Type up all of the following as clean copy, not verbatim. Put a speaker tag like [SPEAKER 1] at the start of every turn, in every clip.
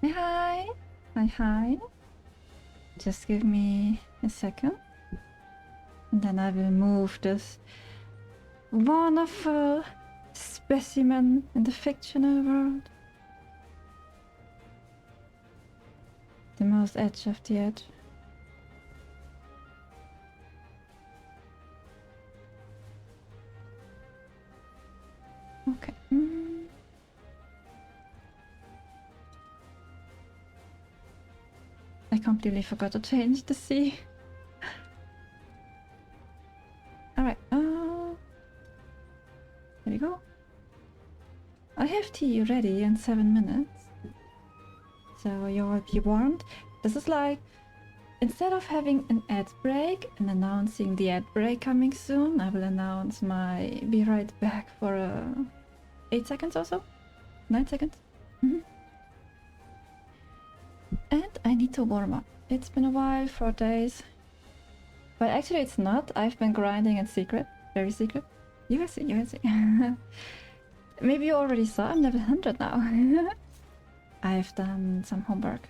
[SPEAKER 1] Hey, hi. Hi, hi. Just give me a second. And then I will move this wonderful specimen in the fictional world. The most edge of the edge. Okay. I completely forgot to change the sea. Alright, here we go. I have tea ready in 7 minutes. So you'll be warned. This is like, instead of having an ad break and announcing the ad break coming soon, I will announce my be right back for 8 seconds or so? 9 seconds? And I need to warm up. It's been a while, 4 days. But actually it's not. I've been grinding in secret. Very secret. You will see, you will see. Maybe you already saw I'm level 100 now. I've done some homework.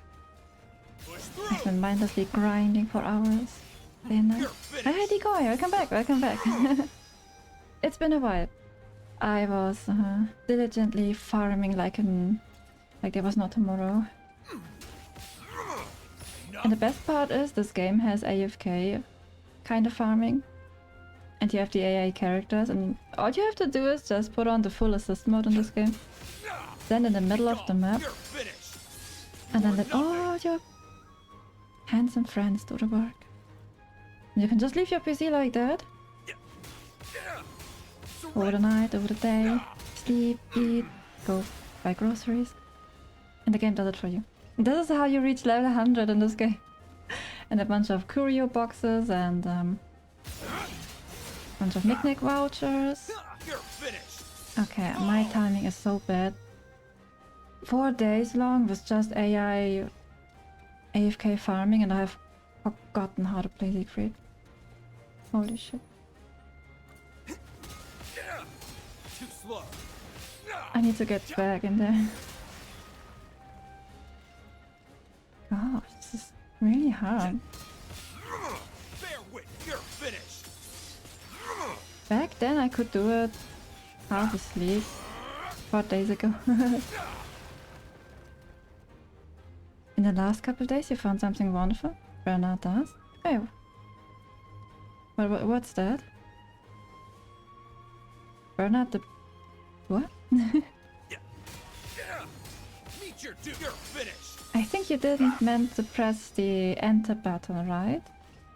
[SPEAKER 1] I've been mindlessly grinding for hours. Day and night. Hi Decoy, welcome back, welcome back. It's been a while. I was diligently farming like there was no tomorrow. And the best part is this game has AFK kind of farming. And you have the AI characters, and all you have to do is just put on the full assist mode in this game. Then in the middle of the map. And then let all your handsome friends do the work. And you can just leave your PC like that. Over the night, over the day. Sleep, eat, go buy groceries. And the game does it for you. This is how you reach level 100 in this game. And a bunch of curio boxes and bunch of knick-knack vouchers. Okay, my timing is so bad. 4 days long with just AI AFK farming, and I have forgotten how to play Siegfried. Holy shit. I need to get back in there. Gosh, this is really hard. Back then I could do it half asleep 4 days ago. In the last couple of days you found something wonderful? Bernard does? Oh. What's that? Bernard the... What? I think you didn't meant to press the enter button, right?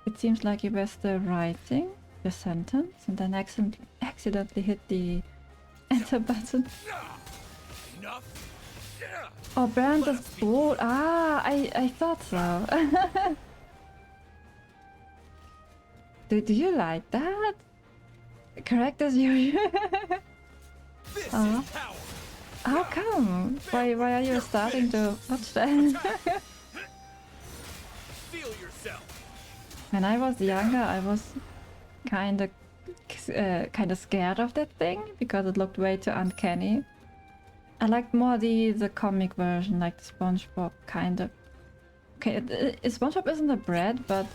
[SPEAKER 1] It seems like you were still writing your sentence and then accidentally hit the enter button. Oh, Brand is bold. Ah, I thought so. Do you like that? Correct as usual. How come? Why are you starting to watch that? When I was younger, I was kind of scared of that thing because it looked way too uncanny. I liked more the comic version, like the SpongeBob kind of. Okay, SpongeBob isn't a bread, but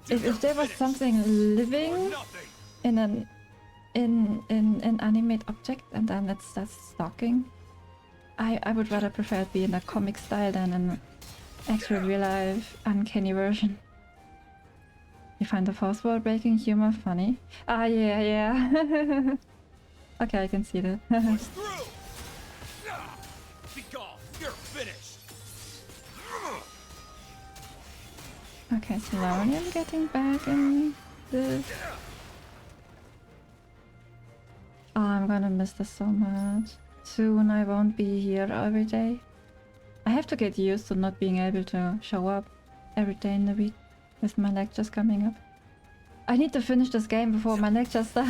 [SPEAKER 1] if there was something living in an animate object and then it starts stalking, I would rather prefer it be in a comic style than an actual real life uncanny version. You find the fourth wall breaking humor funny? Ah, yeah. Okay, I can see that. Okay, slowly I'm getting back in this. Oh, I'm gonna miss this so much. Soon I won't be here every day. I have to get used to not being able to show up every day in the week with my lectures coming up. I need to finish this game before my lectures start.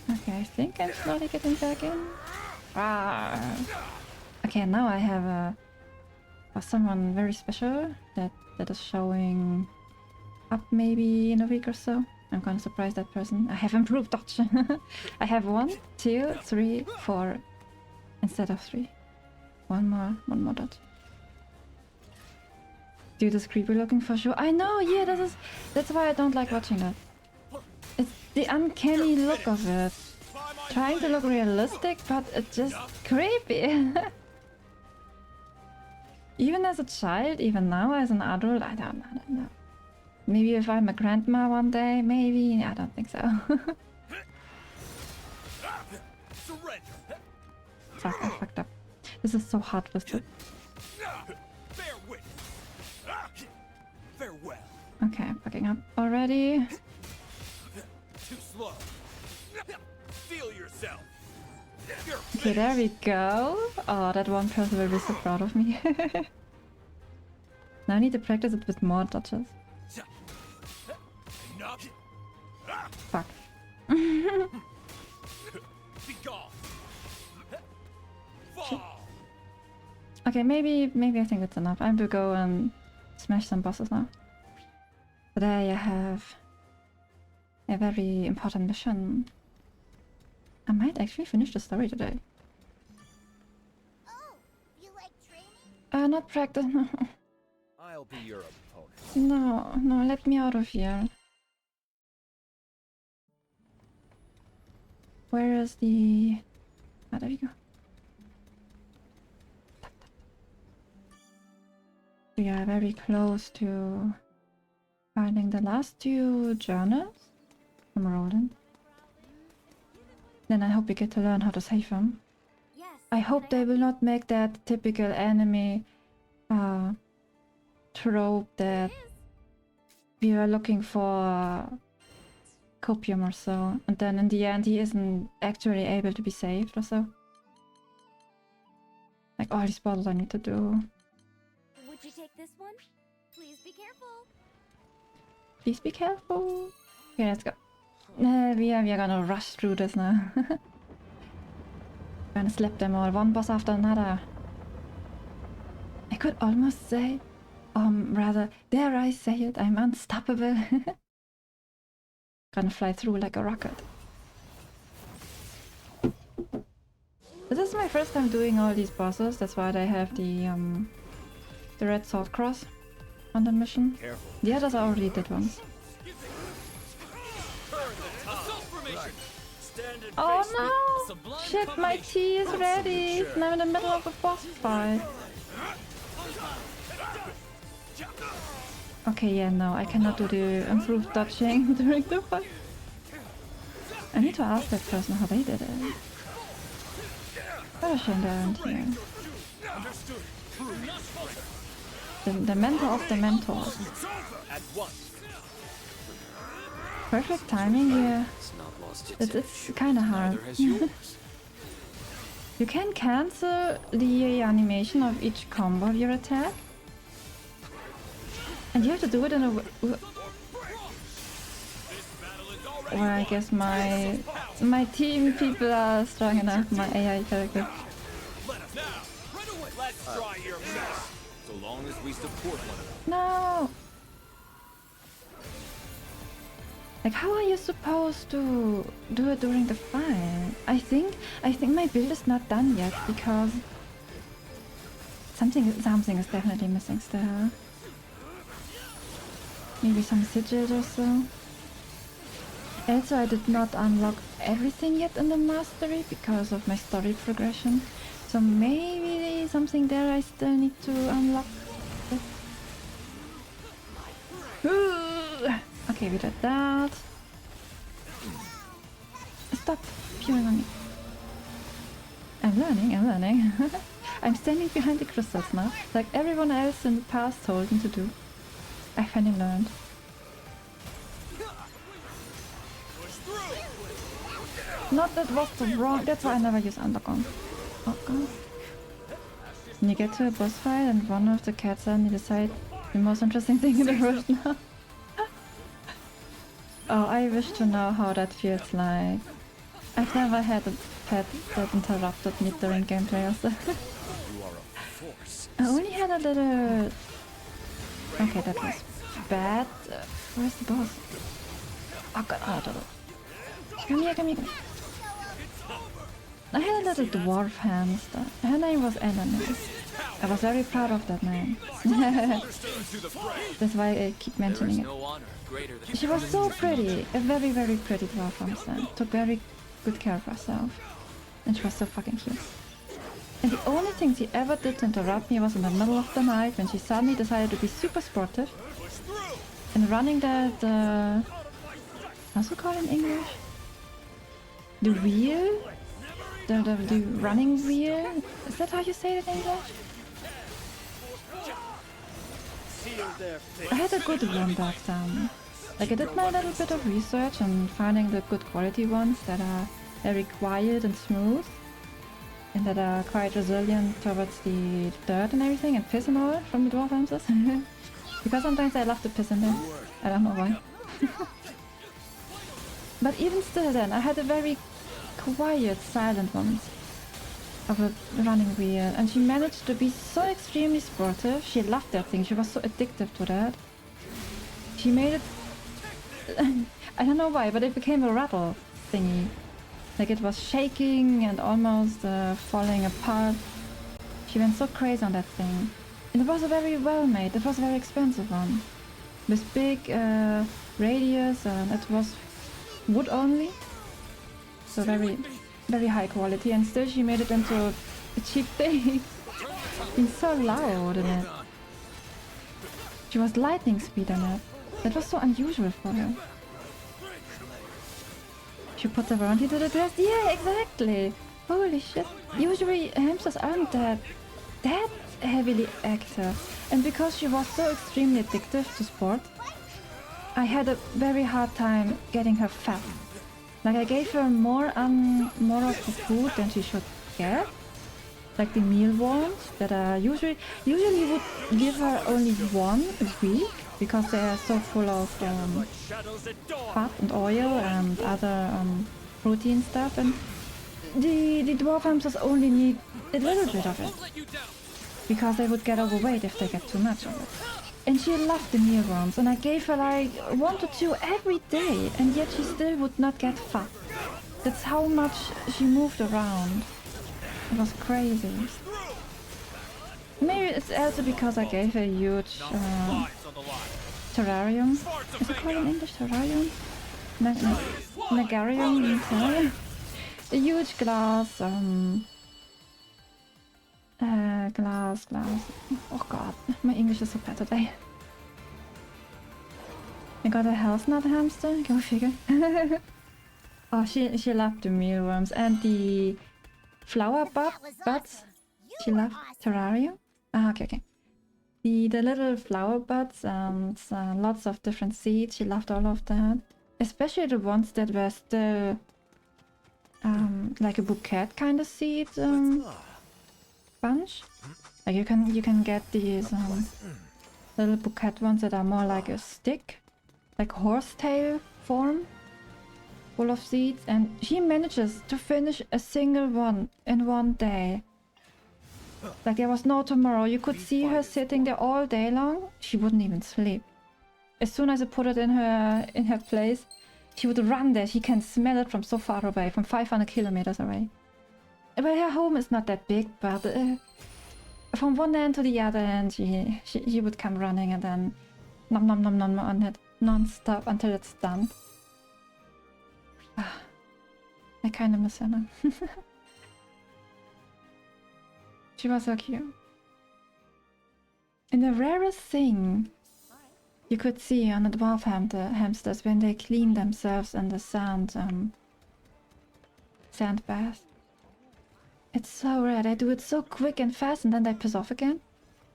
[SPEAKER 1] Okay, I think I'm slowly getting back in. Ah. Okay, now I have someone very special that is showing up maybe in a week or so. I'm gonna surprise that person. I have improved dodge. I have 1, 2, 3, 4 instead of 3. One more dodge. Dude is creepy looking for sure. I know, yeah, that's why I don't like watching that. It's the uncanny look of it. Trying to look realistic, but it's just creepy. Even as a child, even now as an adult, I don't know. Maybe if I'm a grandma one day, maybe. I don't think so. Fuck, I fucked up. This is so hard twisted. Okay, I'm fucking up already.
[SPEAKER 2] Too slow. Feel yourself.
[SPEAKER 1] Okay, there we go. Oh, that one person will be so proud of me. Now I need to practice it with more dodges. Fuck. Okay, maybe I think it's enough. I will go and smash some bosses now. Today I have a very important mission. I might actually finish the story today.
[SPEAKER 3] Oh, you like training?
[SPEAKER 1] Not practice.
[SPEAKER 2] I'll be your opponent.
[SPEAKER 1] No, let me out of here. Where is the... Ah, there we go. We are very close to finding the last 2 journals from Roland. Then I hope we get to learn how to save them.
[SPEAKER 3] Yes.
[SPEAKER 1] I hope they will not make that typical enemy trope that we are looking for copium or so, and then in the end he isn't actually able to be saved or so. Like all these bottles I need to do.
[SPEAKER 3] Would you take this one? Please be careful.
[SPEAKER 1] Please be careful. Okay, let's go. We are gonna rush through this now. Gonna slap them all, one boss after another. I could almost say, rather, dare I say it, I'm unstoppable. Gonna fly through like a rocket. This is my first time doing all these bosses, that's why they have the red sword cross on the mission.
[SPEAKER 2] Careful.
[SPEAKER 1] The others I already did once. Oh no! Shit, my tea is ready! And I'm in the middle of a boss fight. Okay, yeah, no, I cannot do the improved dodging during the fight. I need to ask that person how they did it. What a shame they aren't here. The mentor of the mentors. Perfect timing here. It's kinda hard. You can cancel the animation of each combo of your attack. And you have to do it in a where I guess my team people are strong enough, my AI character.
[SPEAKER 2] Let's try your best. So long as we support one another.
[SPEAKER 1] No! Like, how are you supposed to do it during the fight? I think my build is not done yet because something is definitely missing still. Maybe some sigils or so. Also, I did not unlock everything yet in the mastery because of my story progression. So maybe something there I still need to unlock. Okay, we did that. Stop peering on me. I'm learning. I'm standing behind the crystals now, like everyone else in the past told me to do. I finally learned. Not that was the wrong, that's why I never use underground. Oh god. When you get to a boss fight and one of the cats suddenly decide the most interesting thing in the world now. Oh, I wish to know how that feels like. I've never had a pet that interrupted me during gameplay or so. I only had a little... Okay, that was bad. Where's the boss? Oh god, oh, come here, come here, come here. I had a little dwarf hamster. Her name was Eleanor. I was very proud of that name. That's why I keep mentioning it. She was so pretty. A very, very pretty dwarf hamster. Took very good care of herself. And she was so fucking cute. And the only thing she ever did to interrupt me was in the middle of the night when she suddenly decided to be super sportive. And running the how's it called in English? The wheel? The running wheel? Is that how you say it in English? I had a good one back then. Like I did my little bit of research and finding the good quality ones that are very quiet and smooth. And that are quite resilient towards the dirt and everything and piss and all from the dwarf hamsters. Because sometimes I love to piss in there. I don't know why. But even still then, I had a very quiet, silent one of a running wheel. And she managed to be so extremely sportive. She loved that thing. She was so addictive to that. She made it... I don't know why, but it became a rattle thingy. Like it was shaking and almost falling apart. She went so crazy on that thing. And it was a very well made, it was a very expensive one. With big radius and it was wood only. So very, very high quality, and still she made it into a cheap thing. Being so loud in it. She was lightning speed in it. That was so unusual for her. She put the warranty to the dress? Yeah, exactly! Holy shit. Usually hamsters aren't that heavily active. And because she was so extremely addictive to sport, I had a very hard time getting her fat. Like I gave her more of the food than she should get. Like the mealworms that are usually you would give her only one a week because they are so full of fat and oil and other protein stuff, and the dwarf hamsters only need a little bit of it because they would get overweight if they get too much of it. And she loved the mealworms, and I gave her like 1 to 2 every day, and yet she still would not get fat. That's how much she moved around. It was crazy. Maybe it's also because I gave her a huge terrarium. Is it called in English terrarium? Nagarium terrarium? A huge glass, glass. Oh god, my English is so bad today. I got a health nut hamster, go figure. Oh, she loved the mealworms and the flower buds. She loved terrarium. Ah, okay. The little flower buds and lots of different seeds. She loved all of that, especially the ones that were still like a bouquet kind of seed bunch. Like you can get these little bouquet ones that are more like a stick, like horsetail form, full of seeds, and she manages to finish a single one in one day. Like there was no tomorrow. You could see her sitting there all day long. She wouldn't even sleep. As soon as I put it in her place, she would run there. She can smell it from so far away, from 500 kilometers away. Well, her home is not that big, but from one end to the other end, she would come running and then nom nom nom nom on it non-stop until it's done. I kind of miss her now. She was so cute. And the rarest thing you could see on the dwarf hamsters when they clean themselves in the sand bath. It's so rare. They do it so quick and fast and then they piss off again.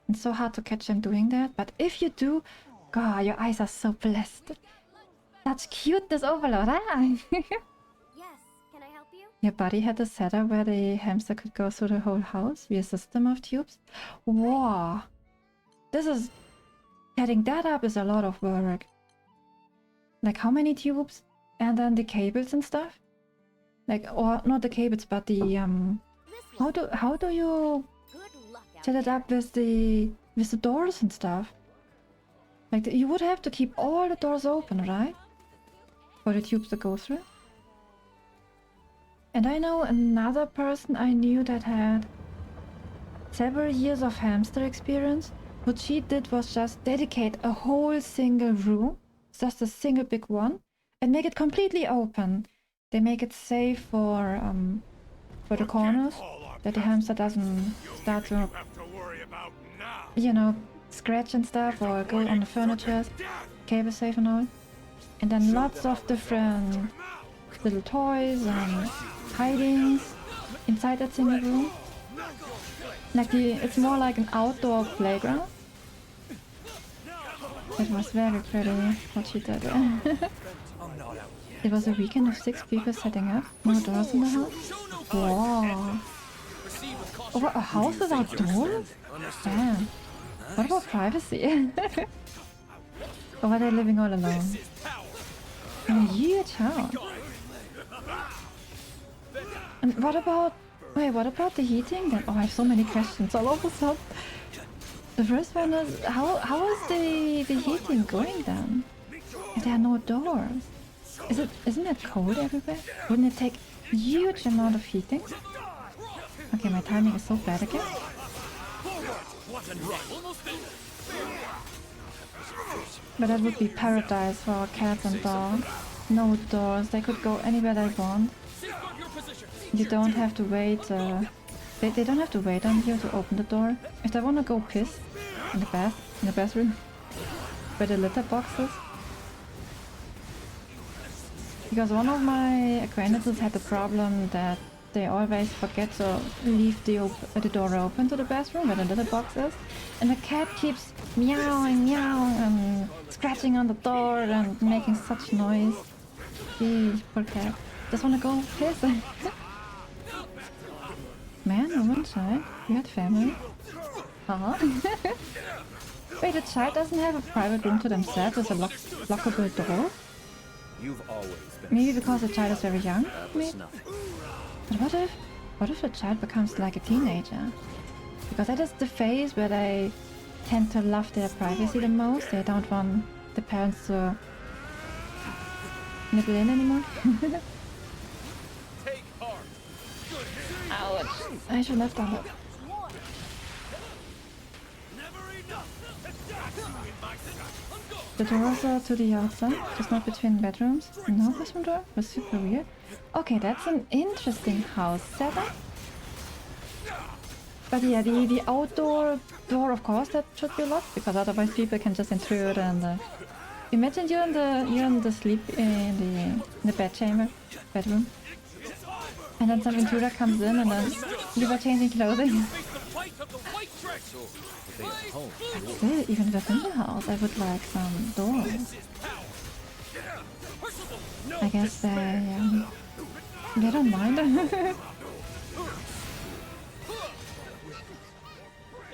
[SPEAKER 1] It's so hard to catch them doing that. But if you do, God, your eyes are so blessed. Such cuteness overload, huh? Your buddy had a setup where the hamster could go through the whole house via a system of tubes. Wow. This is... Getting that up is a lot of work. Like how many tubes? And then the cables and stuff? Like, or not the cables, but the how do you set it up with the doors and stuff? Like you would have to keep all the doors open, right? for the tubes to go through. And I know another person I knew that had several years of hamster experience. What she did was just dedicate a whole single room, just a single big one, and make it completely open. They make it safe for the corners, that the hamster doesn't start to, you know, scratch and stuff or go on the furniture, cable safe and all. And then lots of different little toys and hidings inside that single room. Like it's more like an outdoor playground. It was very pretty what she did. It was a weekend of 6 people setting up, no doors in the house. Wow. Oh, a house without doors? Damn. What about privacy? Or were they living all alone? In a huge house. And what about... Wait, what about the heating then? Oh, I have so many questions all of a sudden. The first one is, how is the heating going then? If there are no doors. Isn't it cold everywhere? Wouldn't it take a huge amount of heating? Okay, my timing is so bad again. But that would be paradise for our cats and dogs. No doors, they could go anywhere they want. You don't have to wait, they don't have to wait on you to open the door. If they want to go piss in the bathroom, where the litter box is. Because one of my acquaintances had the problem that they always forget to leave the door open to the bathroom where the litter box is. And the cat keeps meowing and scratching on the door and making such noise. Jeez, poor cat. Just wanna go piss. Man, woman, child, you had family? Wait, the child doesn't have a private room to themselves with a lockable door?
[SPEAKER 2] You've always been.
[SPEAKER 1] Maybe because the child is very young? Maybe? But what if the child becomes like a teenager? Because that is the phase where they tend to love their privacy the most. They don't want the parents to nibble in anymore. Ouch. I should have done it. The doors are to the outside, just not between bedrooms. No bathroom door? Was super weird. Okay, that's an interesting house setup. But yeah, the outdoor door, of course, that should be locked, because otherwise people can just intrude and... imagine you're in the sleep in the bedroom. And then some intruder comes in and then you were changing clothing. But still, even if it's in the house, I would like some doors. I guess they don't mind.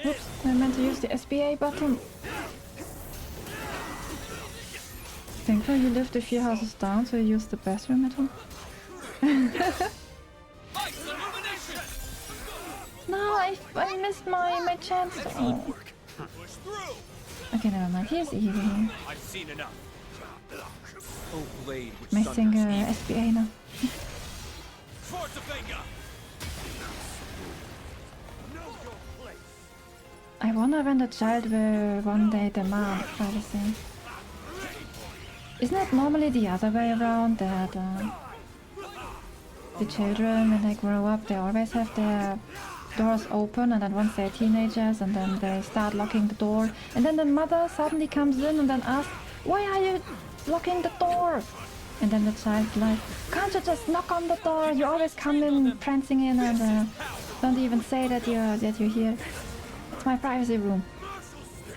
[SPEAKER 1] Oops, I meant to use the SBA button. Thankfully you lived a few houses down, so you used the bathroom at home. No, I missed my chance. Oh. Okay, never mind. Here's easy. Missing SBA now. I wonder when the child will one day demand privacy. Isn't it normally the other way around, that the children, when they grow up, they always have their doors open, and then once they're teenagers and then they start locking the door, and then the mother suddenly comes in and then asks, why are you locking the door? And then the child's like, can't you just knock on the door? You always come in prancing in and don't even say that you're here. It's my privacy room.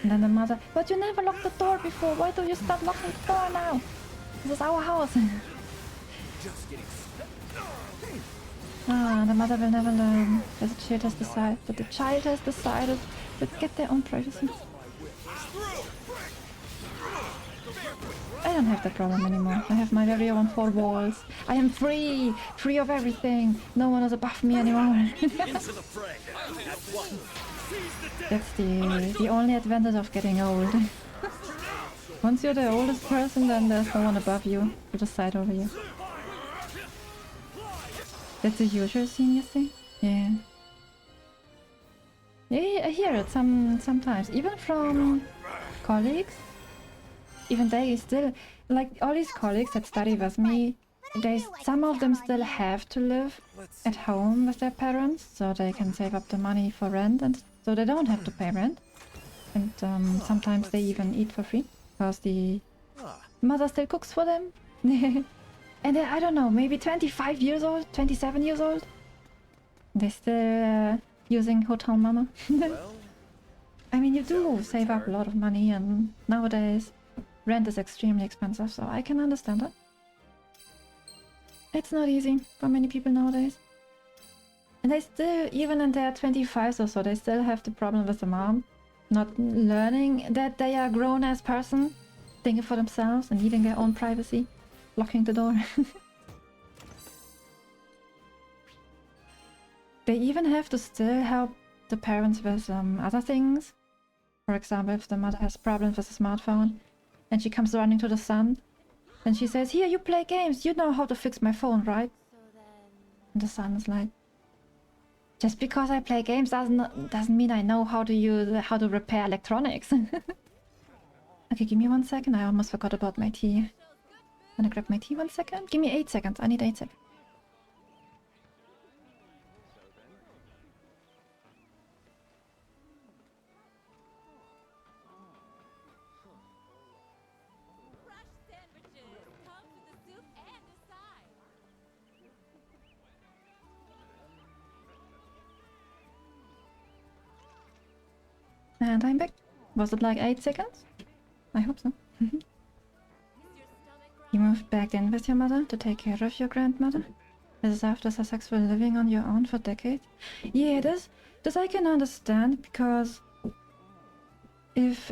[SPEAKER 1] And then the mother, but you never locked the door before. Why do you start locking the door now? This is our house. The mother will never learn that the child has decided to get their own privacy. I don't have that problem anymore. I have my very own 4 walls. I am free! Free of everything! No one is above me anymore. That's the only advantage of getting old. Once you're the oldest person, then there's no one above you to decide over you. That's a usual scene, you see? Yeah. Yeah, I hear it sometimes. Even from colleagues. Even they still... Like, all these colleagues that study with me, some of them still have to live at home with their parents, so they can save up the money for rent, and so they don't have to pay rent. And sometimes they even eat for free, because the mother still cooks for them. And I don't know, maybe 25 years old, 27 years old. They're still using Hotel Mama. I mean, you do save up a lot of money, and nowadays rent is extremely expensive, so I can understand that. It's not easy for many people nowadays. And they still, even in their 25s or so, they still have the problem with the mom not learning that they are a grown-ass person, thinking for themselves and needing their own privacy, locking the door. They even have to still help the parents with other things. For example, if the mother has problems with a smartphone and she comes running to the son, and she says, "Here, you play games, you know how to fix my phone, right?" And the son is like, "Just because I play games doesn't mean I know how to repair electronics." Okay, give me 1 second. I almost forgot about my tea. I'm gonna grab my tea 1 second. Give me 8 seconds. I need 8 seconds. And I'm back. Was it like 8 seconds? I hope so. You moved back in with your mother to take care of your grandmother? This is after successful living on your own for decades? Yeah, this I can understand, because if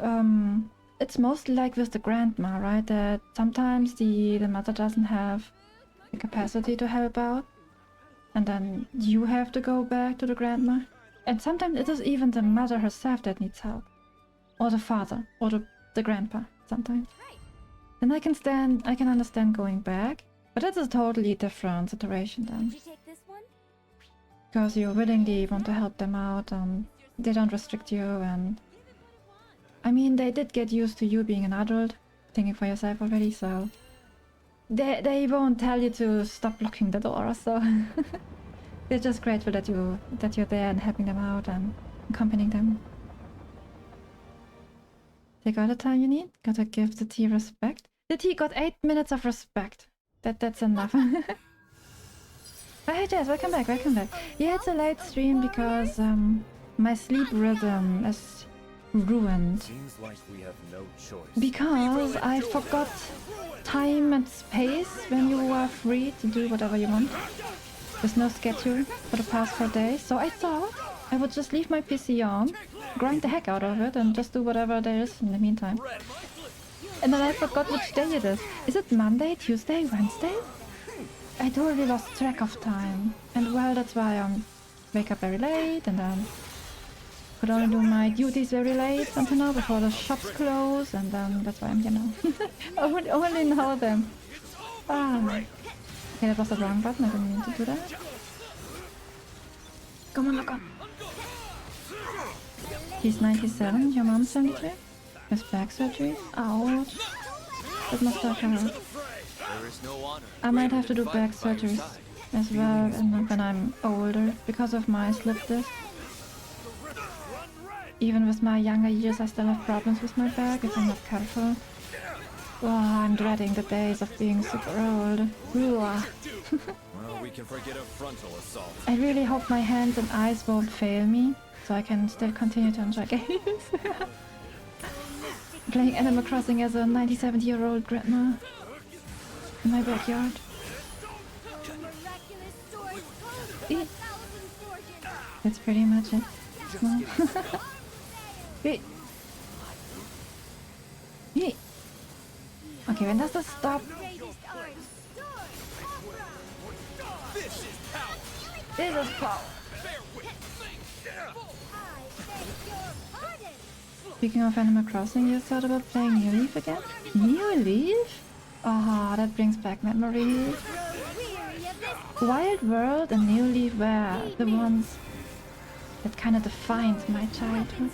[SPEAKER 1] it's mostly like with the grandma, right? That sometimes the mother doesn't have the capacity to help out, and then you have to go back to the grandma. And sometimes it is even the mother herself that needs help. Or the father, or the grandpa, sometimes. Then I can understand going back. But that's a totally different situation then.
[SPEAKER 3] Did you take this one?
[SPEAKER 1] Because you willingly want to help them out, and they don't restrict you, and... I mean, they did get used to you being an adult, thinking for yourself already, so... They won't tell you to stop locking the door, so... They're just grateful that you're there and helping them out and accompanying them. Take all the time you need. Gotta give the tea respect. The tea got 8 minutes of respect. That's enough. Hey Jess, welcome back, welcome back. Yeah, it's a late stream because my sleep rhythm is ruined.
[SPEAKER 2] Seems like we have no choice.
[SPEAKER 1] Because I forgot time and space when you are free to do whatever you want. There's no schedule for the past 4 days, so I thought I would just leave my PC on, grind the heck out of it, and just do whatever there is in the meantime. And then I forgot which day it is. Is it Monday, Tuesday, Wednesday? I totally lost track of time. And well, that's why I wake up very late, and then could only do my duties very late until now before the shops close, and then that's why I'm here now. only now then. Okay, that was the wrong button, I didn't mean to do that. Come on, look on. He's 97, your mom's 73? Has back surgery? Ouch. That must have hurt. I might have to do back surgeries as well when I'm older, because of my slip disc. Even with my younger years, I still have problems with my back if I'm not careful. Oh, I'm dreading the days of being super old.
[SPEAKER 2] Well, we can forget a frontal assault.
[SPEAKER 1] I really hope my hands and eyes won't fail me, so I can still continue to enjoy games. Playing Animal Crossing as a 97-year-old grandma in my backyard. That's pretty much it. No. Wait. Wait. Okay, when does this stop? This is power. Speaking of Animal Crossing, you thought about playing New Leaf again? New Leaf? Ah, that brings back memories. Wild World and New Leaf were the ones that kind of defined my childhood.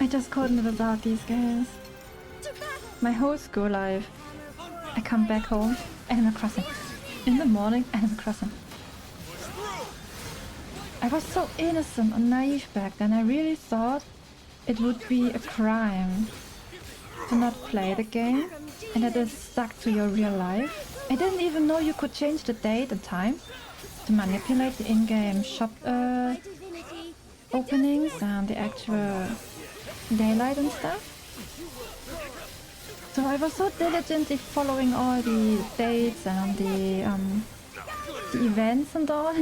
[SPEAKER 1] I just couldn't live without these games. My whole school life, I come back home, Animal Crossing. In the morning, Animal Crossing. I was so innocent and naive back then. I really thought it would be a crime to not play the game and that it stuck to your real life. I didn't even know you could change the date and time to manipulate the in-game shop openings and the actual daylight and stuff. So I was so diligently following all the dates and the events and all.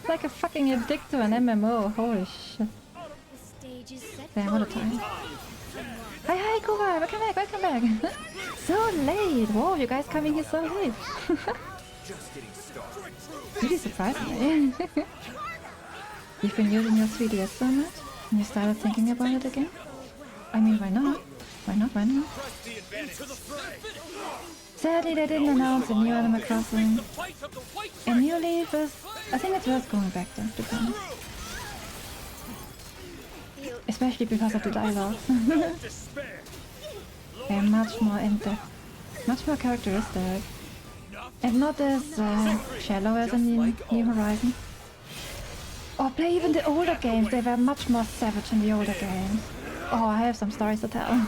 [SPEAKER 1] Like a fucking addict to an MMO, holy shit. Damn, what a time. Hi, Kuba, welcome back. So late! Whoa, you guys coming here so late. Really surprised me. You've been using your 3DS so much, and you started thinking about it again? I mean, why not? Why not? Sadly, they didn't announce a new Animal Crossing. And New Leaf is... I think it's worth going back there, to be honest. Especially because of the dialogue. They're much more in-depth, much more characteristic. And not as shallow as in the New Horizon. Or play even the older games, they were much more savage in the older games. Oh, I have some stories to tell.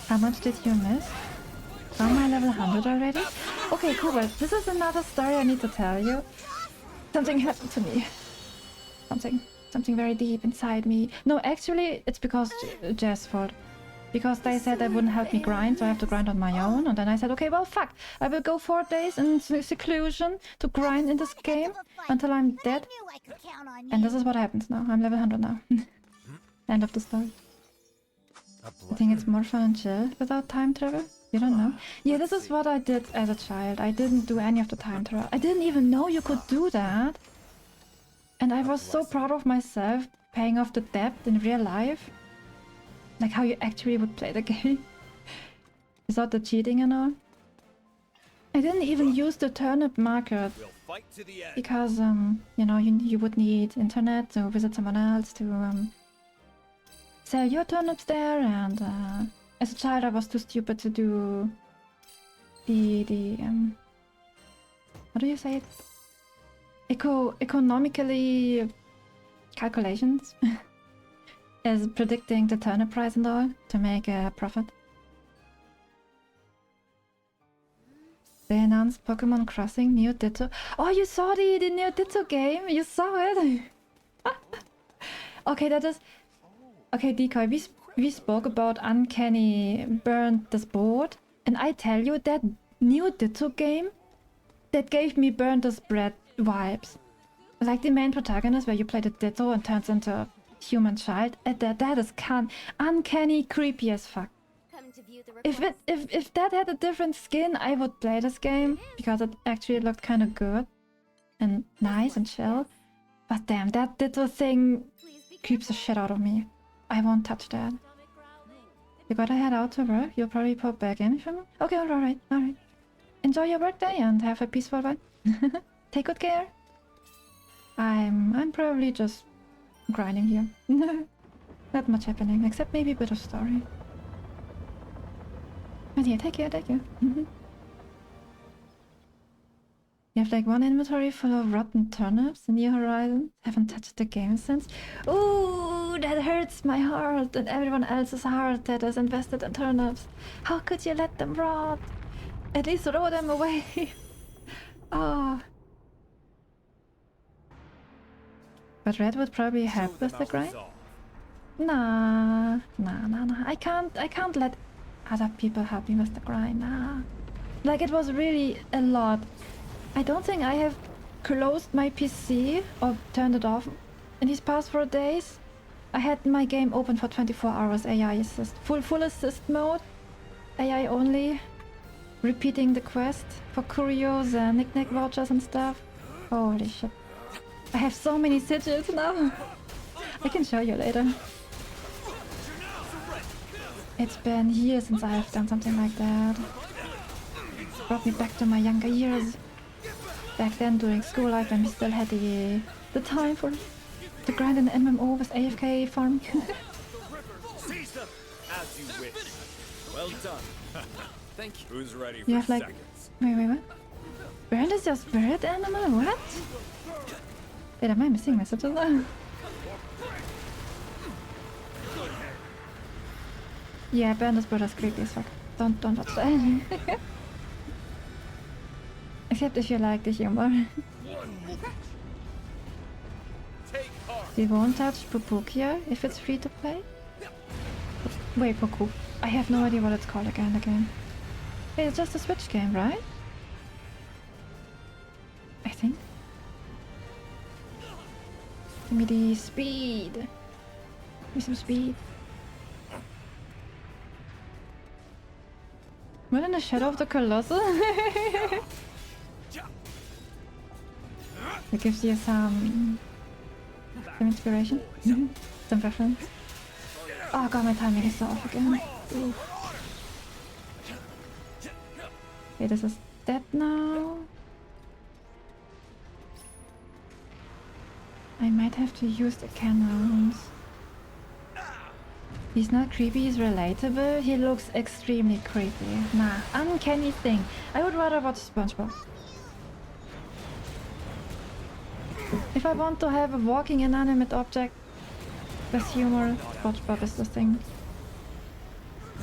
[SPEAKER 1] How much did you miss? Am I level 100 already? Okay, cool, but this is another story I need to tell you. Something happened to me. Something very deep inside me. No, actually, it's because Jaz's fault. Because they said they wouldn't help me grind, so I have to grind on my own. And then I said, okay, well, fuck. I will go 4 days in seclusion to grind in this game until I'm dead. And this is what happens now. I'm level 100 now. End of the story. I think it's more fun and chill without time travel. You don't know? Yeah, this is what I did as a child. I didn't do any of the time travel. I didn't even know you could do that. And I was so proud of myself paying off the debt in real life. Like how you actually would play the game. Without the cheating and all. I didn't even use the turnip market. Because, you know, you would need internet to visit someone else to sell your turnips there. And as a child I was too stupid to do the how do you say it? Economically calculations. As predicting the turnip price and all to make a profit. They announced Pokemon Crossing New Ditto. Oh, you saw the New Ditto game? You saw it? Okay, that is... Okay, Decoy, we spoke about Uncanny Burnt the Board. And I tell you, that New Ditto game, that gave me Burnt the Bread vibes. Like the main protagonist where you play the Ditto and turns into a human child. That is uncanny creepy as fuck. If that had a different skin, I would play this game because it actually looked kind of good and nice and chill. But damn, that Ditto thing creeps the shit out of me. I won't touch that. You gotta head out to work. You'll probably pop back in for me. Okay, alright. Enjoy your workday and have a peaceful one. Take good care. I'm probably just grinding here. Not much happening, except maybe a bit of story. But yeah, take care. You have like one inventory full of rotten turnips in New Horizon. Haven't touched the game since. Ooh, that hurts my heart and everyone else's heart that is invested in turnips. How could you let them rot? At least throw them away. Oh. But Red would probably help with the grind? Nah. I can't let other people help me with the grind, nah. Like, it was really a lot. I don't think I have closed my PC or turned it off in these past 4 days. I had my game open for 24 hours, AI assist. Full assist mode. AI only. Repeating the quest for curios and knick-knack vouchers and stuff. Holy shit. I have so many sigils now. I can show you later. It's been years since I have done something like that. Brought me back to my younger years. Back then during school life when we still had the time to grind in the MMO with AFK farm.
[SPEAKER 2] Seize them as you wish. Well done. Thank you. Who's ready for
[SPEAKER 1] You have like...
[SPEAKER 2] seconds?
[SPEAKER 1] Wait, what? Brand is your spirit animal? What? Wait, am I missing messages? Yeah, Brand is brother's creepy as fuck. Don't watch that. Except if you like the humor.
[SPEAKER 2] Take heart.
[SPEAKER 1] We won't touch Pupukia if it's free to play. Wait, Puku. I have no idea what it's called again. Hey, it's just a Switch game, right? I think. Give me the speed. Give me some speed. What in the shadow of the Colossus? It gives you some inspiration, some reference. Oh god, my timing is so off again. Ooh. Okay, this is dead now. I might have to use the cannons. He's not creepy, he's relatable. He looks extremely creepy. Nah, uncanny thing. I would rather watch SpongeBob. If I want to have a walking inanimate object with humor, SpongeBob is the thing.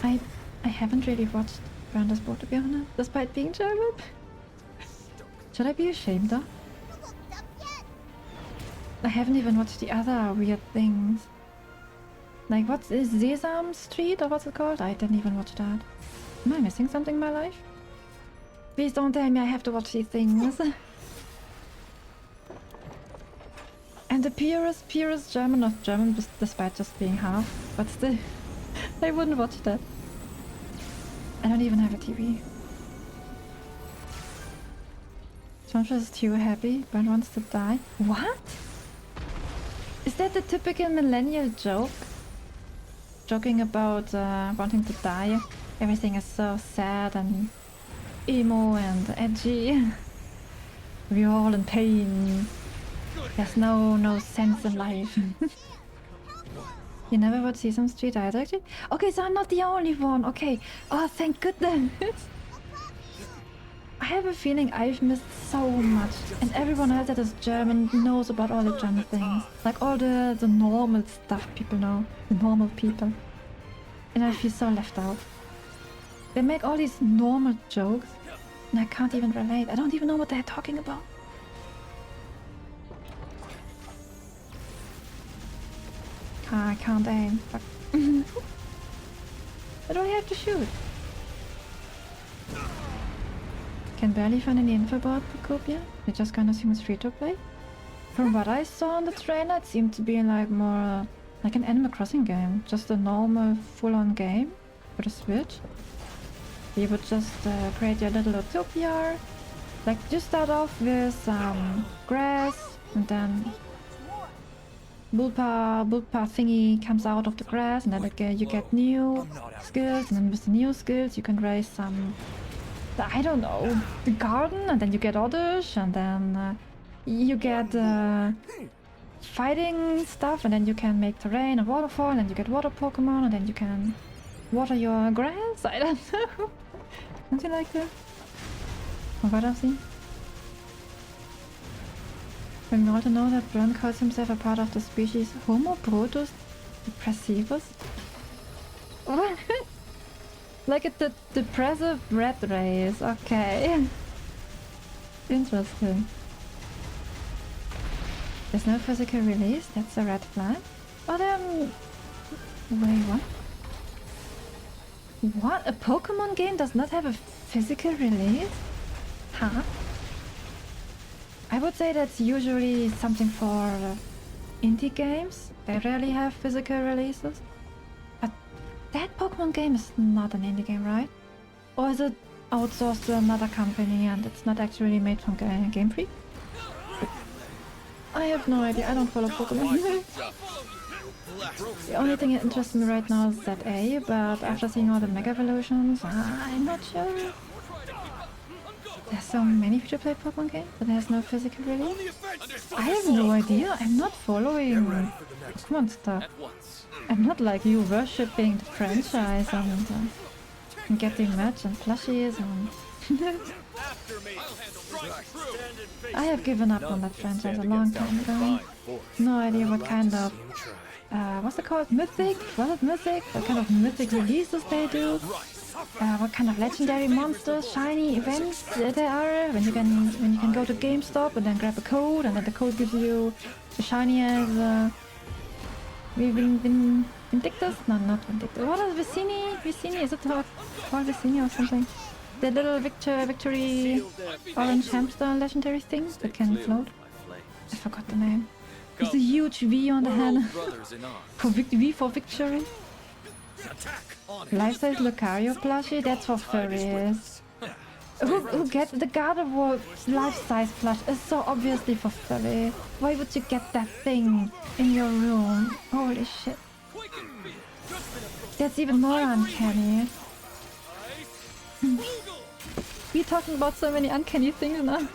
[SPEAKER 1] I haven't really watched Brander's Boat, to be honest, despite being German. Should I be ashamed though? I haven't even watched the other weird things. Like, what is Sesame Street or what's it called? I didn't even watch that. Am I missing something in my life? Please don't tell me I have to watch these things. And the purest German of German, despite just being half, but still, I wouldn't watch that. I don't even have a TV. Sandra is too happy, but wants to die. What? Is that the typical millennial joke? Joking about wanting to die. Everything is so sad and emo and edgy. We're all in pain. There's no sense in life. You never watched Sesame Street either, actually? Okay, so I'm not the only one. Okay. Oh, thank goodness. I have a feeling I've missed so much, and everyone else that is German knows about all the German things. Like all the normal stuff people know. The normal people. And I feel so left out. They make all these normal jokes, and I can't even relate. I don't even know what they're talking about. I can't aim. Fuck. Where do I have to shoot? Can barely find any info about Pocopia. They're just gonna assume it's free to play. From what I saw in the trailer, it seemed to be like more like an Animal Crossing game. Just a normal full-on game for the Switch. You would just create your little utopia. Like, you start off with grass, and then Bulpa thingy comes out of the grass, and then you get new skills, and then with the new skills you can raise some, I don't know, a garden, and then you get oddish, and then you get fighting stuff, and then you can make terrain and waterfall, and then you get water Pokemon, and then you can water your grass. I don't know. Something like that. From what I've seen. When we also know that Björn calls himself a part of the species Homo Protus Depressivus. What? Like a depressive rat race. Okay. Interesting. There's no physical release, that's a red flag. Oh, then... Wait, what? What? A Pokemon game does not have a physical release? Huh? I would say that's usually something for indie games. They rarely have physical releases. But that Pokemon game is not an indie game, right? Or is it outsourced to another company and it's not actually made from Game Freak? I have no idea. I don't follow Pokemon. The only thing that interests me right now is ZA, but after seeing all the Mega Evolutions, I'm not sure. There's so many free-to-play Pokemon games, but there's no physical release. I have no idea. I'm not following Pokemon stuff. I'm not like you worshipping the franchise and getting merch and plushies and... I have given up on that franchise a long time ago. No idea what kind of... what's it called? Mythic? Was it Mythic? What kind of Mythic releases they do? What kind of legendary monsters, shiny events there are? When you can go to GameStop and then grab a code, and then the code gives you the shiny as Vindictus? No, not Vindictus. What is Vicini? Vicini? Is it called Vicini or something? The little victory orange hamster legendary thing that can float. I forgot the name. There's a huge V on the head. For V for victory. Life-size Lucario plushie? That's for furries. Who gets the Gardevoir life-size plush? Is so obviously for furry. Why would you get that thing in your room? Holy shit. That's even more uncanny. We're talking about so many uncanny things now.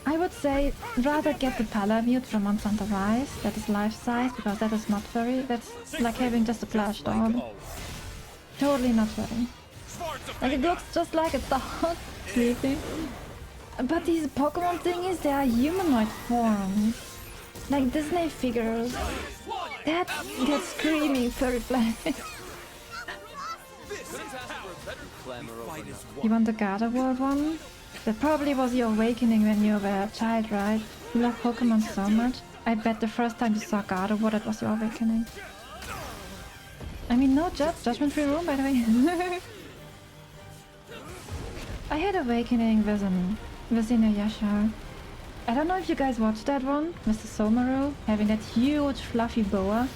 [SPEAKER 1] I would say rather get the Palamute from Monster Hunter Rise, that is life-size, because that is not furry. That's like having just a plush dog. Totally not furry. Like, it looks just like a dog sleeping. But these Pokemon thingies, they are humanoid forms. Like Disney figures. That's screaming furry play. You want the Gardevoir one? That probably was your awakening when you were a child, right? You love Pokemon so much. I bet the first time you saw Gardevoir, that was your awakening. I mean, no judgment-free room, by the way. I had awakening with Inuyasha. I don't know if you guys watched that one, Mr. Somaru, having that huge fluffy boa.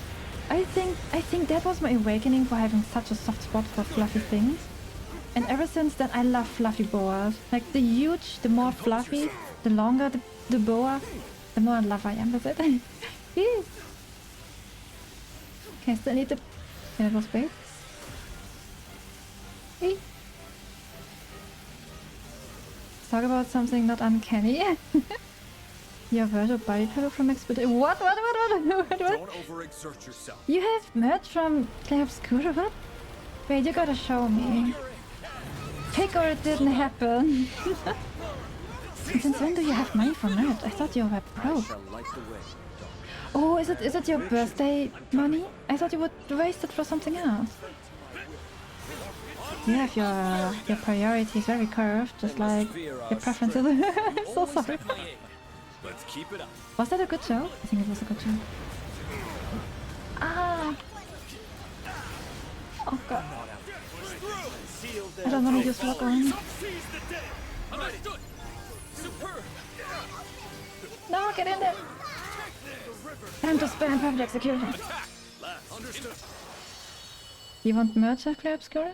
[SPEAKER 1] I think that was my awakening for having such a soft spot for fluffy things. And ever since then, I love fluffy boas. Like, the more fluffy, the longer the boa, the more in love I am with it. Yes. Okay, still need to... Yeah, that was great. Hey. Let's talk about something not uncanny. Your virtual body pillow from Expedition. What?
[SPEAKER 2] Don't overexert yourself.
[SPEAKER 1] You have merch from Clarobscura? What? Wait, you gotta show me. Pick or it didn't happen. Since when do you have money for merch? I thought you were broke. Oh, is it your birthday money? I thought you would waste it for something else. You have your priorities very curved, just like your preferences. I'm so sorry.
[SPEAKER 2] Let's keep it up.
[SPEAKER 1] Was that a good show? I think it was a good show. Ah! Oh god. I don't want to use lock on. No, get in there! Time to spam perfect execution. You want merch of Clarobscura?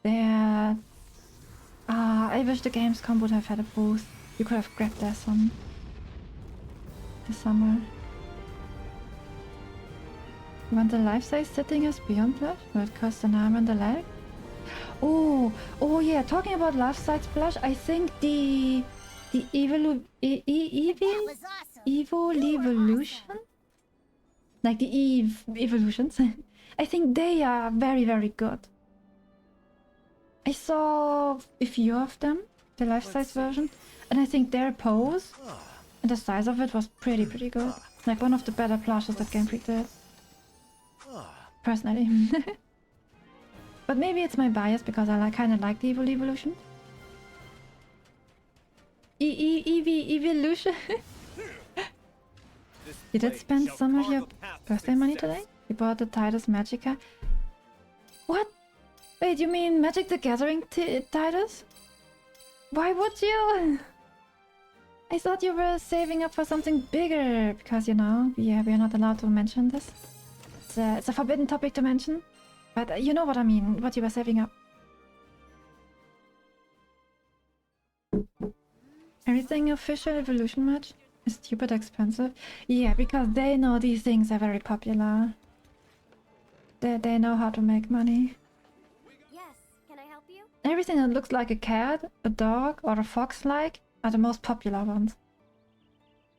[SPEAKER 1] There... I wish the Gamescom would have had a booth. You could have grabbed there some... this summer. You want the life-size sitting as Beyond Plush? Where it costs an arm and a leg? Oh yeah, talking about life-size plush, I think the Evolution? Like the Evolutions? I think they are very, very good. I saw a few of them, the life-size version, and I think their pose and the size of it was pretty good. Like one of the better plushes that Game Freak did. Personally. But maybe it's my bias because I kind of like the Evolution. Evolution. You did spend some of your birthday money today? You bought the Titus Magica? What? Wait, you mean Magic the Gathering Titus? Why would you? I thought you were saving up for something bigger, because, you know, we are not allowed to mention this. It's a forbidden topic to mention. But you know what I mean, what you were saving up. Everything official evolution match is stupid expensive. Yeah, because they know these things are very popular. They know how to make money.
[SPEAKER 3] Yes, can I help you?
[SPEAKER 1] Everything that looks like a cat, a dog, or a fox-like are the most popular ones.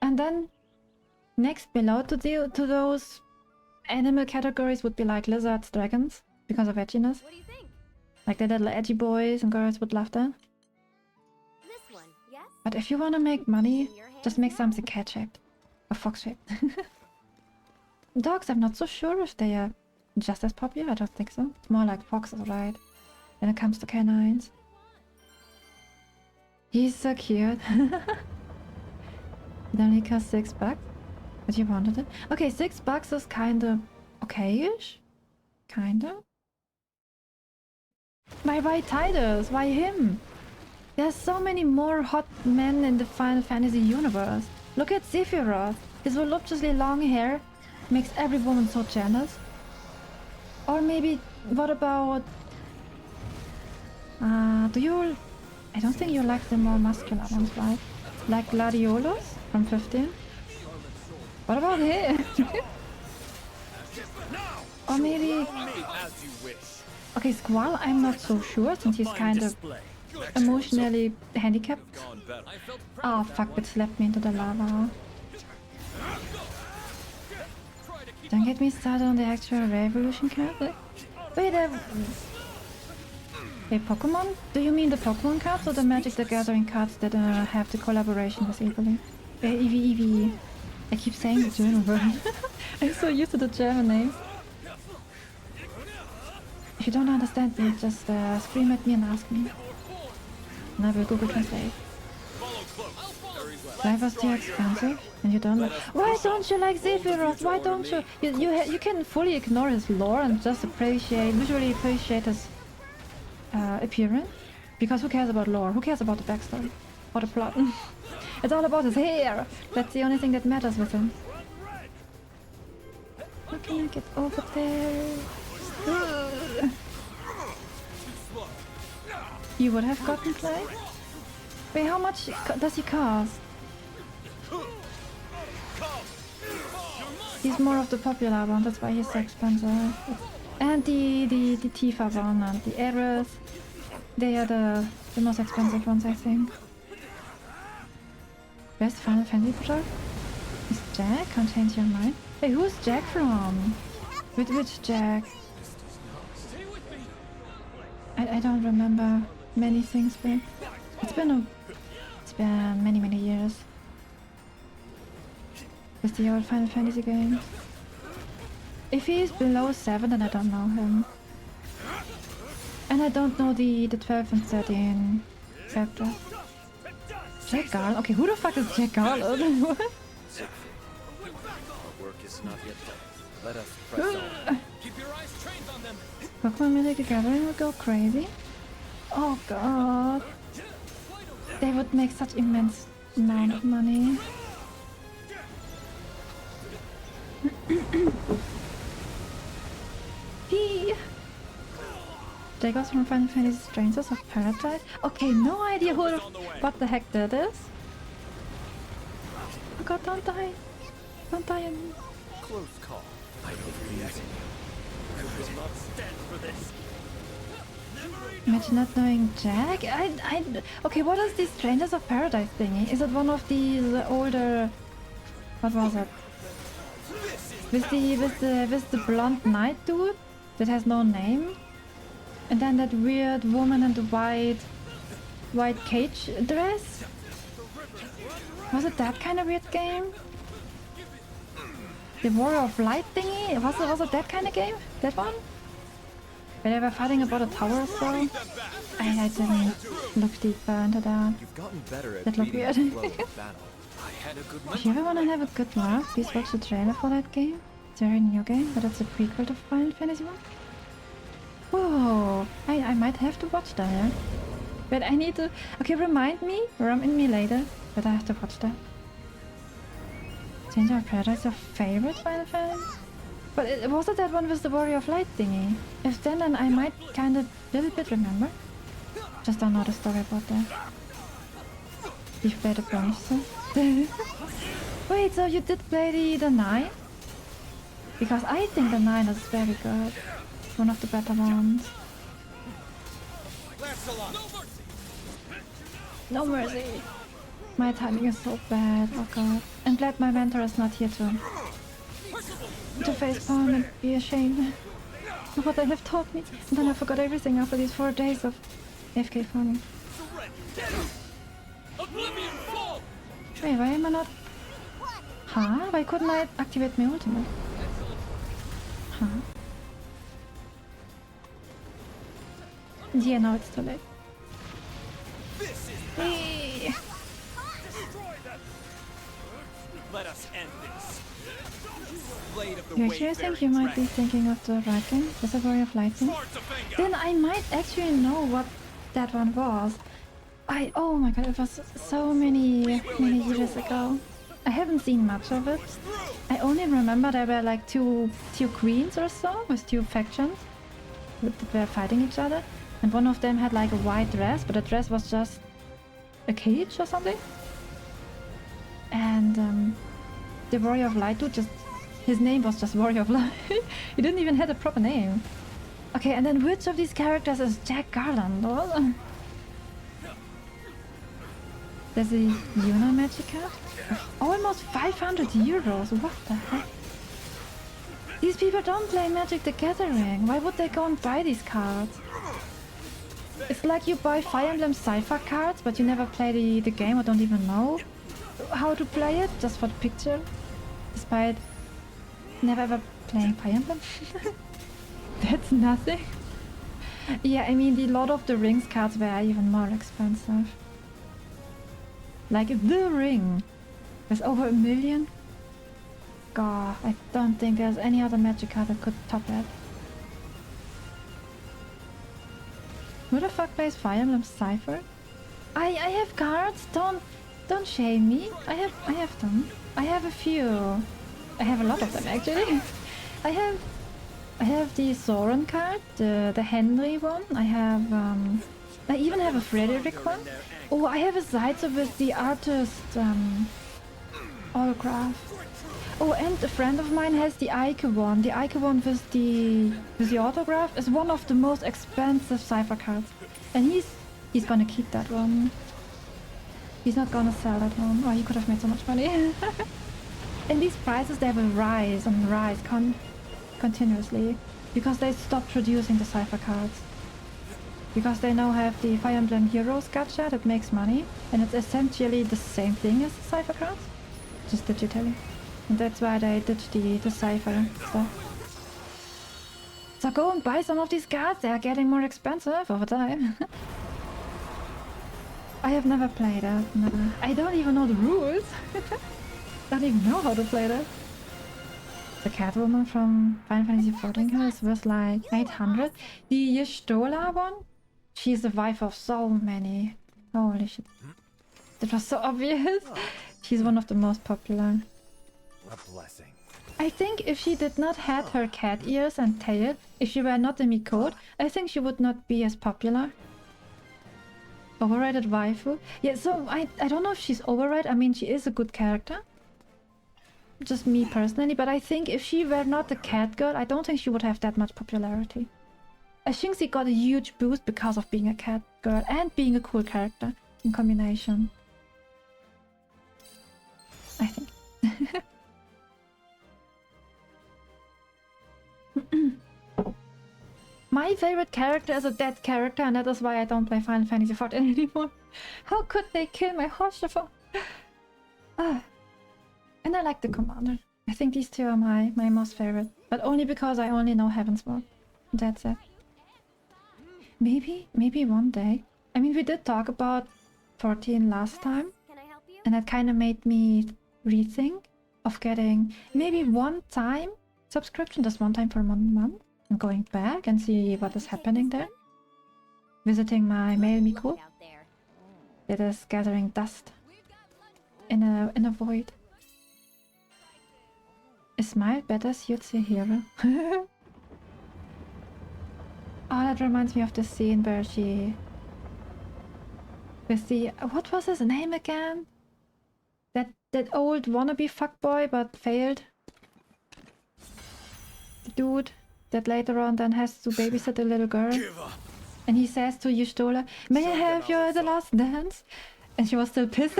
[SPEAKER 1] And then next below to those animal categories would be like lizards, dragons, because of edginess.
[SPEAKER 3] What do you think?
[SPEAKER 1] Like the little edgy boys and girls would love that.
[SPEAKER 3] This one, yes?
[SPEAKER 1] But if you want to make money,
[SPEAKER 3] In your hands
[SPEAKER 1] just make
[SPEAKER 3] now.
[SPEAKER 1] something cat-shaped. Or fox-shaped. Dogs, I'm not so sure if they are just as popular. I don't think so. It's more like foxes, right? When it comes to canines. He's so cute. It only cost $6. But you wanted it? Okay, $6 is kinda okay-ish. Kinda. Why Tidus? Why him? There's so many more hot men in the Final Fantasy universe. Look at Sephiroth. His voluptuously long hair makes every woman so jealous. Or maybe, what about... do you... I don't think you like the more muscular ones, right? Like Gladiolus from 15? What about him? Or maybe...
[SPEAKER 2] As you wish.
[SPEAKER 1] Okay, Squall, I'm not so sure, since he's kind of
[SPEAKER 2] Display.
[SPEAKER 1] emotionally handicapped.
[SPEAKER 2] Gone better. I felt
[SPEAKER 1] Oh fuck, it slapped me into the lava. Don't get me started on the actual Revolution card. Wait, wait, Pokemon? Do you mean the Pokemon cards or the Magic the Gathering cards that have the collaboration with Eevee? Eevee. I keep saying the German word. I'm so used to the German names. If you don't understand me, just scream at me and ask me. And I will Google Translate. Why was too expensive? And you don't like... Why don't you like Sephiroth? Why don't you... You can fully ignore his lore and just visually appreciate his appearance. Because who cares about lore? Who cares about the backstory? Or the plot? It's all about his hair! That's the only thing that matters with him. How can I get over there? Ugh. You would have gotten play? Wait, how much does he cost? He's more of the popular one, that's why he's so expensive. And the Tifa one and the Eris. They are the most expensive ones, I think. Best Final Fantasy product? Is Jack? Can't change your mind. Hey, who's Jack from? Which Jack? I don't remember many things, but it's been many years with the old Final Fantasy games. If he's below 7, then I don't know him. And I don't know the 12 and 13 chapters. Jack Garland? Okay, who the fuck is Jack Garland? What?
[SPEAKER 2] Our work is not yet done. Let us press on. Keep your eyes trained on them.
[SPEAKER 1] Pokemon Magic the Gathering would go crazy. Oh god. They would make such immense amount of money. P. Jaggers from Final Fantasy Strangers of Paradise? Okay, no idea what the heck that is. Oh god, don't die. Don't die on me.
[SPEAKER 2] Close call. I overreacted. I will not stand for this.
[SPEAKER 1] Imagine not knowing Jack? Okay, what is the Strangers of Paradise thingy? Is it one of these older... What was it? With the blonde knight dude that has no name? And then that weird woman in the white cage dress? Was it that kind of weird game? The Warrior of Light thingy? Was it that kind of game? That one? Where they were fighting about a tower or so? I didn't look deeper into that.
[SPEAKER 2] You've gotten better at
[SPEAKER 1] That looked
[SPEAKER 2] beating
[SPEAKER 1] weird.
[SPEAKER 2] the flow of battle. I had a good
[SPEAKER 1] If you ever want to have a good laugh, please watch the trailer for that game. It's a very new game, but it's a prequel to Final Fantasy 1. Whoa! I might have to watch that, yeah? But I need to... Okay, remind me later, but I have to watch that. Stranger of Paradise, your favorite Final Fantasy? But was it that one with the Warrior of Light thingy? If then I might kind of little bit remember. Just don't know the story about that. You've played a bunch, so... Wait, so you did play the 9? Because I think the 9 is very good. One of the better ones. No mercy! My timing is so bad, oh god. I'm glad my mentor is not here to facepalm and be ashamed of what they have taught me. And then I forgot everything after these 4 days of AFK farming. Wait, why am I not... Huh? Why couldn't I activate my ultimate? Huh? Yeah, now it's too late. Hey.
[SPEAKER 2] Let us end this. Blade of the
[SPEAKER 1] You actually think you might be thinking of the right thing? Reservoir of Lightning? Then I might actually know what that one was. Oh my god, it was so many years ago. I haven't seen much of it. I only remember there were like two queens or so with 2 factions that were fighting each other, and one of them had like a white dress, but the dress was just a cage or something. And the Warrior of Light dude, his name was just Warrior of Light. He didn't even have a proper name. Okay, and then which of these characters is Jack Garland? Oh. There's a Yuna magic card? Almost 500 euros, what the heck? These people don't play Magic the Gathering, why would they go and buy these cards? It's like you buy Fire Emblem Cypher cards, but you never play the game or don't even know how to play it, just for the picture. Despite never ever playing Fire Emblem. That's nothing. Yeah, I mean the Lord of the Rings cards were even more expensive. Like the ring was over 1 million. God, I don't think there's any other magic card that could top that. Who the fuck plays Fire Emblem Cypher? I have cards. Don't shame me. I have them. I have a few. I have a lot of them actually. I have the Soren card, the Henry one. I even have a Frederick one. Oh, I have a Zaitsev with the artist autograph. Oh, and a friend of mine has the Ike one. The Ike one with the autograph is one of the most expensive Cypher cards. And he's gonna keep that one. He's not gonna sell that one. Oh, he could have made so much money. And these prices, they will rise and rise continuously. Because they stopped producing the Cypher cards. Because they now have the Fire Emblem Heroes gacha that makes money. And it's essentially the same thing as the Cypher cards. Just digitally. And that's why they did the Cypher stuff. So go and buy some of these cards, they are getting more expensive over time. I have never played it, no. I don't even know the rules. Don't even know how to play that. The Catwoman from Final Fantasy XIV was like 800. The Y'shtola one, she's the wife of so many. Holy shit. That was so obvious. She's one of the most popular.
[SPEAKER 2] A blessing.
[SPEAKER 1] I think if she did not have her cat ears and tail, if she were not a Mikote, I think she would not be as popular. Overrated waifu? Yeah, so I don't know if she's overrated. I mean, she is a good character. Just me personally, but I think if she were not a cat girl, I don't think she would have that much popularity. I think she got a huge boost because of being a cat girl and being a cool character in combination. I think. My favorite character is a dead character, and that is why I don't play Final Fantasy XIV anymore. How could they kill my Hoshifar? And I like the commander. I think these two are my most favorite. But only because I only know Heavensward. That's it. Maybe one day. I mean, we did talk about 14 last time.
[SPEAKER 3] Can I help you?
[SPEAKER 1] And that kind of made me rethink of getting maybe one time subscription, just one time for 1 month. And going back and see what is happening there. Visiting my male Miku. It is gathering dust in a void. Is Smile better suits your hero? Oh, that reminds me of the scene where with the what was his name again? That old wannabe fuckboy but failed. The dude that later on then has to babysit a little girl. And he says to Yustola, "May I have your the last dance?" And she was still pissed.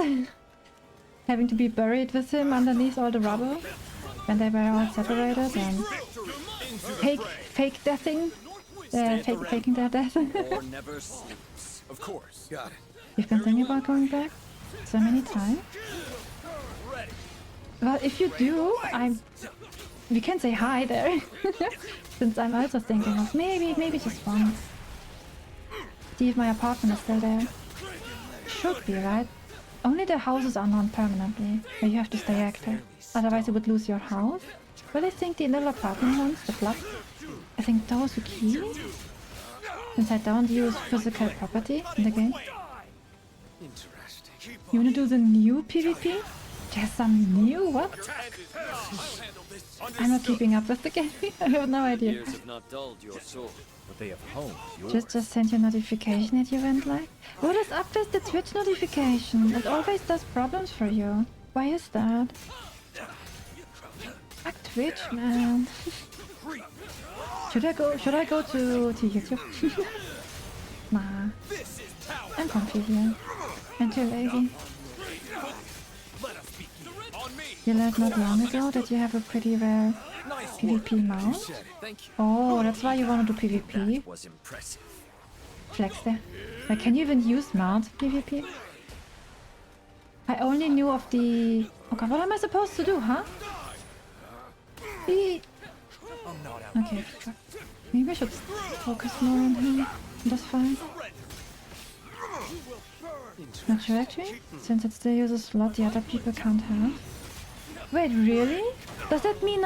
[SPEAKER 1] Having to be buried with him underneath all the rubble. When they were all separated and fake deathing. Faking their death.
[SPEAKER 2] Of course. Got it.
[SPEAKER 1] You've been thinking about going back so many times. Well, if you do, we can say hi there. Since I'm also thinking of maybe just once. See if my apartment is still there. Should be, right? Only the houses are non-permanently, where you have to stay active. Otherwise you would lose your house. Well, I think the little apartment ones, the flats, I think those are key. Since I don't use physical property in the game. You wanna do the new PvP? There's some new what? I'm not keeping up with the game. I have no idea.
[SPEAKER 2] But they have honed yours.
[SPEAKER 1] Just sent you a notification that you went live. What is up with the Twitch notification? It always does problems for you. Why is that? Fuck Twitch, man. Should I go to YouTube? Nah. I'm confused here. I'm too lazy. You learned not long ago that you have a pretty rare PvP mount? Oh, that's why you want to do PvP? Flex there. Like, can you even use mount PvP? I only knew of the... Oh god, what am I supposed to do, huh? Okay, fuck. Maybe I should focus more on him. That's fine. Not sure actually, since it still uses a slot the other people can't have. Wait, really? Does that mean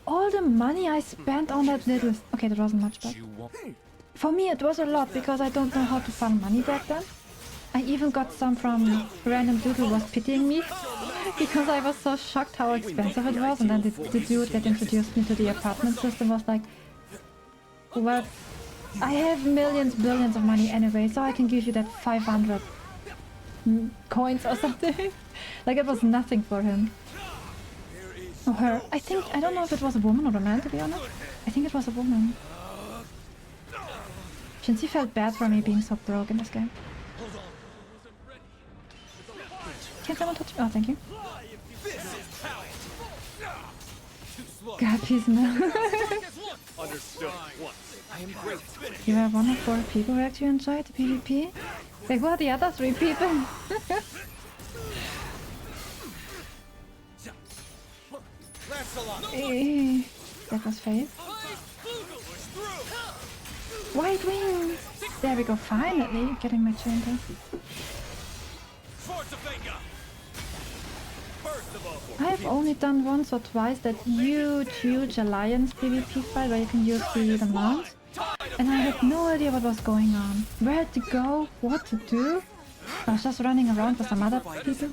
[SPEAKER 1] all the money I spent on that little... Okay, that wasn't much, but... For me it was a lot, because I don't know how to farm money back then. I even got some from a random dude who was pitying me. Because I was so shocked how expensive it was, and then the dude that introduced me to the apartment system was like... Well, I have billions of money anyway, so I can give you that 500 coins or something. Like, it was nothing for him. Or her. I don't know if it was a woman or a man, to be honest. I think it was a woman. Shinzi felt bad for me being so broke in this game. Can someone touch me? Oh, thank you. God, please no. You are one of 4 people who actually enjoyed the PvP? Like, who are the other 3 people? That was faith. White wings! There we go, finally getting my chamber. I've only done once or twice that huge alliance PvP fight where you can use the mounts. And I had no idea what was going on. Where to go, what to do. I was just running around with some other people.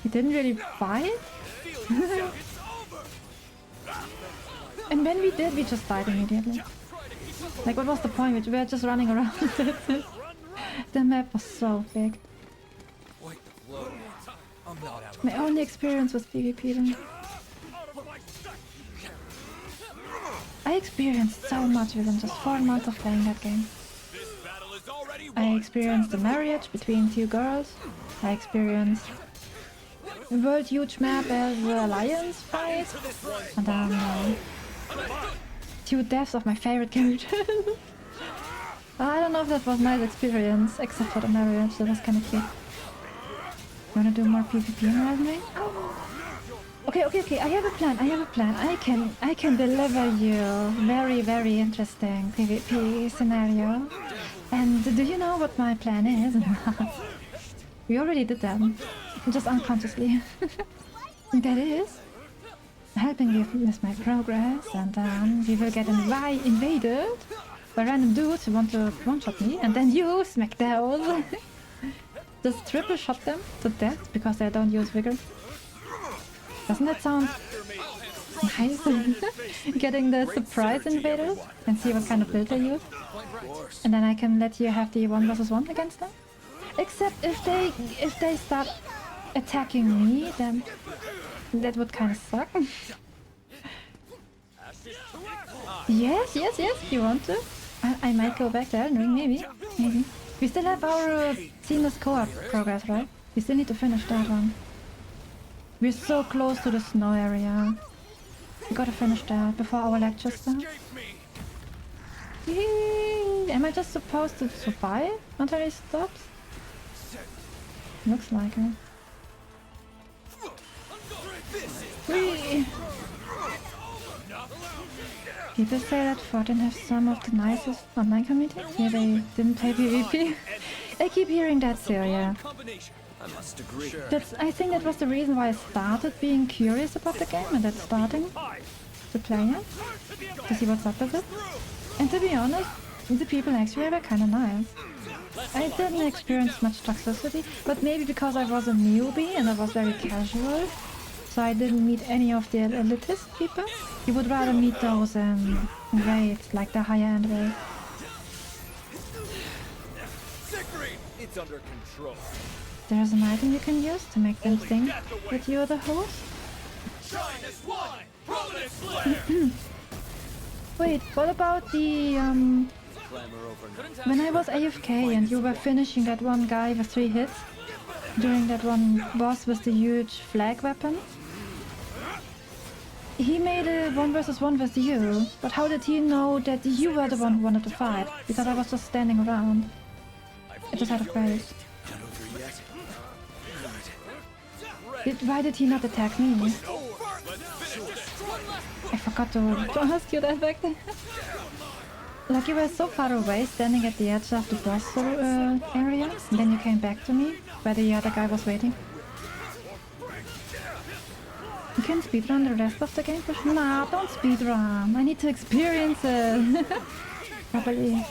[SPEAKER 1] He didn't really fight. And when we did, we just died immediately. Like, what was the point? We were just running around. The map was so big. My only experience was PvP then. I experienced so much within just 4 months of playing that game. I experienced the marriage between 2 girls. I experienced a world huge map as the alliance fight. And then 2 deaths of my favorite characters. I don't know if that was my experience, except for the marriage. That was kind of cute. Wanna do more PvP in Resonate? Okay, I have a plan. I can deliver you very interesting PvP scenario. And do you know what my plan is? We already did that, just unconsciously. That is helping you with my progress, and then we will get invaded by random dudes who want to one-shot me, and then you smack those. Just triple shot them to death because they don't use vigor. Doesn't that sound nice? Getting the surprise invaders and see what kind of build they use. And then I can let you have the 1 versus 1 against them. Except if they start attacking me, then that would kind of suck. Yes, yes, yes. You want to? I might go back to Elden Ring, maybe. Maybe. We still have our seamless co-op progress, right? We still need to finish that one. We're so close to the snow area. We gotta finish that before our lecture starts. Yay! Am I just supposed to survive until he stops? Looks like it. Whee! People say that Fortnite has some of the nicest online communities. Yeah, they didn't play PvP. I keep hearing that too, yeah.
[SPEAKER 2] I must agree.
[SPEAKER 1] I think that was the reason why I started being curious about the game and then starting to play it. To see what's up with it. And to be honest, the people next to me were kinda nice. I didn't experience much toxicity, but maybe because I was a newbie and I was very casual. So I didn't meet any of the elitist people. You would rather meet those raids, like the higher end raid.
[SPEAKER 2] It's under control.
[SPEAKER 1] There's an item you can use to make them think that you're the host. Wait, what about the when I was AFK and you were finishing that one guy with 3 hits during that one boss with the huge flag weapon? He made a 1 versus 1 with you, but how did he know that you were the one who wanted to fight? Because I was just standing around at the side of base. Why did he not attack me? I forgot to ask you that back then. Like you were so far away, standing at the edge of the boss area, and then you came back to me, where the other guy was waiting. You can speedrun the rest of the game? Nah, don't speedrun. I need to experience it. Properly.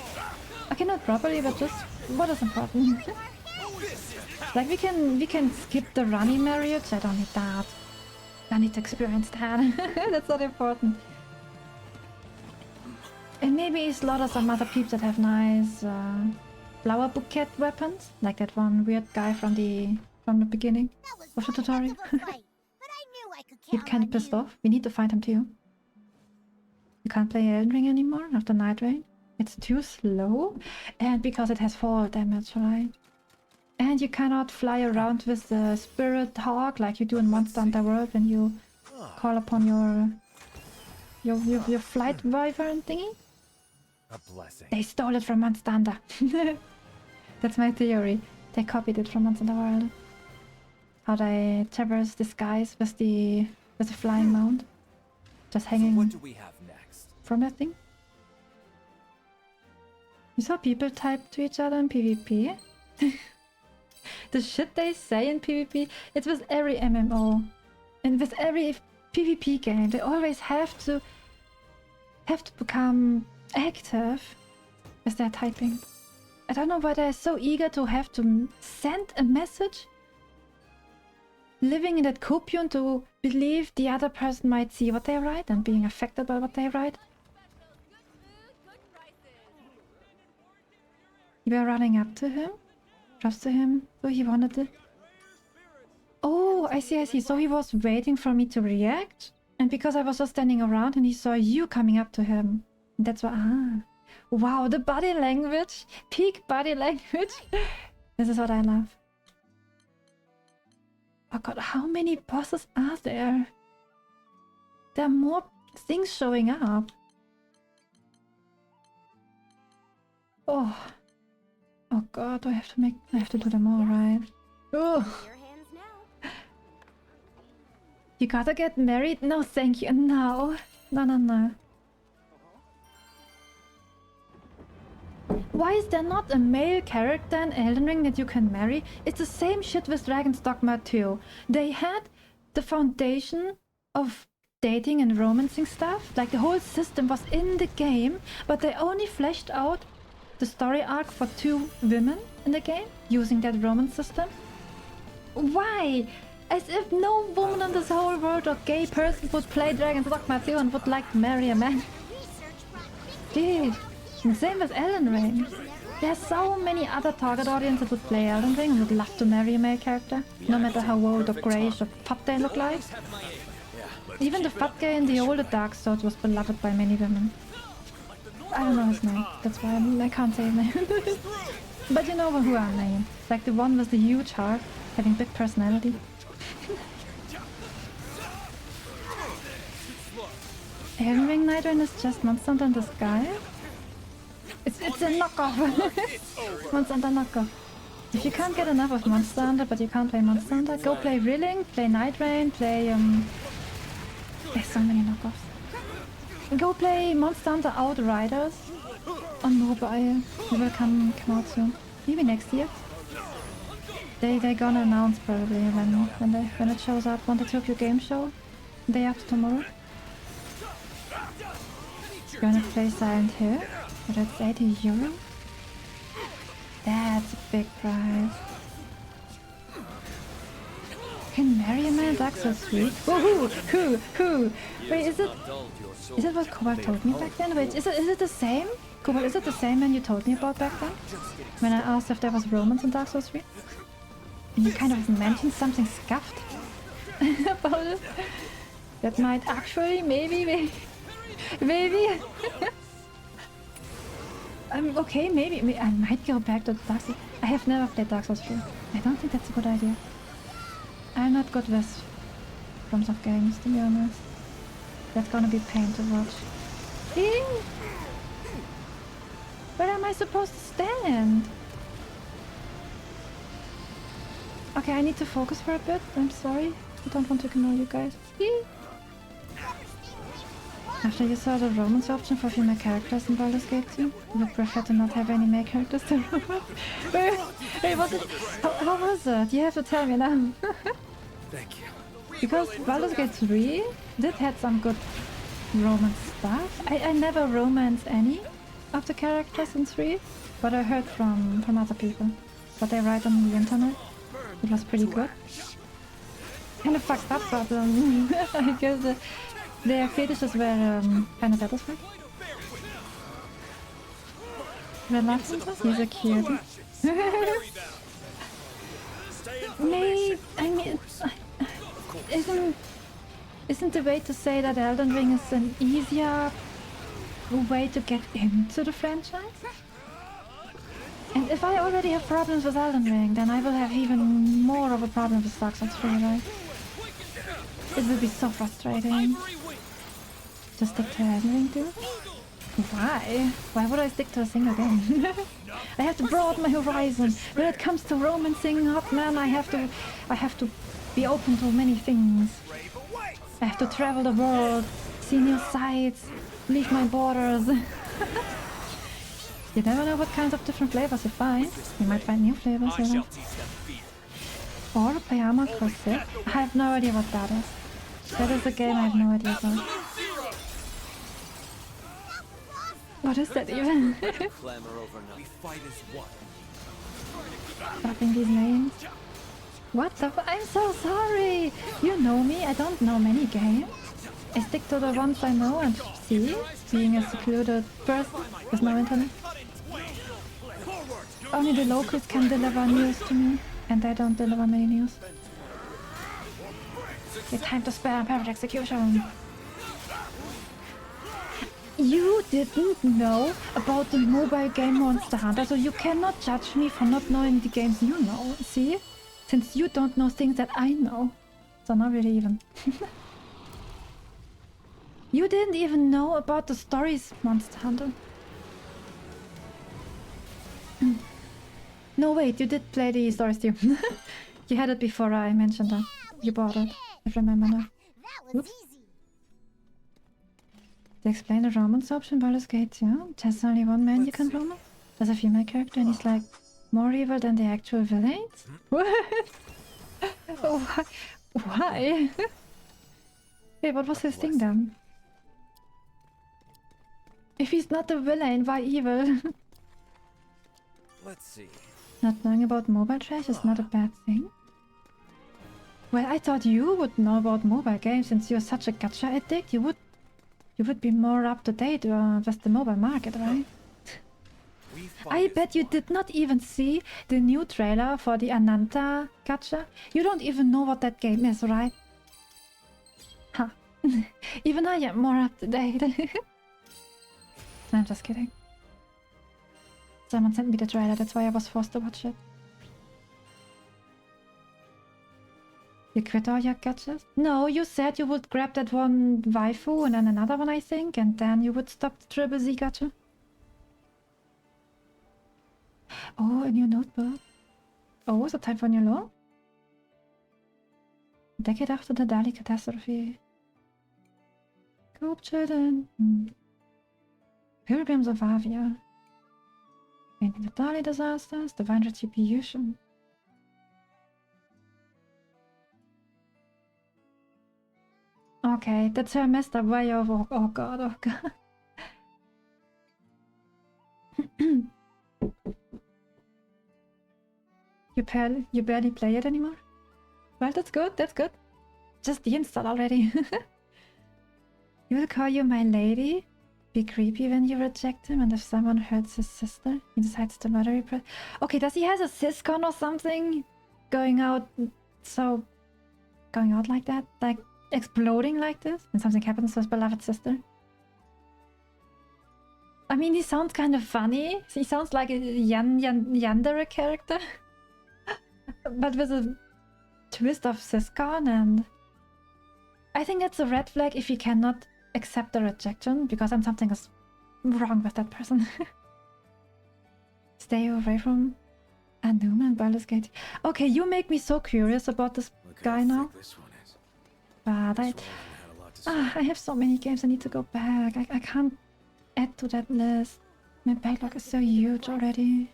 [SPEAKER 1] Okay, not properly, but just what is important. Like we can skip the running marriage. I don't need that. I need to experience that. That's not important. And maybe slaughter some other peeps that have nice flower bouquet weapons, like that one weird guy from the beginning of the tutorial. He's kind of pissed off. We need to find him too. You can't play Elden Ring anymore after Night Rain. It's too slow, and because it has fall damage, right? And you cannot fly around with the spirit hawk like you do in Monster Hunter World when you call upon your flight wyvern thingy.
[SPEAKER 2] A blessing.
[SPEAKER 1] They stole it from Monster Hunter. That's my theory. They copied it from Monster Hunter World. How they traverse the skies with the flying mount, just hanging
[SPEAKER 2] What do we have next?
[SPEAKER 1] from that thing. You saw people type to each other in PvP? The shit they say in PvP, it's with every MMO. And with every PvP game, they always have to become active with their typing. I don't know why they're so eager to have to send a message. Living in that copium to believe the other person might see what they write and being affected by what they write. You were running up to him? Just to him? So he wanted it? Oh, I see, I see. So he was waiting for me to react? And because I was just standing around and he saw you coming up to him. That's why... Ah. Wow, the body language. Peak body language. This is what I love. Oh god, how many bosses are there? There are more things showing up. Oh. Oh god, I have to do them all, right? Oh. You gotta get married? No, thank you. No. No, no, no. Why is there not a male character in Elden Ring that you can marry? It's the same shit with Dragon's Dogma 2. They had the foundation of dating and romancing stuff. Like the whole system was in the game, but they only fleshed out the story arc for 2 women in the game using that romance system. Why? As if no woman in this whole world or gay person would play Dragon's Dogma 2 and would like to marry a man. Dude. And same with Elden Ring. There's so many other target audiences that would play Elden Ring and would love to marry a male character, no matter how old or greyish or fat they look like. Even the fat guy in the older Dark Souls was beloved by many women. I don't know his name, that's why I can't say his name. But you know who I mean. Like the one with the huge heart, having big personality. Elden Ring Night Rain is just Monster Hunter in disguise? It's a knockoff! Monster Hunter knockoff. If you can't get enough of Monster Hunter but you can't play Monster Hunter, go play Relink, play Night Rain, play there's so many knockoffs. Go play Monster Hunter Outriders on mobile. It will come out soon. Maybe next year. They're gonna announce probably when it shows up on the Tokyo Game Show. Day after tomorrow. Gonna play Silent Hill. But that's 80 euro? That's a big price. Can marry a man in Dark Souls 3? Woohoo! Who? Wait, is it what Cobalt told me back then? Wait, is it the same? Cobalt, is it the same man you told me about back then? When I asked if there was romance in Dark Souls 3? And you kind of mentioned something scuffed about it? That might actually, maybe. Okay, maybe I might go back to Dark Souls. I have never played Dark Souls 3. I don't think that's a good idea. I'm not good with forms of games, to be honest. That's gonna be pain to watch. Ew! Where am I supposed to stand? Okay, I need to focus for a bit. I'm sorry. I don't want to ignore you guys. Ew. After you saw the romance option for female characters in Baldur's Gate 2, you would prefer to not have any male characters to romance? Wait, was it? How was it? You have to tell me now.
[SPEAKER 2] Thank you.
[SPEAKER 1] Because Baldur's Gate 3 did have some good romance stuff. I never romanced any of the characters in 3, but I heard from other people what they write on the internet. It was pretty good. Kind of fucked up, but I guess their fetishes were kind of satisfied. Relaxing? He's a cutie. Maybe, I mean, isn't the way to say that Elden Ring is an easier way to get into the franchise? And if I already have problems with Elden Ring, then I will have even more of a problem with Dark Souls 3, right? It will be so frustrating. To stick to Elden Ring, dude? Why? Why would I stick to a single game? I have to broaden my horizon. When it comes to romancing hot man, I have to be open to many things. I have to travel the world, see new sights, leave my borders. You never know what kinds of different flavors you find. You might find new flavors, you know. Or play Armored Core 6. I have no idea what that is. That is a game I have no idea about. What is that even? Dropping these names. What the I'm so sorry! You know me, I don't know many games. I stick to the ones I know and see, being a secluded person with no internet. Only the locals can deliver news to me, and I don't deliver many news. Get time to spare and perfect execution. You didn't know about the mobile game Monster Hunter, so you cannot judge me for not knowing the games you know, see? Since you don't know things that I know. So not really even. You didn't even know about the stories, Monster Hunter. No, wait, you did play the stories too. You had it before I mentioned that. You bought it. I remember now. Oops. They explain the romance option Baldur's Gate 2. There's only one man you can romance. There's a female character and he's like more evil than the actual villains? What? Why? Wait, what was his thing then? If he's not the villain, why evil?
[SPEAKER 2] Let's see.
[SPEAKER 1] Not knowing about mobile trash is not a bad thing. Well, I thought you would know about mobile games since you're such a gacha addict. You would be more up to date with the mobile market, right? I bet you did not even see the new trailer for the Ananta gacha. You don't even know what that game is, right? Huh. Even I am more up to date. I'm just kidding. Someone sent me the trailer, that's why I was forced to watch it. You quit all your gachas? No, you said you would grab that one waifu and then another one, I think, and then you would stop the Triple Z gacha. Oh, a new notebook. Oh, is it time for a new law? Decade after the Dali catastrophe. Coop children. Pilgrims of Avia. Painting the Dali disasters, divine retribution. Okay, that's her messed up way of oh god, oh god. You barely play it anymore? Well, that's good, that's good. Just deinstall already. He will call you my lady. Be creepy when you reject him, and if someone hurts his sister, he decides to murder you. Okay, does he has a siscon or something? Going out like that? Like exploding like this when something happens to his beloved sister? I mean, he sounds kind of funny. He sounds like a Yandere character. But with a twist of siscon, and I think that's a red flag if you cannot accept the rejection, because then something is wrong with that person. Stay away from Anuma and Baldur's Gate. Okay, you make me so curious about this guy now. But I have so many games I need to go back. I can't add to that list. My backlog is so huge already.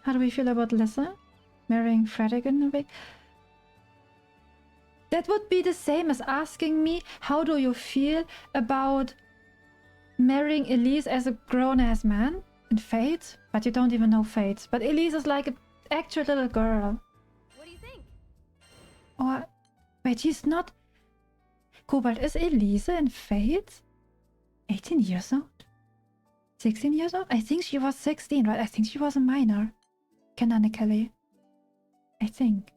[SPEAKER 1] How do we feel about Lissa? Marrying Frederick in a way? That would be the same as asking me, how do you feel about marrying Elise as a grown-ass man in Fate? But you don't even know Fate. But Elise is like an actual little girl.
[SPEAKER 3] What do you think?
[SPEAKER 1] Or, wait, she's not... Cobalt, is Elise in Fate 18 years old? 16 years old? I think she was 16, right? I think she was a minor. Canonically. I think.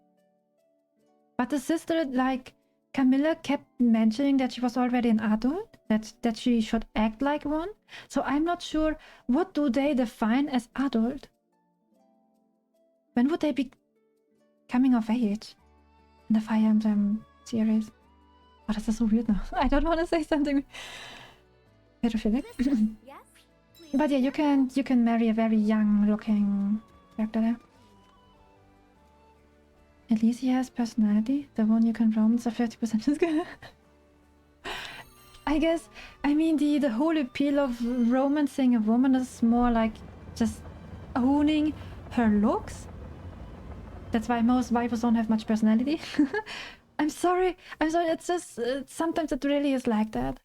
[SPEAKER 1] But the sister, like, Camilla kept mentioning that she was already an adult, that she should act like one. So I'm not sure, what do they define as adult? When would they be coming of age in the Fire Emblem series? Oh, this is so weird now. I don't want to say something pedophilic.
[SPEAKER 3] Yes? Please.
[SPEAKER 1] But yeah, you can marry a very young looking character there. At least he has personality. The one you can romance, so 50% is good. I guess, I mean, the whole appeal of romancing a woman is more like just owning her looks. That's why most waifus don't have much personality. I'm sorry, it's just, sometimes it really is like that.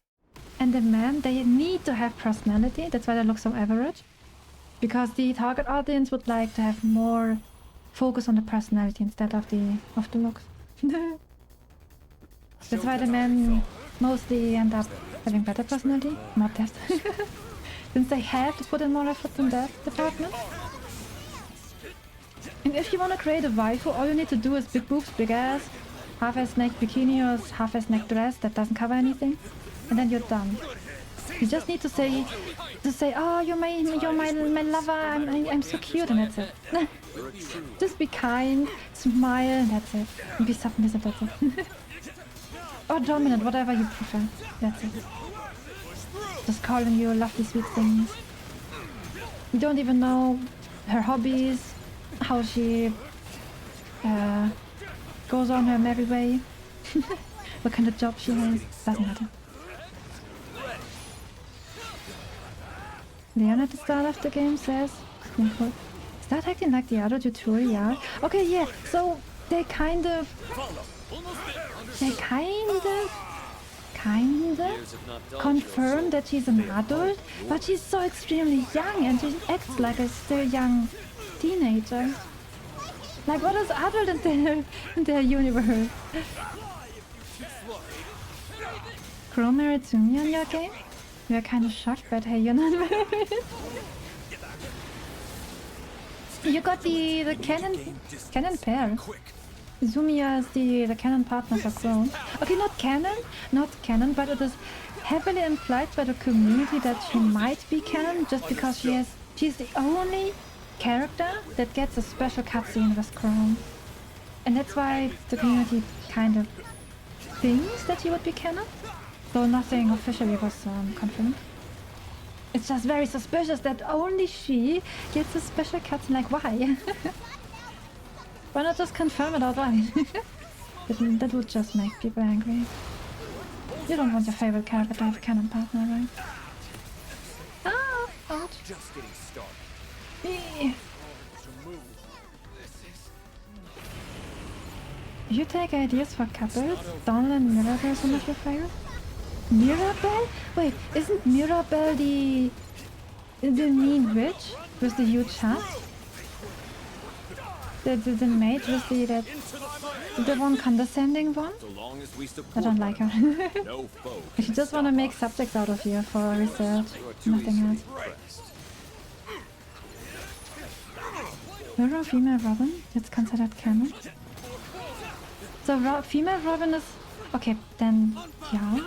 [SPEAKER 1] And the men, they need to have personality, that's why they look so average. Because the target audience would like to have more focus on the personality instead of the looks. That's why the men mostly end up having better personality, more depth. Since they have to put in more effort in that department. And if you want to create a waifu, all you need to do is big boobs, big ass, half-ass neck bikini or half-ass neck dress that doesn't cover anything, and then you're done. You just need to say, oh, you're my lover, I'm so cute, and that's it. Just be kind, smile, and that's it. And be submissive, that's it. Or dominant, whatever you prefer. That's it. Just calling you lovely sweet things. You don't even know her hobbies, how she goes on her merry way, what kind of job she has, doesn't matter. Leon at the start of the game says, start acting like the other tutorial. Okay, yeah, so they kind of confirm that she's an adult, but she's so extremely young and she acts like a still young teenager. Like, what is adult in their universe? Chrome married Tsumi on your game? We are kind of shocked, but hey, you're not married. You got the canon pair. Zumia is the canon partner for Chrome. Okay, not canon, but it is heavily implied by the community that she might be canon just because she's the only character that gets a special cutscene with Chrome. And that's why the community kind of thinks that she would be canon, though nothing officially was confirmed. It's just very suspicious that only she gets a special cutscene. Like, why? Why not just confirm it outright? That would just make people angry. You don't want your favorite character to have a canon partner, right? Ah, ouch.
[SPEAKER 2] Just getting started.
[SPEAKER 1] Me. You take ideas for couples? Donald and Mirabelle some of your favorites? Mirabelle? Wait, isn't Mirabelle the mean witch with the huge hat? The maid with the one condescending one?
[SPEAKER 2] So long as we
[SPEAKER 1] I
[SPEAKER 2] support
[SPEAKER 1] don't like her.
[SPEAKER 2] no foe.
[SPEAKER 1] I just want to make subjects out of you for research, nothing else. Hero female Robin? It's considered canon. So female Robin is... Okay, then... Yeah.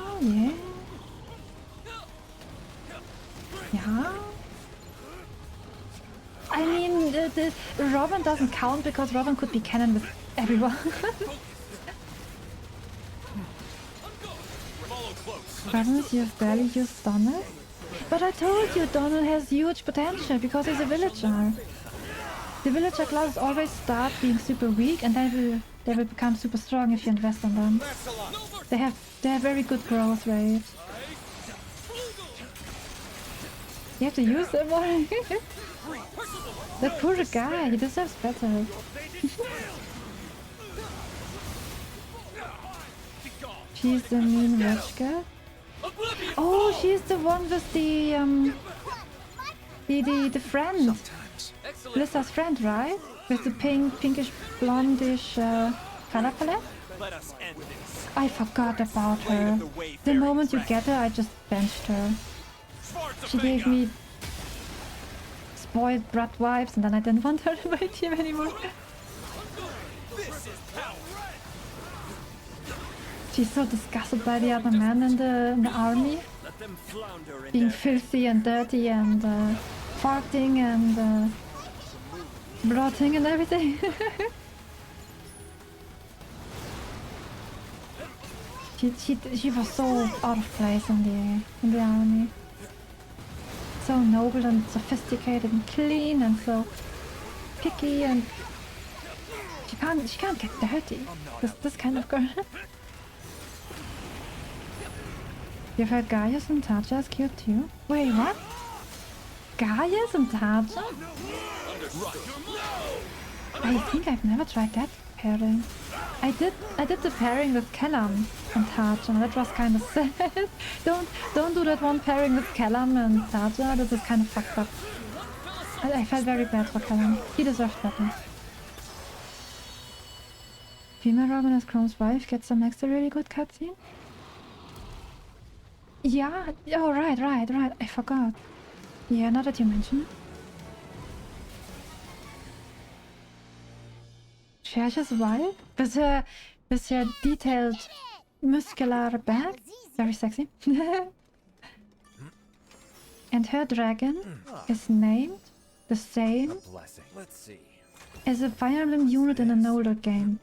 [SPEAKER 1] I mean, the Robin doesn't count because Robin could be canon with everyone. Robins, you've barely used Donald? But I told you Donald has huge potential because he's a villager. The villager classes always start being super weak and then they will become super strong if you invest in them. They have very good growth rate. You have to use them more. That poor guy, he deserves better. She's the mean rich girl. Oh, she's the one with the friend. Lissa's friend, right? With the pinkish, blondish color palette? I forgot about her. The moment you get her, I just benched her. She gave me spoiled brat vibes, and then I didn't want her in my team anymore. She's so disgusted by the other men in the army. Being filthy and dirty and farting and bloating and everything. she was so out of place in the army. So noble and sophisticated and clean and so picky, and she can't get dirty. This kind of girl. You've heard Gaius and Tarja is cute too? Wait, what? Gaius and Tarja? I think I've never tried that pairing. I did the pairing with Kellam and Tarja, and that was kind of sad. Don't do that one pairing with Kellam and Tarja. This is kind of fucked up. I felt very bad for Kellam. He deserved better. Female Robin as Chrome's wife gets some next a really good cutscene. Yeah. Oh right. I forgot. Yeah, now that you mention it. Scherch's wife with her detailed muscular back, very sexy. And her dragon is named the same as a Fire Emblem unit in an older game.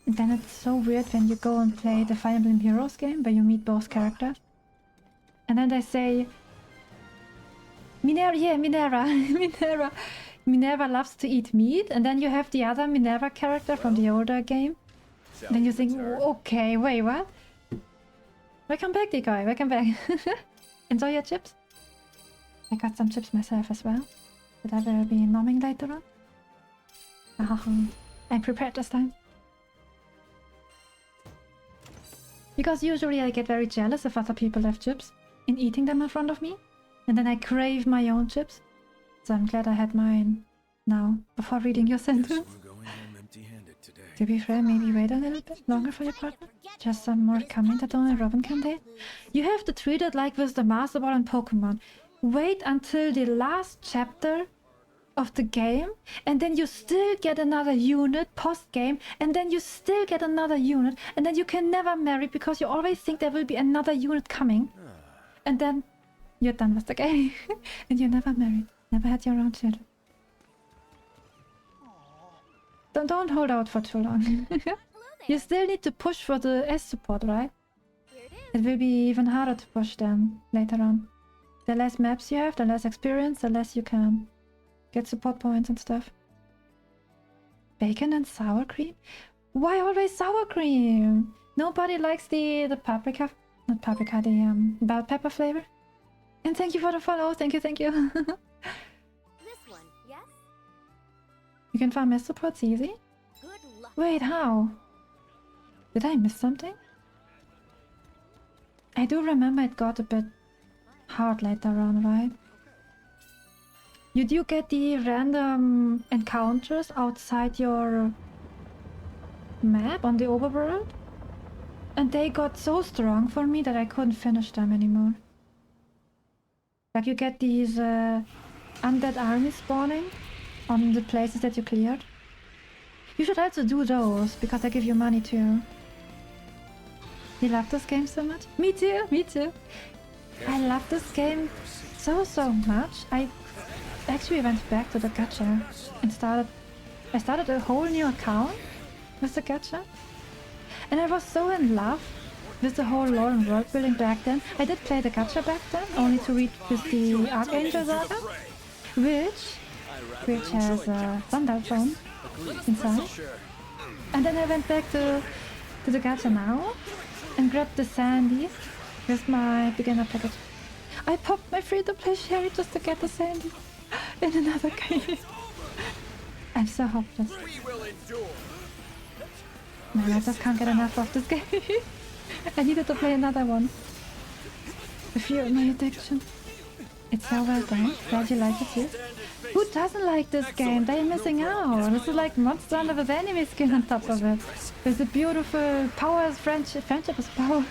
[SPEAKER 1] And then it's so weird when you go and play the Fire Emblem Heroes game where you meet both characters. And then they say, Minerva loves to eat meat, and then you have the other Minerva character from the older game. Then you think, okay, wait, what? Welcome back, Decoy, welcome back. Enjoy your chips? I got some chips myself as well, that I will be nomming later on. I'm prepared this time. Because usually I get very jealous if other people have chips in eating them in front of me, and then I crave my own chips. So I'm glad I had mine now, before reading your sentence.
[SPEAKER 2] We're going home empty-handed today.
[SPEAKER 1] To be fair, maybe wait a little bit longer for your partner. Just some more coming that only Robin can date. You have to treat it like with the Master Ball and Pokemon. Wait until the last chapter of the game, and then you still get another unit post-game, and then you still get another unit, and then you can never marry because you always think there will be another unit coming. And then you're done with the game. And you never married. Never had your own children. Don't hold out for too long. You still need to push for the S support, right? It will be even harder to push them later on. The less maps you have, the less experience, the less you can get support points and stuff. Bacon and sour cream? Why always sour cream? Nobody likes the paprika, not paprika, the bell pepper flavor. And thank you for the follow, thank you, thank you.
[SPEAKER 3] This one, yes?
[SPEAKER 1] You can farm mess supports easy?
[SPEAKER 3] Good luck.
[SPEAKER 1] Wait, how? Did I miss something? I do remember it got a bit hard later on, right? You do get the random encounters outside your map on the overworld, and they got so strong for me that I couldn't finish them anymore. Like you get these undead armies spawning on the places that you cleared. You should also do those, because they give you money too. You love this game so much? Me too, me too. I love this game so much. I actually went back to the gacha and I started a whole new account with the gacha. And I was so in love with the whole lore and world building back then. I did play the gacha back then, only to read with the Archangel Saga, which has a Thunder phone inside. And then I went back to the gacha now and grabbed the Sandy with my beginner package. I popped my free-to-play sherry just to get the Sandy in another game. I'm so hopeless. Man, I just can't get enough of this game. I needed to play another one. To fuel my addiction. It's so well done. Glad you like it too. Who doesn't like this game? They're missing out. This is like Monster Hunter with anime skin on top of it. With a beautiful power is friendship. Friendship is power.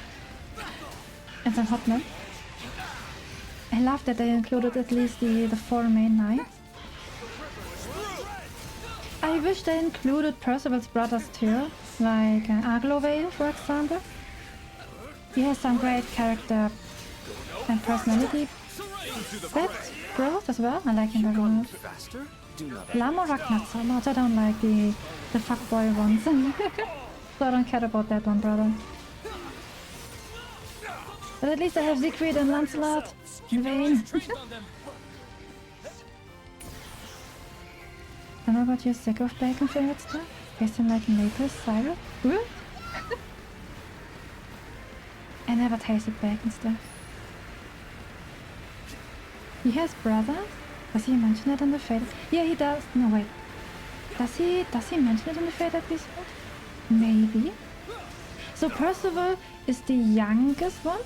[SPEAKER 1] And some hot milk. I love that they included at least the 4 main knights. I wish they included Percival's brothers too, like Aglovale, for example. He has some great character and personality growth as well. I like him very much. Lamorak not so much. I don't like the fuckboy ones. So I don't care about that one, brother. But at least I have Siegfried and Lancelot in vain. Don't know about you're sick of bacon favorite stuff? Based on like Naples, syrup? What? I never tasted bacon stuff. He has brothers? Does he mention it in the Fate? Yeah, he does. No, wait. Does he mention it in the Fate episode? Maybe. So Percival is the youngest one?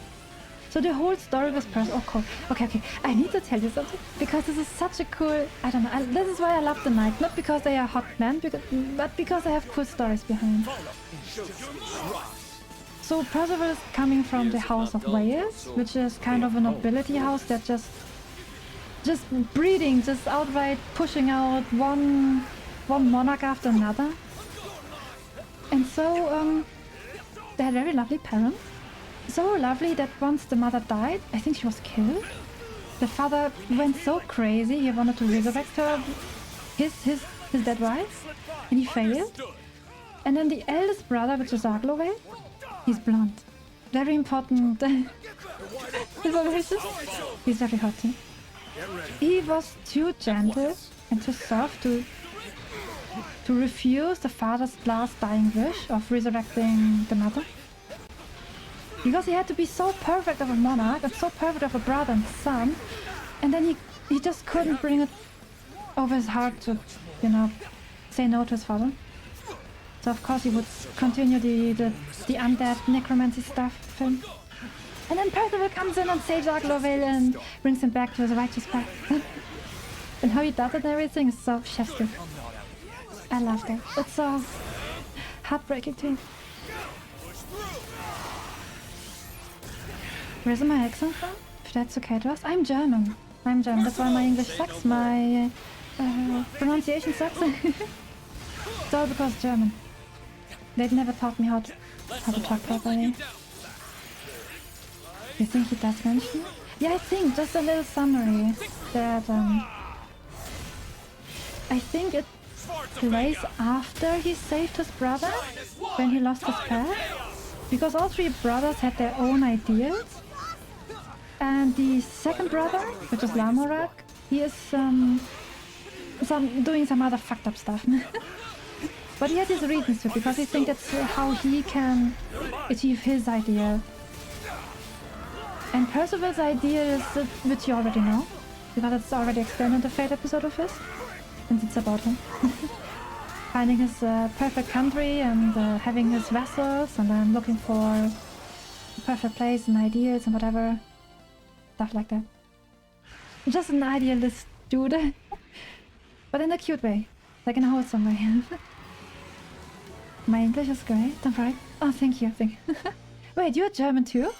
[SPEAKER 1] So the whole story was Percival. Oh, cool. Okay. I need to tell you something, because this is such a cool... I don't know. This is why I love the Knight. Not because they are hot men, but because they have cool stories behind. So Percival is coming from the House of Wales, which is kind of a nobility house that just breeding, just outright pushing out one monarch after another. And so they had very lovely parents. So lovely that once the mother died, I think she was killed. The father went so crazy, he wanted to resurrect her, his dead wife, and he failed. And then the eldest brother, which is Aglovale, he's blonde. Very important information. He's very hot too. He was too gentle and too soft to refuse the father's last dying wish of resurrecting the mother. Because he had to be so perfect of a monarch and so perfect of a brother and son, and then he just couldn't bring it over his heart to, say no to his father. So of course he would continue the undead necromancy stuff with him. And then Percival comes in and saves Aglovale and brings him back to his righteous path. And how he does it and everything is so chef's kiss. I love that. It's so... heartbreaking too. Where's my accent from? If that's okay to us. I'm German. I'm German. That's why my English sucks. My pronunciation sucks. It's all because German. They've never taught me how to talk properly. You think he does mention it? Yeah, I think just a little summary that I think it plays after he saved his brother when he lost his path, because all three brothers had their own ideas, and the second brother, which is Lamorak, he is doing some other fucked up stuff. But he had his reasons to, because he thinks that's how he can achieve his idea. And Percival's idea is, which you already know, because it's already explained in the Fate episode of his, and it's about him. Finding his perfect country and having his vessels, and then looking for a perfect place and ideas and whatever. Stuff like that. Just an idealist dude. But in a cute way. Like in a wholesome way. My English is great, I'm right. Oh, thank you, thank you. Wait, you're German too?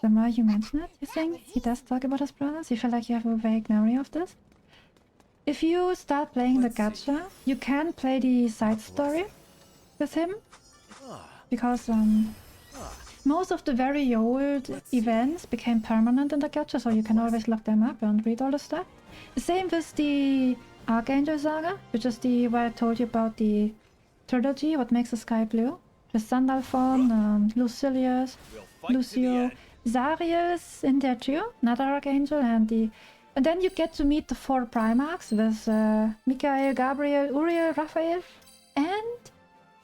[SPEAKER 1] The more you mention it, you think he does talk about his brothers? You feel like you have a vague memory of this? If you start playing the gacha, you can play the side story with him. Because most of the very old events became permanent in the gacha, so you can always look them up and read all the stuff. Same with the Archangel Saga, which is the where I told you about the trilogy, what makes the sky blue. With Sandalphon, Lucilius, Lucio, Zarius in there too, another Archangel, and then you get to meet the 4 Primarchs with Michael, Gabriel, Uriel, Raphael, and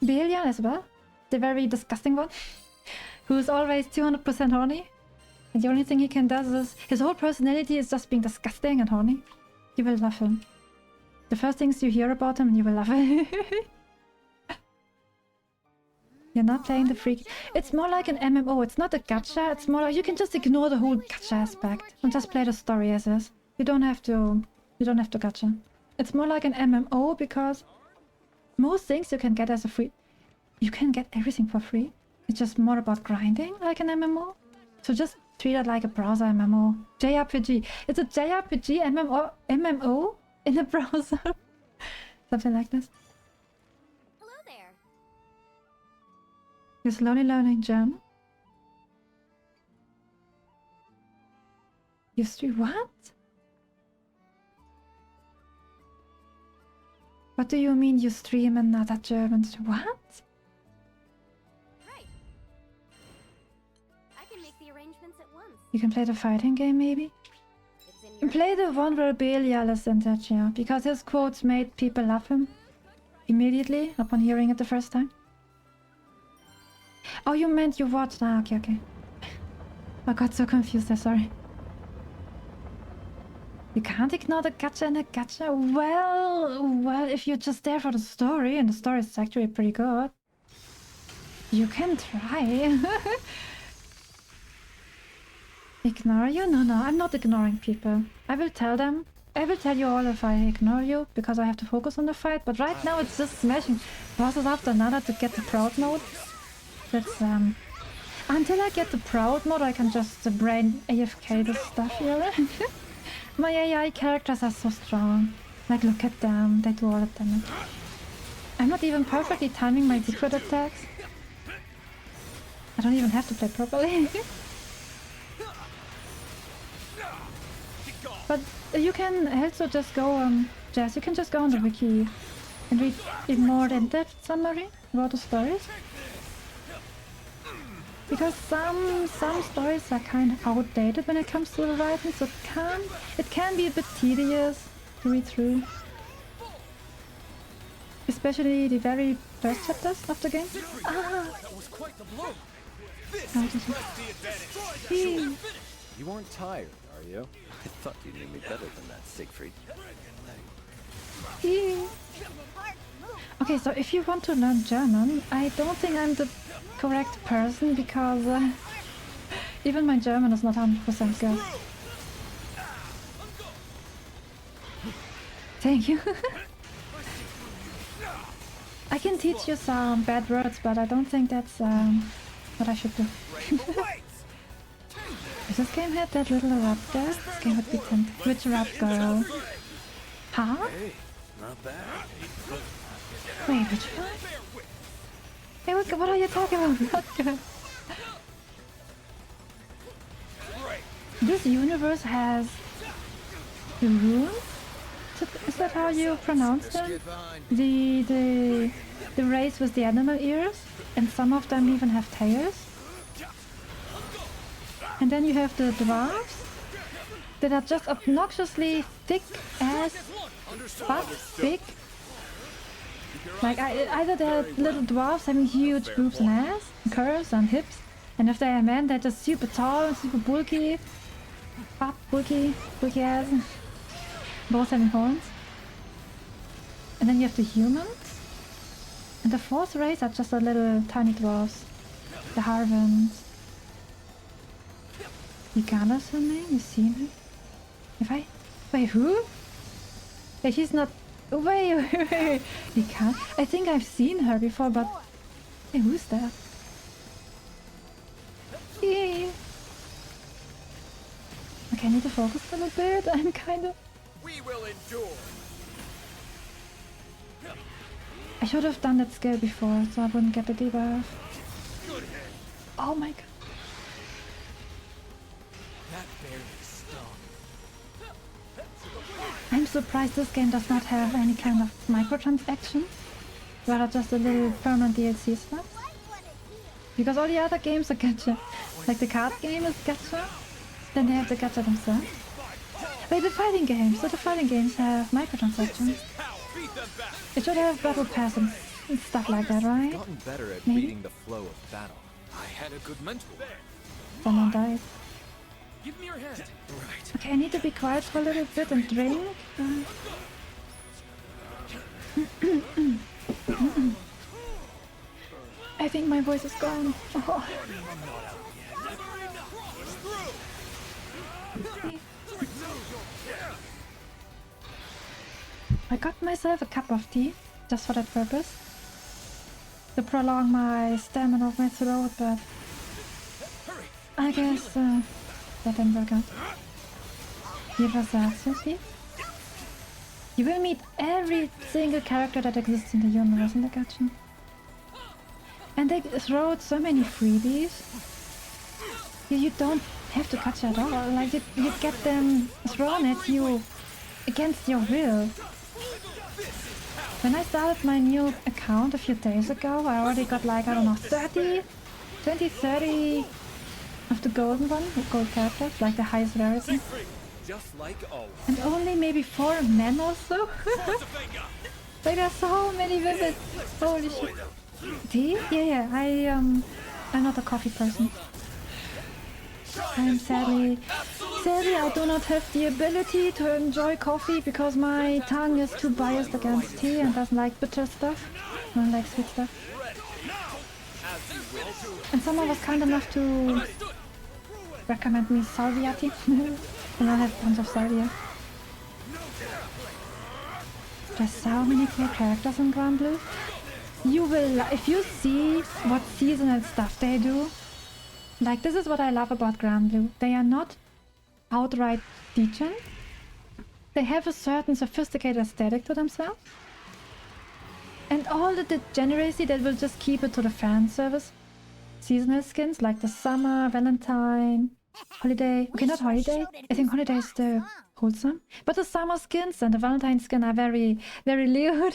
[SPEAKER 1] Belial as well, the very disgusting one, who's always 200% horny. And the only thing he can do is, his whole personality is just being disgusting and horny. You will love him. The first things you hear about him, you will love him. You're not playing the freak. It's more like an MMO. It's not a gacha. It's more like you can just ignore the whole gacha aspect and just play the story as is. You don't have to gacha. It's more like an MMO because most things you can get as a free. You can get everything for free. It's just more about grinding like an MMO. So just treat it like a browser MMO. JRPG. It's a JRPG MMO in a browser. Something like this. You're slowly learning German? You stream what? What do you mean you stream another German? What?
[SPEAKER 3] Right. I can make the arrangements at once.
[SPEAKER 1] You can play the fighting game maybe? You play the one where Belial is in that, yeah, because his quotes made people love him immediately upon hearing it the first time. Oh, you meant you watched. Ah, okay, okay. I got so confused there, sorry. You can't ignore the gacha in a gacha? Well, if you're just there for the story, and the story is actually pretty good, you can try. Ignore you? No, I'm not ignoring people. I will tell them. I will tell you all if I ignore you, because I have to focus on the fight, but right now it's just smashing bosses after another to get the proud mode. That's until I get the proud mode, I can just brain AFK this stuff here. My AI characters are so strong. Like, look at them, they do all the damage. I'm not even perfectly timing my secret attacks. I don't even have to play properly. But you can also just go Jazz, you can just go on the wiki and read a more in-depth summary about the stories. Because some stories are kind of outdated when it comes to the writing, so it can be a bit tedious to read through. Especially the very first chapters of the game.
[SPEAKER 2] That was quite the blow.
[SPEAKER 4] You aren't tired, are you? I thought you knew me better than that, Siegfried.
[SPEAKER 1] Okay, so if you want to learn German, I don't think I'm the correct person, because even my German is not 100% good. Thank you. I can teach you some bad words, but I don't think that's what I should do. If this game had that little rap there, this game would be tempting. Which rap girl? Huh?
[SPEAKER 4] Hey, not bad.
[SPEAKER 1] Wait, which one? Hey, what are you talking about? What girl? This universe has runes? Is that how you pronounce them? The race with the animal ears, and some of them even have tails. And then you have the dwarves that are just obnoxiously thick as fuck thick. Like either they're little dwarves having huge boobs and ass, and curves and hips, and if they're a man, they're just super tall and super bulky. Fat, bulky ass. Both having horns. And then you have the humans. And the fourth race are just the little tiny dwarves. The Harvins. Yigala's her name? You seen her? Wait, who? Wait, she's not... Wait. Yigala? I think I've seen her before, but... Hey, who's that? Yeah. Okay, I need to focus a little bit. I'm kind of...
[SPEAKER 2] We will endure.
[SPEAKER 1] I should have done that skill before, so I wouldn't get the debuff. Oh my god.
[SPEAKER 2] That barely stung.
[SPEAKER 1] I'm surprised this game does not have any kind of microtransaction, rather just a little permanent DLC stuff. Because all the other games are gacha. Like the card game is gacha, then they have the gacha themselves. Wait, the fighting games! So the fighting games have microtransactions. It should have battle pass and stuff like that, right?
[SPEAKER 4] Gotten better at
[SPEAKER 1] Maybe?
[SPEAKER 4] reading the flow of battle.
[SPEAKER 2] I had a good mentor.
[SPEAKER 1] Someone died.
[SPEAKER 2] Give me your hand. Right.
[SPEAKER 1] Okay, I need to be quiet for a little bit and drink. I think my voice is gone. Oh. I got myself a cup of tea, just for that purpose. To prolong my stamina of my throat, but... I guess that didn't work out. Please. You will meet every single character that exists in the universe in the gacha. And they throw out so many freebies. You don't have to gacha at all. Like you get them thrown at you against your will. When I started my new account a few days ago, I already got like, I don't know, 30 of the golden gold characters, like the highest rarity.
[SPEAKER 2] Just like always.
[SPEAKER 1] And only maybe 4 men or so. Like there's so many women. Holy shit. Tea? Yeah, I'm not a coffee person. I'm sadly I do not have the ability to enjoy coffee because my tongue is too biased against tea and doesn't like bitter stuff. I don't like sweet stuff. And someone was kind enough to recommend me salvia tea. And I have a bunch of salvia. There's so many cool characters in Grand Blue. You will, if you see what seasonal stuff they do, like this is what I love about Grand Blue. They are not outright degen. They have a certain sophisticated aesthetic to themselves. And all the degeneracy that will just keep it to the fan service. Seasonal skins like the summer, Valentine, holiday. Okay, not holiday. I think holiday is the wholesome. But the summer skins and the Valentine skin are very, very lewd.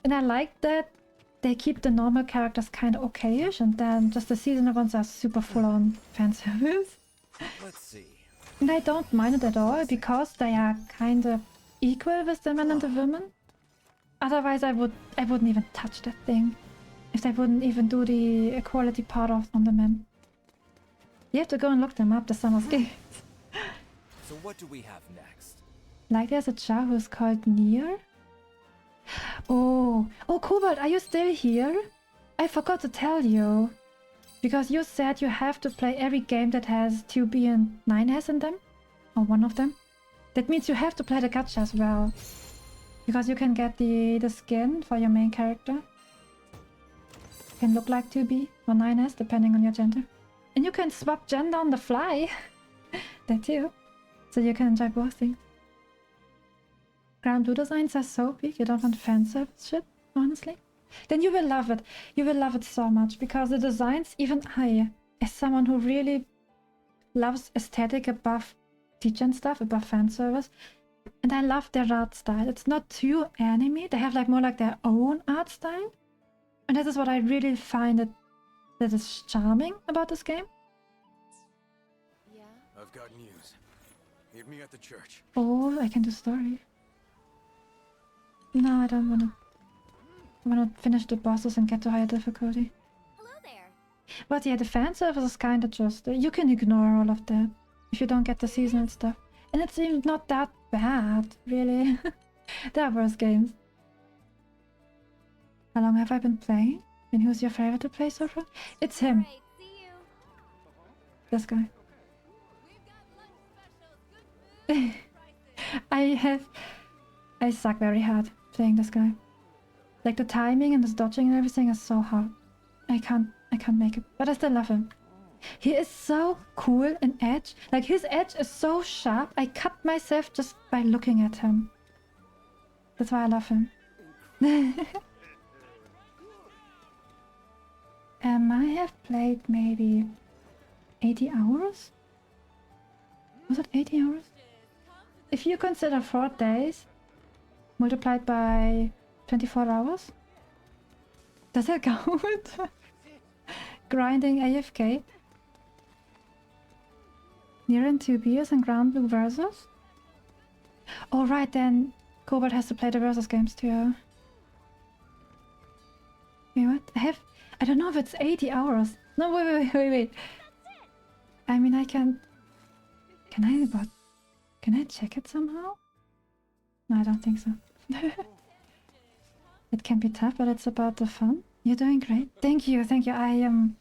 [SPEAKER 1] And I like that they keep the normal characters kind of okay-ish, and then just the seasonal ones are super full-on fan service.
[SPEAKER 2] Let's see.
[SPEAKER 1] And I don't mind it at all, because they are kind of equal with the men and the women. Otherwise I wouldn't even touch that thing. If they wouldn't even do the equality part of on the men. You have to go and look them up, the summer skins.
[SPEAKER 2] So what do we have next?
[SPEAKER 1] Like there's a char who's called Nier. Oh, Cobalt, are you still here? I forgot to tell you. Because you said you have to play every game that has 2B and 9S in them. Or one of them. That means you have to play the gacha as well. Because you can get the skin for your main character. Can look like 2B or 9S depending on your gender. And you can swap gender on the fly. That too. So you can enjoy both things. Ground blue designs are so big, you don't want fan service shit, honestly. Then you will love it. You will love it so much because the designs, even I, as someone who really loves aesthetic above degen stuff, above fan service, and I love their art style. It's not too anime. They have like more like their own art style. And this is what I really find that is charming about this game.
[SPEAKER 3] Yeah?
[SPEAKER 2] I've got news. Meet me at the church.
[SPEAKER 1] Oh, I can do story. No, I don't wanna. I wanna finish the bosses and get to higher difficulty.
[SPEAKER 3] Hello there.
[SPEAKER 1] But yeah, the fan service is kinda just... you can ignore all of that if you don't get the seasonal stuff. And it's even not that bad, really. There are worse games. How long have I been playing? And who's your favorite to play so far? It's him.
[SPEAKER 3] Alright, see you.
[SPEAKER 1] This guy.
[SPEAKER 3] We've got lunch specials. Good food.
[SPEAKER 1] I suck very hard playing this guy. Like the timing and the dodging and everything is so hard. I can't make it. But I still love him. He is so cool and edge. Like his edge is so sharp. I cut myself just by looking at him. That's why I love him. I have played maybe 80 hours? Was it 80 hours? If you consider 4 days multiplied by 24 hours, does that count? Grinding AFK. Near in 2 beers and ground blue versus? Oh right, then Cobalt has to play the versus games too. Wait, what? I don't know if it's 80 hours. No, wait. I mean, can I check it somehow? No, I don't think so. It can be tough, but it's about the fun. You're doing great. Thank you. I'm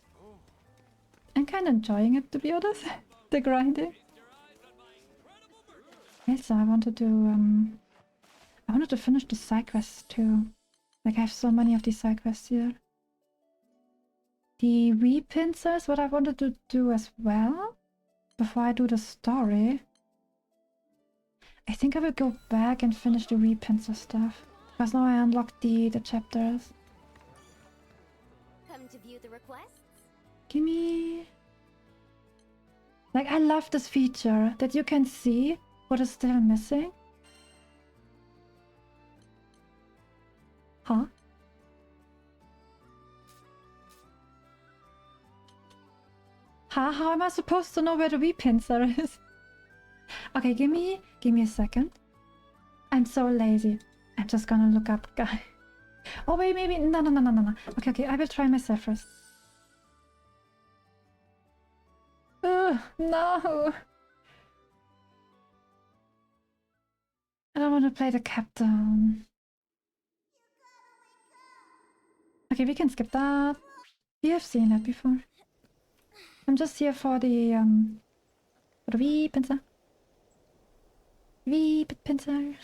[SPEAKER 1] kind of enjoying it, to be honest. The grinding. Also, I wanted to finish the side quests too. Like I have so many of these side quests here. The repincers, what I wanted to do as well, before I do the story. I think I will go back and finish the repincer stuff. Because now I unlocked the chapters.
[SPEAKER 3] Come to view the requests?
[SPEAKER 1] Gimme... Like, I love this feature, that you can see what is still missing. Huh? Huh? How am I supposed to know where the repincer is? Okay, give me a second. I'm so lazy. I'm just gonna look up guy. Oh wait, maybe no. Okay, I will try myself first. No. I don't want to play the captain. Okay, we can skip that. We have seen that before. I'm just here for the pincer. Pincer.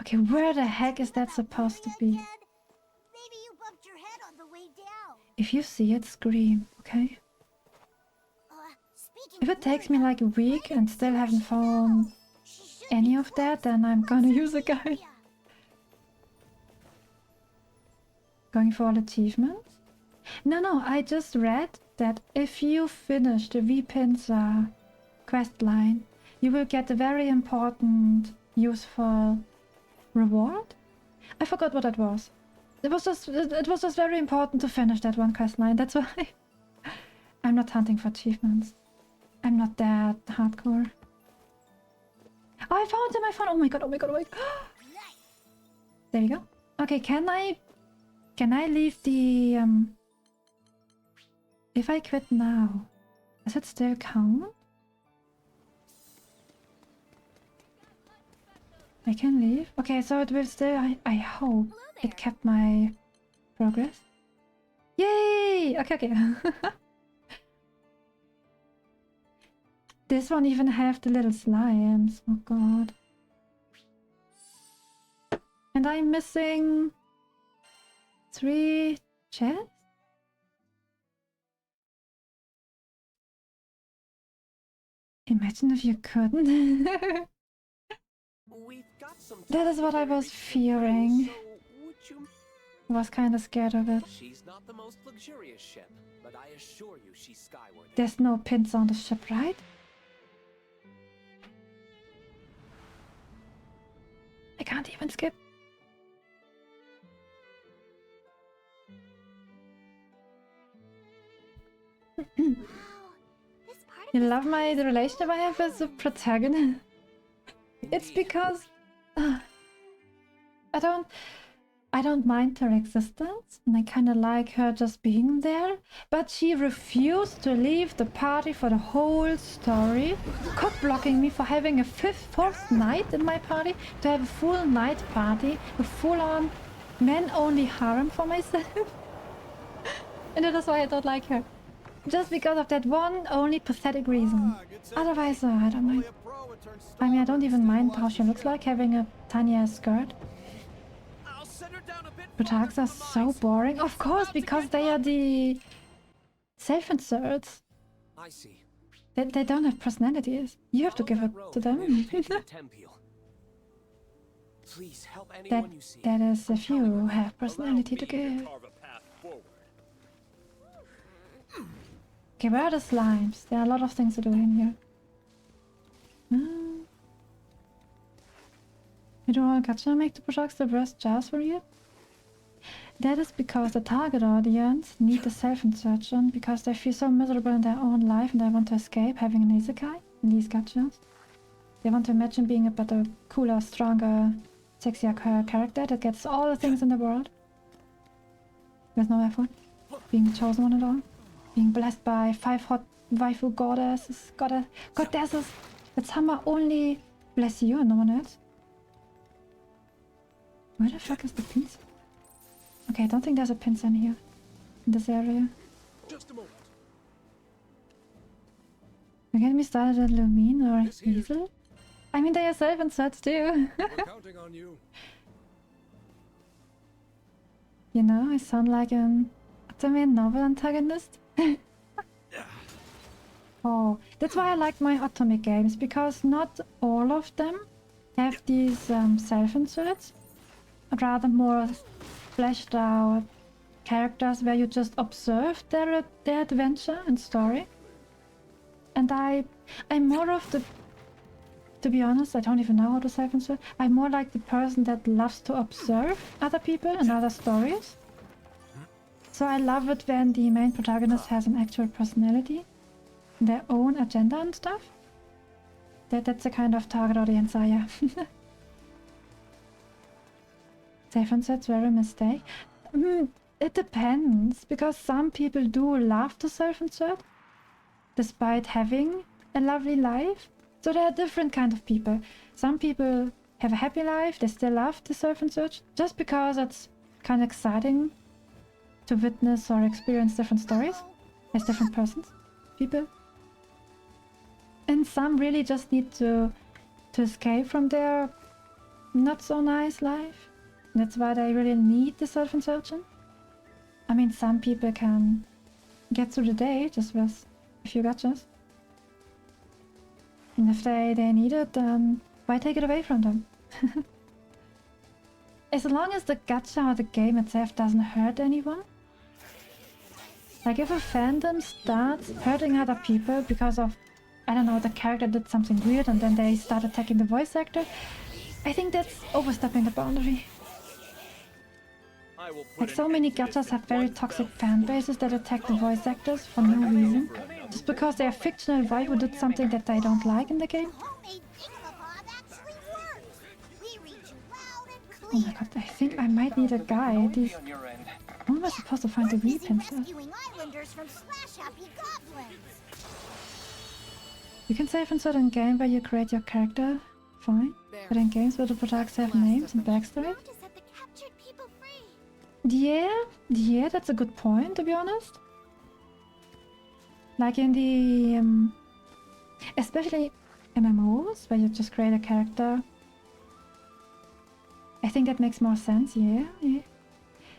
[SPEAKER 1] Okay, where the heck is that supposed to be?
[SPEAKER 3] Maybe you bumped your head on the way down.
[SPEAKER 1] If you see it, scream, okay?
[SPEAKER 3] Speaking
[SPEAKER 1] If it takes me like a week and still haven't found any of that, then I'm gonna use a guide. Going for all achievements? No, I just read that if you finish the repincer quest line, you will get a very important, useful reward. I forgot what that was. It was just very important to finish that one quest line. That's why I'm not hunting for achievements. I'm not that hardcore. Oh, I found him! Oh my god. There you go. Okay, can I leave the if I quit now, does it still count? I can leave? Okay, so it will still... I hope it kept my progress. Yay! Okay. This one even have the little slimes. Oh god. And I'm missing 3 chests? Imagine if you couldn't. That is what I was fearing. I was kind of scared of it.
[SPEAKER 5] She's not the most luxurious ship, but I assure you she's skyworthy.
[SPEAKER 1] There's no pins on the ship, right? I can't even skip.
[SPEAKER 3] Wow. This part of
[SPEAKER 1] You
[SPEAKER 3] the
[SPEAKER 1] love
[SPEAKER 3] sky
[SPEAKER 1] the
[SPEAKER 3] is
[SPEAKER 1] relationship I have with the protagonist? It's because I don't mind her existence, and I kind of like her just being there, but she refused to leave the party for the whole story, cock-blocking me for having a fourth night in my party, to have a full night party, a full-on men-only harem for myself. And that is why I don't like her. Just because of that one only pathetic reason. Otherwise, I don't mind. I mean, I don't even mind how she looks like, having a tiny ass skirt. Protagonists are so boring. Of course, because they are the self-inserts.
[SPEAKER 5] I see.
[SPEAKER 1] They don't have personalities. You have to give it to them.
[SPEAKER 5] Please help anyone you see.
[SPEAKER 1] That is if you have personality to give.
[SPEAKER 2] Carve a path forward.
[SPEAKER 1] Okay, where are the slimes? There are a lot of things to do in here. You don't gacha make the products the best jars for you? That is because the target audience need the self-insertion because they feel so miserable in their own life and they want to escape having an isekai in these gachas. They want to imagine being a better, cooler, stronger, sexier character that gets all the things in the world. With no effort. Being the chosen one at all. Being blessed by 5 hot waifu goddesses that somehow only bless you and no one else. Where the fuck is the pincer? Okay, I don't think there's a pincer in here. In this area.
[SPEAKER 2] Just a moment.
[SPEAKER 1] Don't get me started at Lumine or Hazel. I mean, they are self-inserts too.
[SPEAKER 2] We're counting on you.
[SPEAKER 1] You know, I sound like an anime novel antagonist. Oh, that's why I like my Otome games, because not all of them have these self-inserts. Rather more fleshed out characters where you just observe their adventure and story. And I'm more of the... To be honest, I don't even know how to self-insert. I'm more like the person that loves to observe other people and other stories. So I love it when the main protagonist has an actual personality, their own agenda and stuff. That's the kind of target audience I am. Self-insert's very mistake. It depends, because some people do love to self-insert, despite having a lovely life. So there are different kind of people. Some people have a happy life, they still love to self-insert, just because it's kind of exciting to witness or experience different stories as different persons, people. And some really just need to escape from their not so nice life. That's why they really need the self-insertion. I mean, some people can get through the day just with a few gachas. And if they need it, then why take it away from them? As long as the gacha or the game itself doesn't hurt anyone. Like if a fandom starts hurting other people because of, I don't know, the character did something weird and then they start attacking the voice actor, I think that's overstepping the boundary. Like so many gachas have very toxic fan bases that attack the voice actors for no reason. Just because they are fictional waifu did something that they don't like in the game. Oh my god, I think I might need a guide. How am I supposed to find the Wii pencil? You can save insert in game where you create your character, fine. But in games where the products have names and backstory? Yeah, that's a good point, to be honest. Like in the... Especially MMOs, where you just create a character. I think that makes more sense, yeah.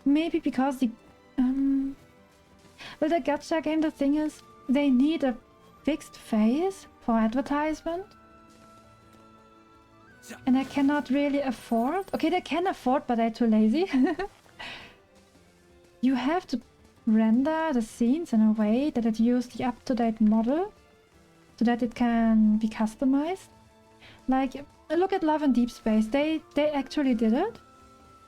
[SPEAKER 1] Maybe because the... well, the gacha game, the thing is, they need a fixed phase for advertisement. And I cannot really afford... Okay, they can afford, but they're too lazy. You have to render the scenes in a way that it uses the up-to-date model so that it can be customized. Like, look at Love and Deep Space. They actually did it.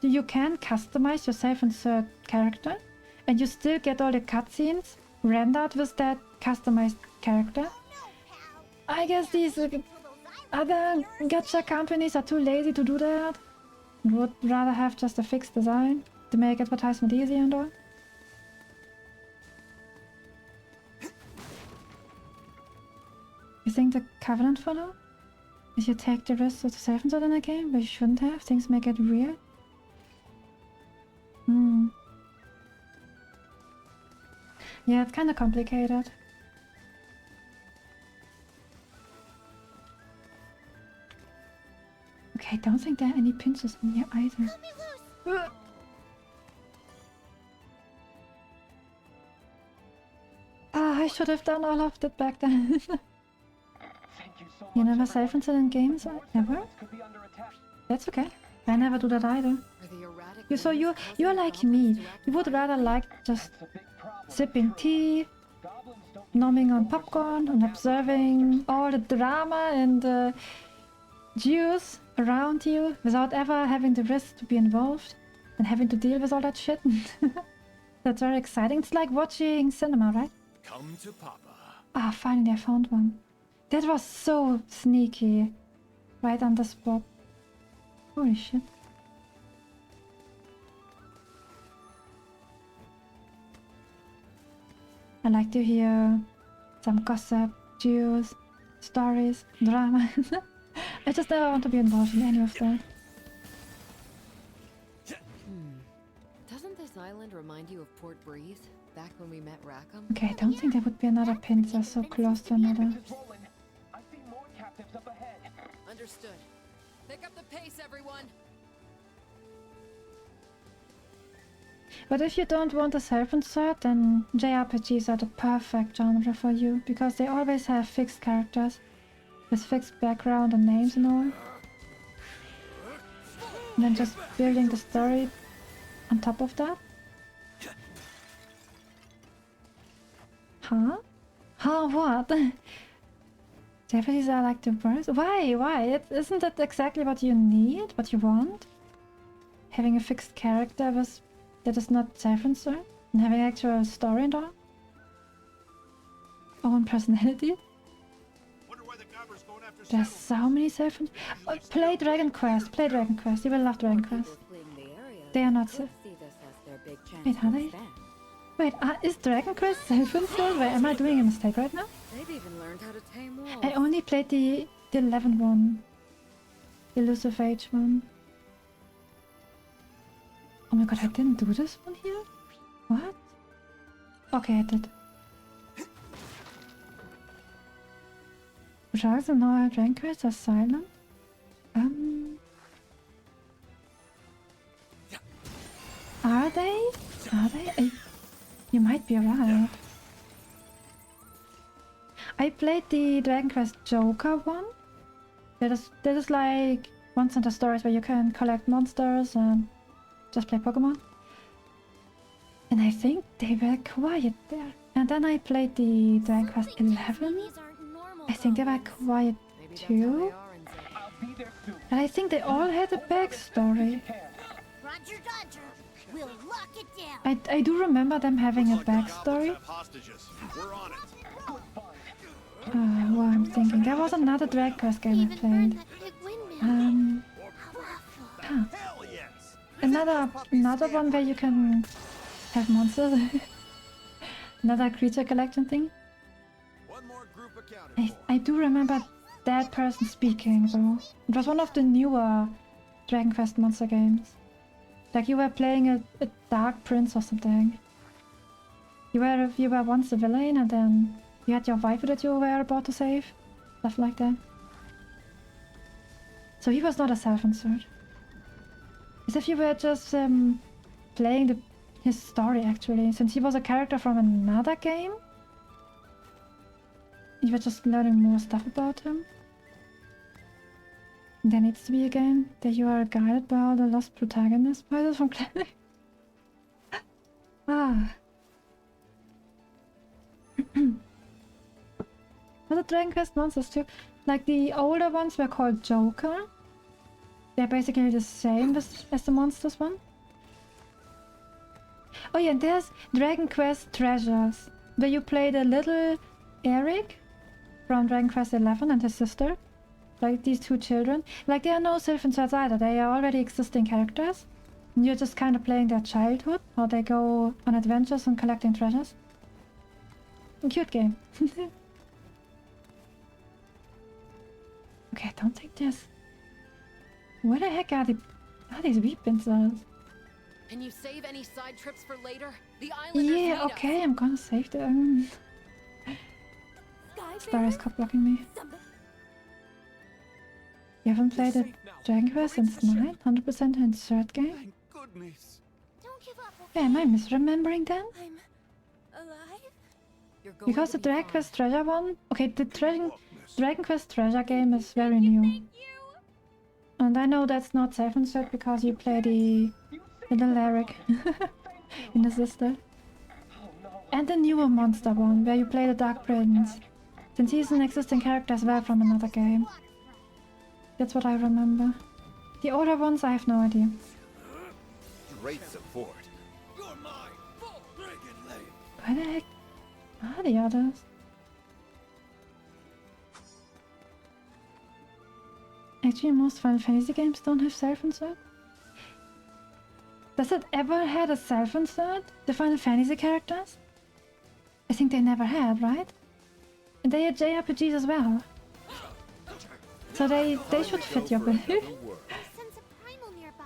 [SPEAKER 1] You can customize your self-insert character and you still get all the cutscenes rendered with that customized character. I guess these other gacha companies are too lazy to do that. Would rather have just a fixed design to make advertisement easy and all. You think the Covenant follow? If you take the risk of the self-insert in a game, but you shouldn't have, things make it weird. Yeah, it's kinda complicated. Okay, I don't think there are any pinches in here either. Ah, I should have done all of that back then. You never self-insert in games ever? That's okay. I never do that either. You're like me. You would rather like just sipping tea, nomming on popcorn, and observing all the drama and the juice around you without ever having the risk to be involved and having to deal with all that shit. That's very exciting. It's like watching cinema, right?
[SPEAKER 2] Come to Papa.
[SPEAKER 1] Ah, finally I found one. That was so sneaky. Right on the spot. Holy shit. I like to hear some gossip, juice, stories, drama. I just never want to be involved in any of that.
[SPEAKER 6] Doesn't this island remind you of Port Breeze, back when we met Rackham?
[SPEAKER 1] Okay, I don't think there would be another pincer so close to another.
[SPEAKER 6] Understood. Pick up the pace, everyone!
[SPEAKER 1] But if you don't want a self-insert, then JRPGs are the perfect genre for you, because they always have fixed characters, with fixed background and names and all. And then just building the story on top of that. Huh? Huh, what? JRPGs are like the worst? Why? Isn't that exactly what you need? What you want? Having a fixed character that is not self-insert? And having actual story and all? Own personality? There's so many self-insert... play Dragon Quest. Play Dragon Quest. You will love Dragon Quest. They are not... Wait, are they? Wait, is Dragon Quest self-insert? Wait, am I doing a mistake right now?
[SPEAKER 6] They've even learned how to tame wolves.
[SPEAKER 1] I only played the 11th one. The Elusive Age one. Oh my god, I didn't do this one here? What? Okay, I did. Sharks and no Dragon Quest are silent? Are they? Are they? You might be right. I played the Dragon Quest Joker one. That is like one center stories where you can collect monsters and just play Pokemon. And I think they were quiet there. And then I played the Dragon Quest 11. I think they were quiet too. And I think they all had a backstory.
[SPEAKER 3] Roger Dodger. We'll lock it down.
[SPEAKER 1] I do remember them having a backstory. What I'm thinking. There was another Dragon Quest game I played. Huh. Another one where you can have monsters. Another creature collection thing. I do remember that person speaking though. It was one of the newer Dragon Quest monster games. Like you were playing a dark prince or something. You were once a villain and then you had your wife that you were about to save. stuff like that. So he was not a self-insert. As if you were just playing his story actually, since he was a character from another game. You were just learning more stuff about him. There needs to be a game that you are guided by all the lost protagonist voices from Classic. Ah. Was it Dragon Quest monsters too? Like the older ones were called Joker. They're basically the same as the monsters one. Oh yeah, there's Dragon Quest Treasures, where you play the little Eric from Dragon Quest 11 and his sister. Like these two children. Like they are no self-inserts either, they are already existing characters. And you're just kind of playing their childhood, how they go on adventures and collecting treasures. A cute game. Okay, don't take this. Where the heck are these wee pincers?
[SPEAKER 6] Can you save any side trips for later? The islanders
[SPEAKER 1] Yeah,
[SPEAKER 6] need
[SPEAKER 1] okay,
[SPEAKER 6] us.
[SPEAKER 1] I'm gonna save them. Star is cop blocking me. You haven't played a Dragon Quest since 9? 100% insert game?
[SPEAKER 2] Thank goodness.
[SPEAKER 3] Don't give up,
[SPEAKER 1] Yeah,
[SPEAKER 3] okay?
[SPEAKER 1] am I misremembering then?
[SPEAKER 3] I'm alive?
[SPEAKER 6] You're going
[SPEAKER 1] Because
[SPEAKER 6] to
[SPEAKER 1] the
[SPEAKER 6] be
[SPEAKER 1] Dragon
[SPEAKER 6] fine.
[SPEAKER 1] Quest Treasure one... Okay, the Dragon Quest Treasure game is very new. And I know that's not self-insert because you play the little Eric in the sister. And the newer monster one, where you play the Dark Prince. Since he's an existing character as well from another game. That's what I remember. The older ones, I have no idea.
[SPEAKER 4] Great support.
[SPEAKER 2] You're mine. Full friggin' late.
[SPEAKER 1] Where the heck are the others? Actually, most Final Fantasy games don't have self-insert. Does it ever had a self-insert? The Final Fantasy characters? I think they never had, right? And they are JRPGs as well. So they should fit your bill.
[SPEAKER 3] I sense a primal nearby.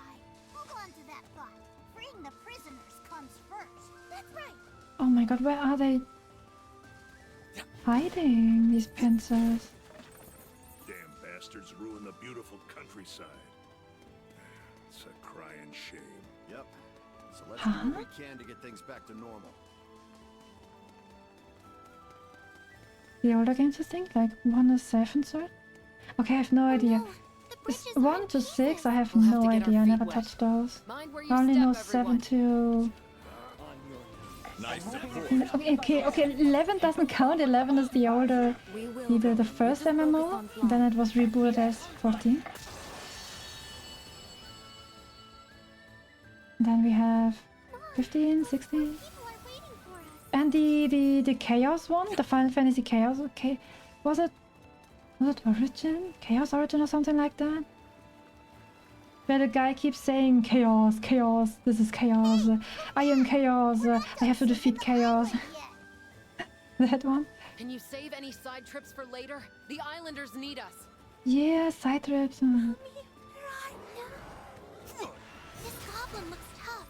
[SPEAKER 3] Hold on to that thought. Freeing the prisoners comes first. That's right.
[SPEAKER 1] Oh my god, where are they hiding, these pincers?
[SPEAKER 7] Damn bastards ruin the beautiful countryside. It's a crying shame.
[SPEAKER 4] Yep. So let's
[SPEAKER 1] Huh?
[SPEAKER 4] do what we can to get things back to normal.
[SPEAKER 1] The older games, I think? Like 1 is self-insert? Okay, I have no idea.
[SPEAKER 3] No, the bridge
[SPEAKER 1] Is
[SPEAKER 3] is
[SPEAKER 1] 1 to 6, I have
[SPEAKER 6] We'll have to
[SPEAKER 1] no
[SPEAKER 6] get our
[SPEAKER 1] idea, I
[SPEAKER 6] feet
[SPEAKER 1] never
[SPEAKER 6] wet.
[SPEAKER 1] touched those.
[SPEAKER 6] Mind where you
[SPEAKER 1] I only
[SPEAKER 6] step,
[SPEAKER 1] know
[SPEAKER 6] everyone.
[SPEAKER 1] 7 to...
[SPEAKER 2] Nice support.
[SPEAKER 1] Okay, 11 doesn't count, 11 is the older,
[SPEAKER 6] We will.
[SPEAKER 1] the first MMO, then it was rebooted as 14. Then we have 15, 16,
[SPEAKER 3] People are waiting for us.
[SPEAKER 1] and the Chaos one, the Final Fantasy Chaos, okay, was it Origin? Chaos Origin or something like that? Where the guy keeps saying Chaos, Chaos, this is Chaos, I am Chaos, I have to defeat Chaos. That one?
[SPEAKER 6] Can you save any side trips for later? The islanders need us.
[SPEAKER 1] Yeah, side trips.
[SPEAKER 3] This goblin looks tough.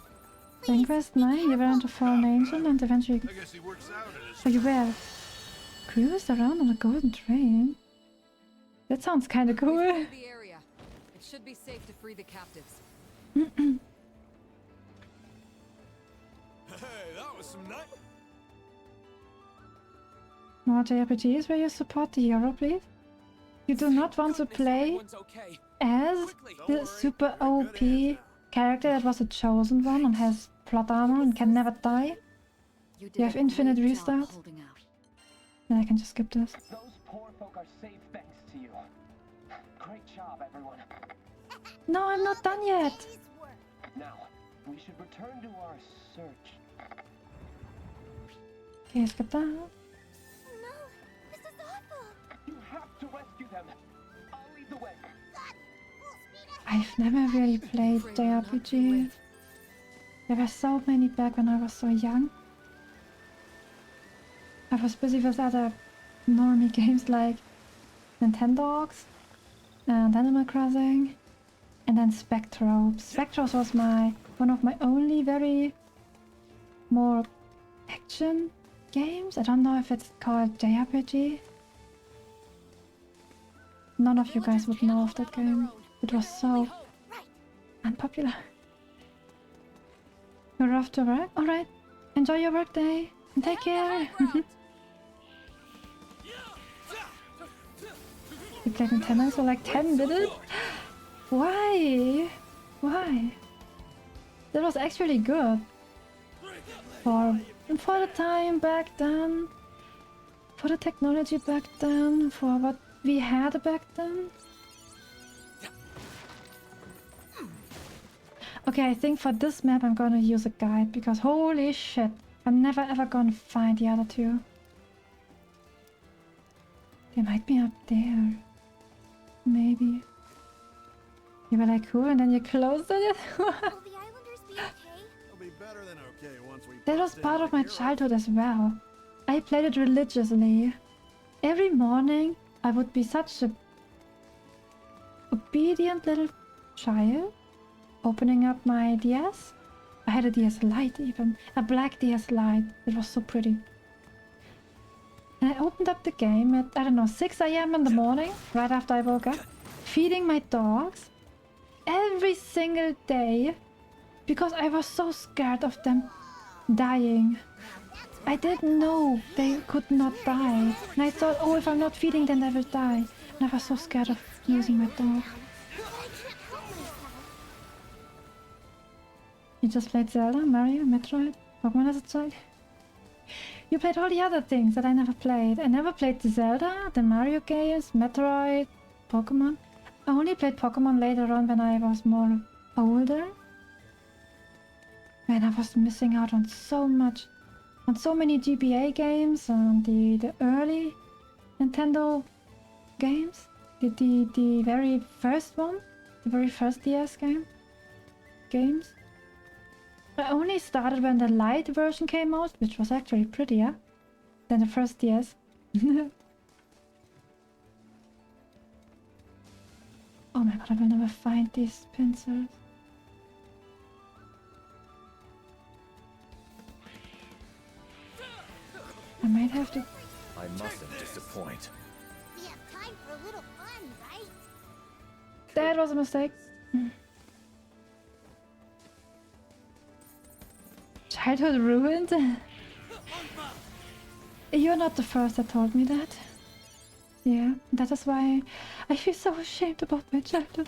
[SPEAKER 1] Dragon Quest 9, you were into Fallen Angel and eventually...
[SPEAKER 7] I guess he works out at his...
[SPEAKER 1] Oh, you were cruised around on a golden train? That sounds kinda cool.
[SPEAKER 6] We've cleared the area. It should be safe to free the captives.
[SPEAKER 2] Hey, that was some nut.
[SPEAKER 1] More JRPGs where you support the hero, please? You do not want to play
[SPEAKER 5] Everyone's okay.
[SPEAKER 1] as the super OP character that was a chosen one and has plot armor and can never die? You have infinite restarts? Then I can just skip this.
[SPEAKER 8] Those poor folk are safe thanks to you. Great job, everyone.
[SPEAKER 1] No, I'm not done yet!
[SPEAKER 3] Ladies' work.
[SPEAKER 8] Now, we should return to our search.
[SPEAKER 1] Okay, skip that.
[SPEAKER 3] No, this is awful.
[SPEAKER 8] You have to rescue them. I'll lead the way.
[SPEAKER 3] God, full speed ahead.
[SPEAKER 1] I've never really played
[SPEAKER 6] Afraid we're not too
[SPEAKER 1] JRPG.
[SPEAKER 6] late.
[SPEAKER 1] There were so many back when I was so young. I was busy with other normie games like Nintendogs and Animal Crossing and then Spectros. Spectros was one of my only very more action games. I don't know if it's called JRPG. none of you guys would know of that game. It was so unpopular. You're off to work? Alright. Enjoy your work day. And take care. You played in 10 minutes for like 10 minutes? Why? Why? That was actually good. For the time back then. For the technology back then. For what we had back then. Okay, I think for this map I'm gonna use a guide, because holy shit, I'm never ever gonna find the other two. They might be up there. Maybe. You were like, cool, and then you closed it?
[SPEAKER 3] Will the islanders be okay?
[SPEAKER 7] It'll be better than okay once we
[SPEAKER 1] That was
[SPEAKER 7] bust in
[SPEAKER 1] part of
[SPEAKER 7] like
[SPEAKER 1] my
[SPEAKER 7] heroes.
[SPEAKER 1] childhood as well. I played it religiously. Every morning I would be such a obedient little child, opening up my DS. I had a DS Lite even, a black DS Lite. It was so pretty. And I opened up the game at, I don't know, 6 AM in the morning, right after I woke up, feeding my dogs every single day, because I was so scared of them dying. I didn't know they could not die. And I thought, oh, if I'm not feeding them, they will die. And I was so scared of losing my dog. You just played Zelda, Mario, Metroid, Pokemon as a child? You played all the other things that I never played. I never played the Zelda, the Mario games, Metroid, Pokemon. I only played Pokemon later on when I was more older. Man, I was missing out on so much. On so many GBA games, on the early Nintendo games. The very first one. The very first DS games. I only started when the light version came out, which was actually prettier than the first DS. Oh my god, I will never find these pincers. I might have to...
[SPEAKER 4] I mustn't disappoint.
[SPEAKER 3] We have time for a little fun, right?
[SPEAKER 1] That was a mistake. Childhood ruined? You're not the first that told me that. Yeah, that is why I feel so ashamed about my childhood.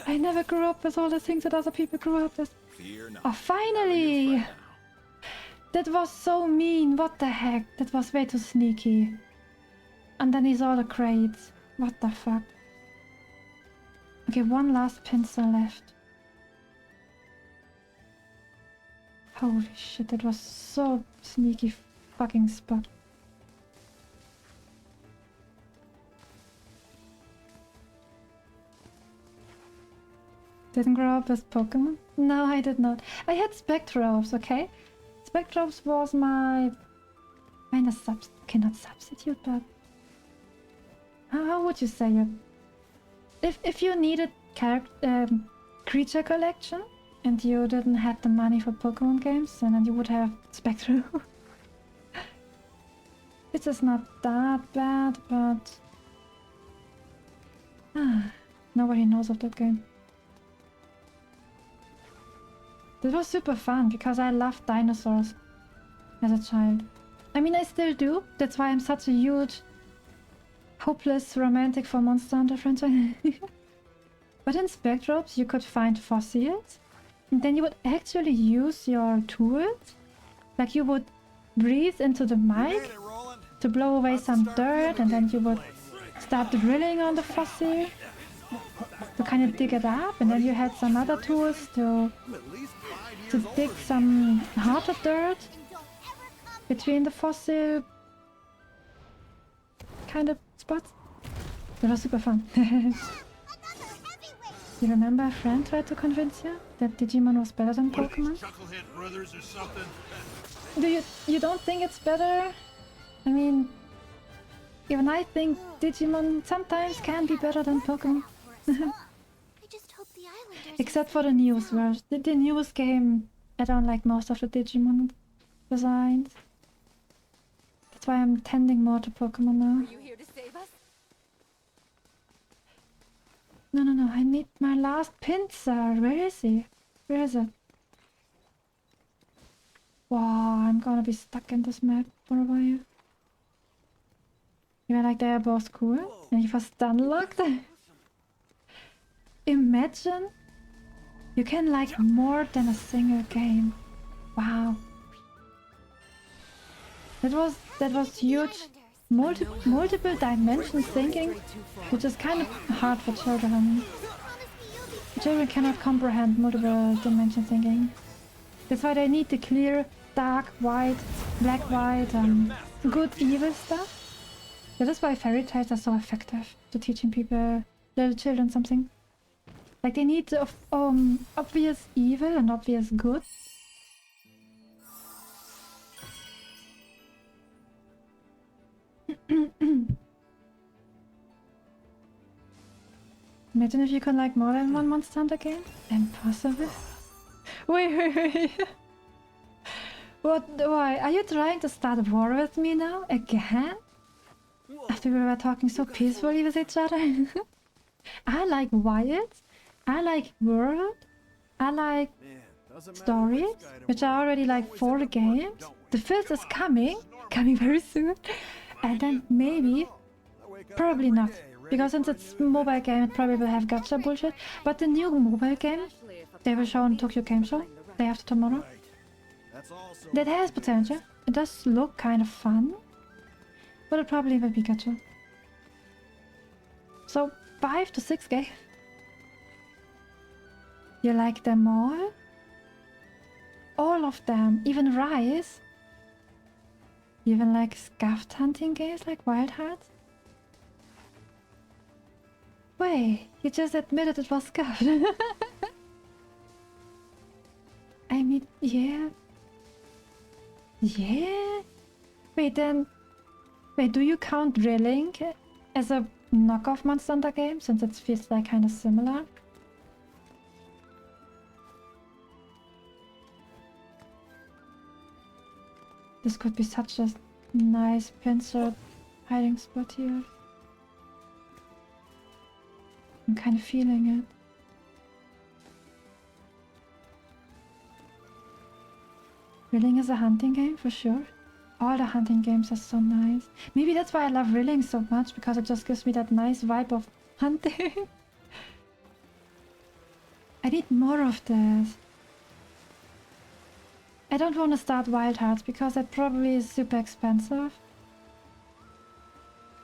[SPEAKER 1] I never grew up with all the things that other people grew up with.
[SPEAKER 7] Fear not.
[SPEAKER 1] Oh, finally! That was so mean, what the heck? That was way too sneaky. And then he saw the crates. What the fuck? Okay, one last pencil left. Holy shit, that was so sneaky fucking spot. Didn't grow up with Pokemon? No, I did not. I had Spectrobes, okay? Spectrobes was my kind of okay, not substitute, but how would you say it? If you needed creature collection and you didn't have the money for Pokemon games, then you would have Spectrum. This is not that bad, but nobody knows of that game. This was super fun because I loved dinosaurs as a child. I mean, I still do. That's why I'm such a huge, hopeless romantic for Monster Hunter franchise. But in Spectrobes, you could find fossils, and then you would actually use your tools. Like you would breathe into the mic to blow away some dirt, and then you would start drilling on the fossil to kind of dig it up, and then you had some other tools to dig some harder dirt between the fossil kind of spots. That was super fun. You remember a friend tried to convince you that Digimon was better than Pokemon?
[SPEAKER 7] Chucklehead brothers or something?
[SPEAKER 1] You don't think it's better? I mean, even I think Digimon sometimes can be better than Pokemon.
[SPEAKER 3] I just hope the islanders
[SPEAKER 1] Except for the newest version. The newest game, I don't like most of the Digimon designs. That's why I'm tending more to Pokemon now.
[SPEAKER 6] Are you here to save us?
[SPEAKER 1] No, no, no, I need my last pincer. Where is he? Where is it? Wow, I'm gonna be stuck in this map for a while. Yeah, like they are both cool. And he was stun locked. Imagine you can like more than a single game. Wow. That was huge. Multiple dimension thinking, which is kind of hard for children. Children cannot comprehend multiple dimension thinking. That's why they need the clear, dark, white, black, white, good, evil stuff. That is why fairy tales are so effective to teaching people, little children, something. Like they need the obvious evil and obvious good. Imagine if you could like more than one Monster Hunter game. Impossible. Wait. What? Why? Are you trying to start a war with me now? Again? After we were talking so peacefully with each other? I like wild. I like world. I like stories, which are already like 4 games. The 5th is coming very soon. And then maybe, probably not. Because since it's mobile game, it probably will have gacha bullshit. But the new mobile game, they will show on Tokyo Game Show, day after tomorrow. That has potential. It does look kind of fun. But it probably will be gacha. So, 5 to 6 games. You like them all? All of them, even Rise? You even like scuffed hunting games like Wild Hearts? Wait, you just admitted it was scuffed. I mean, yeah. Yeah? Wait, do you count Relink as a knockoff Monster Hunter game, since it feels like kind of similar? This could be such a nice pincer hiding spot here. I'm kind of feeling it. Relink is a hunting game for sure. All the hunting games are so nice. Maybe that's why I love Relink so much, because it just gives me that nice vibe of hunting. I need more of this. I don't want to start Wild Hearts because that probably is super expensive.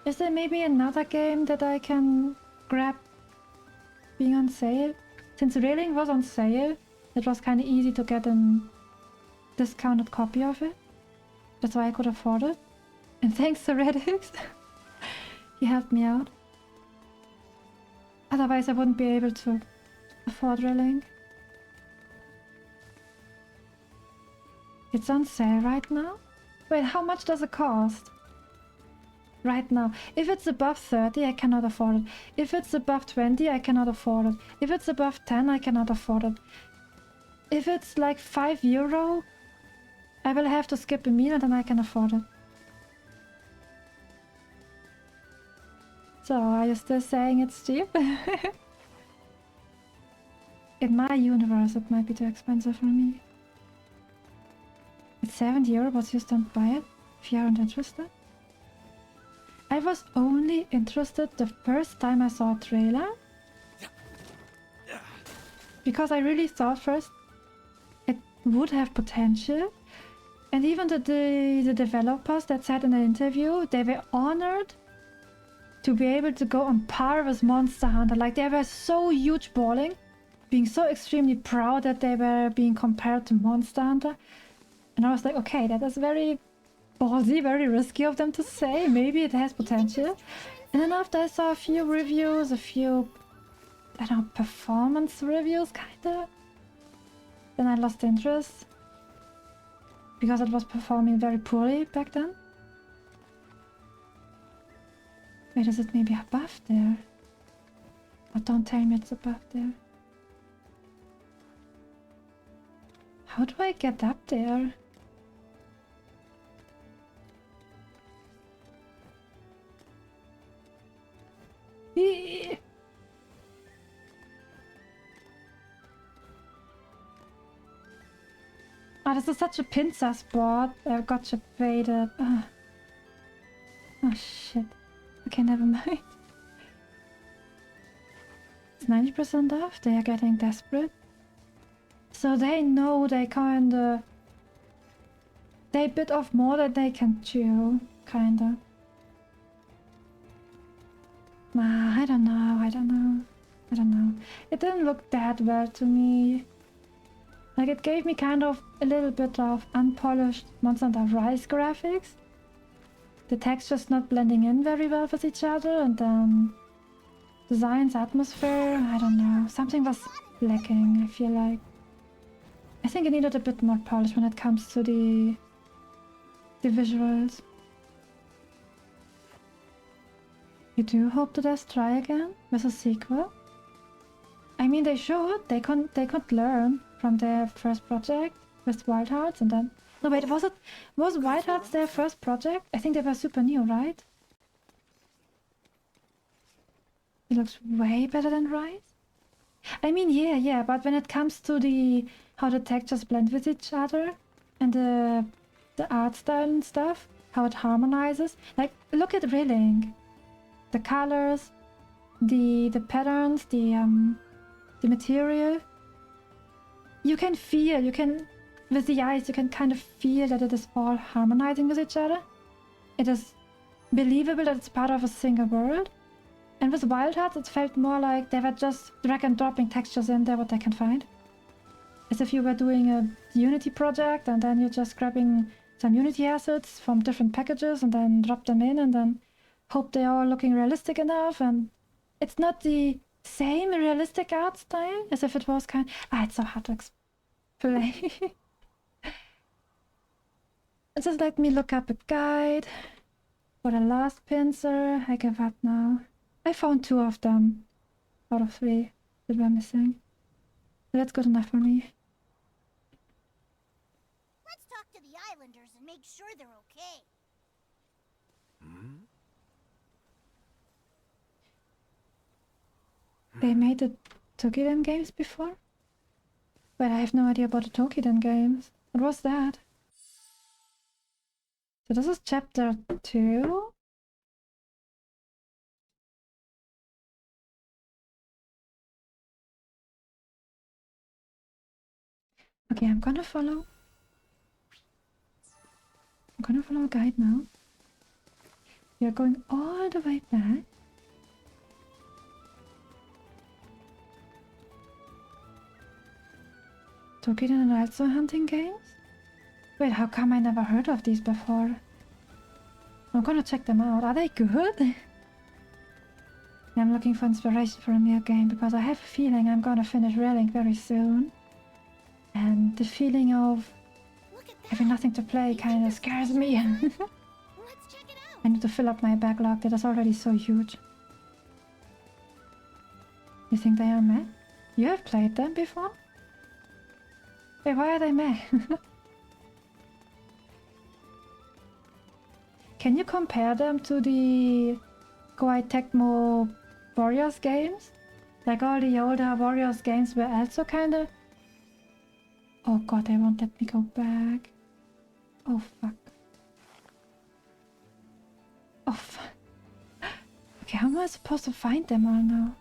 [SPEAKER 1] Is there maybe another game that I can grab being on sale? Since Relink was on sale, it was kind of easy to get a discounted copy of it. That's why I could afford it. And thanks to Redix, he helped me out. Otherwise I wouldn't be able to afford Relink. It's on sale right now? Wait, how much does it cost? Right now. If it's above 30, I cannot afford it. If it's above 20, I cannot afford it. If it's above 10, I cannot afford it. If it's like €5, I will have to skip a meal and then I can afford it. So, are you still saying it's cheap? In my universe, it might be too expensive for me. It's €70, but you don't buy it if you aren't interested. I was only interested the first time I saw a trailer. Because I really thought first it would have potential. And even the developers that said in the interview, they were honored to be able to go on par with Monster Hunter. Like they were so huge balling, being so extremely proud that they were being compared to Monster Hunter. And I was like, okay, that is very ballsy, very risky of them to say. Maybe it has potential. And then after I saw a few reviews, a few, I don't know, performance reviews, kinda. Then I lost interest. Because it was performing very poorly back then. Wait, is it maybe above there? Oh, don't tell me it's above there. How do I get up there? Oh, this is such a pincer spot. I gotcha baited. Oh shit. Okay, never mind. It's 90% off. They are getting desperate. So they know they kinda... They bit off more than they can chew. Kinda. Nah, I don't know. It didn't look that well to me. Like, it gave me kind of a little bit of unpolished Monster Hunter Rise graphics. The textures not blending in very well with each other, and then designs, atmosphere, I don't know. Something was lacking, I feel like. I think it needed a bit more polish when it comes to the visuals. You do hope that they try again with a sequel? I mean, they should. They could learn from their first project with Wild Hearts, and then... No, wait, was Wild Hearts their first project? I think they were super new, right? It looks way better than Rise. I mean, yeah, but when it comes to the how the textures blend with each other and the art style and stuff, how it harmonizes. Like, look at Relink. The colors, the patterns, the material. You can feel, with the eyes, you can kind of feel that it is all harmonizing with each other. It is believable that it's part of a single world. And with Wild Hearts, it felt more like they were just drag and dropping textures in there, what they can find. As if you were doing a Unity project and then you're just grabbing some Unity assets from different packages and then drop them in and then hope they are looking realistic enough. And it's not the same realistic art style as if it was kind... it's so hard to explain. Just let me look up a guide for the last pincer. I give up now. I found 2 of them out of 3 that were missing. That's good enough for me.
[SPEAKER 3] Let's talk to the islanders and make sure they're okay.
[SPEAKER 1] They made the Tokiden games before? But I have no idea about the Tokiden games. What was that? So this is chapter 2? Okay, I'm gonna follow a guide now. We are going all the way back. Tokiden and also hunting games? Wait, how come I never heard of these before? I'm gonna check them out. Are they good? I'm looking for inspiration for a new game because I have a feeling I'm gonna finish Relink very soon. And the feeling of having nothing to play kind of scares me.
[SPEAKER 3] Let's check it out.
[SPEAKER 1] I need to fill up my backlog that is already so huge. You think they are meh? You have played them before? Wait, why are they meh? Can you compare them to the Koei Tecmo Warriors games? Like all the older Warriors games were also kinda... Oh god, they won't let me go back. Oh fuck. Oh fuck. Okay, how am I supposed to find them all now?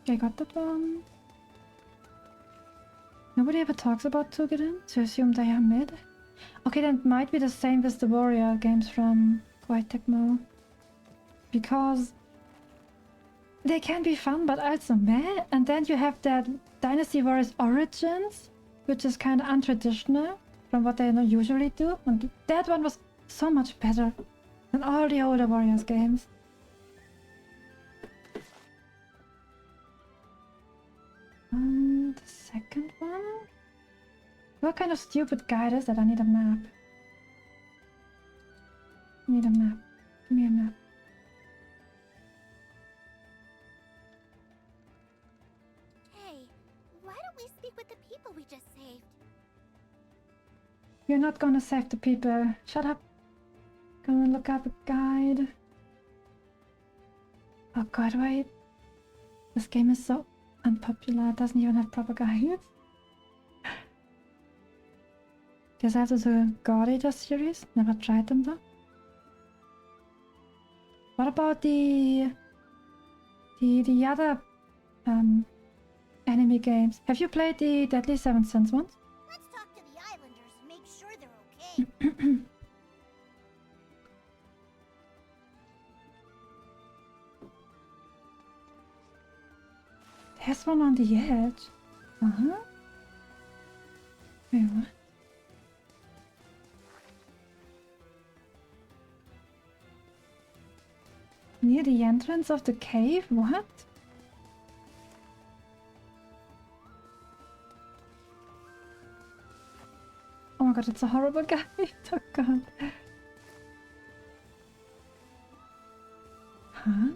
[SPEAKER 1] Okay, got that one. Nobody ever talks about Tokiden, so I assume they are mid. Okay, then it might be the same with the Warrior games from Koei Tecmo. Because they can be fun, but also meh. And then you have that Dynasty Warriors Origins, which is kind of untraditional from what they usually do. And that one was so much better than all the older Warriors games. And the second one? What kind of stupid guide is that? I need a map. I need a map. Give me a map.
[SPEAKER 3] Hey, why don't we speak with the people we just saved?
[SPEAKER 1] You're not gonna save the people. Shut up. Gonna look up a guide. Oh god, wait. This game is so... unpopular. It doesn't even have proper guides. There's also the God Eater series. Never tried them though. What about the other anime games? Have you played the Deadly Seven Sins ones?
[SPEAKER 3] Let's talk to the islanders and make sure they're okay.
[SPEAKER 1] There's one on the edge. Uh-huh. Wait, what? Near the entrance of the cave? What? Oh my god, it's a horrible guy. Oh god. Huh?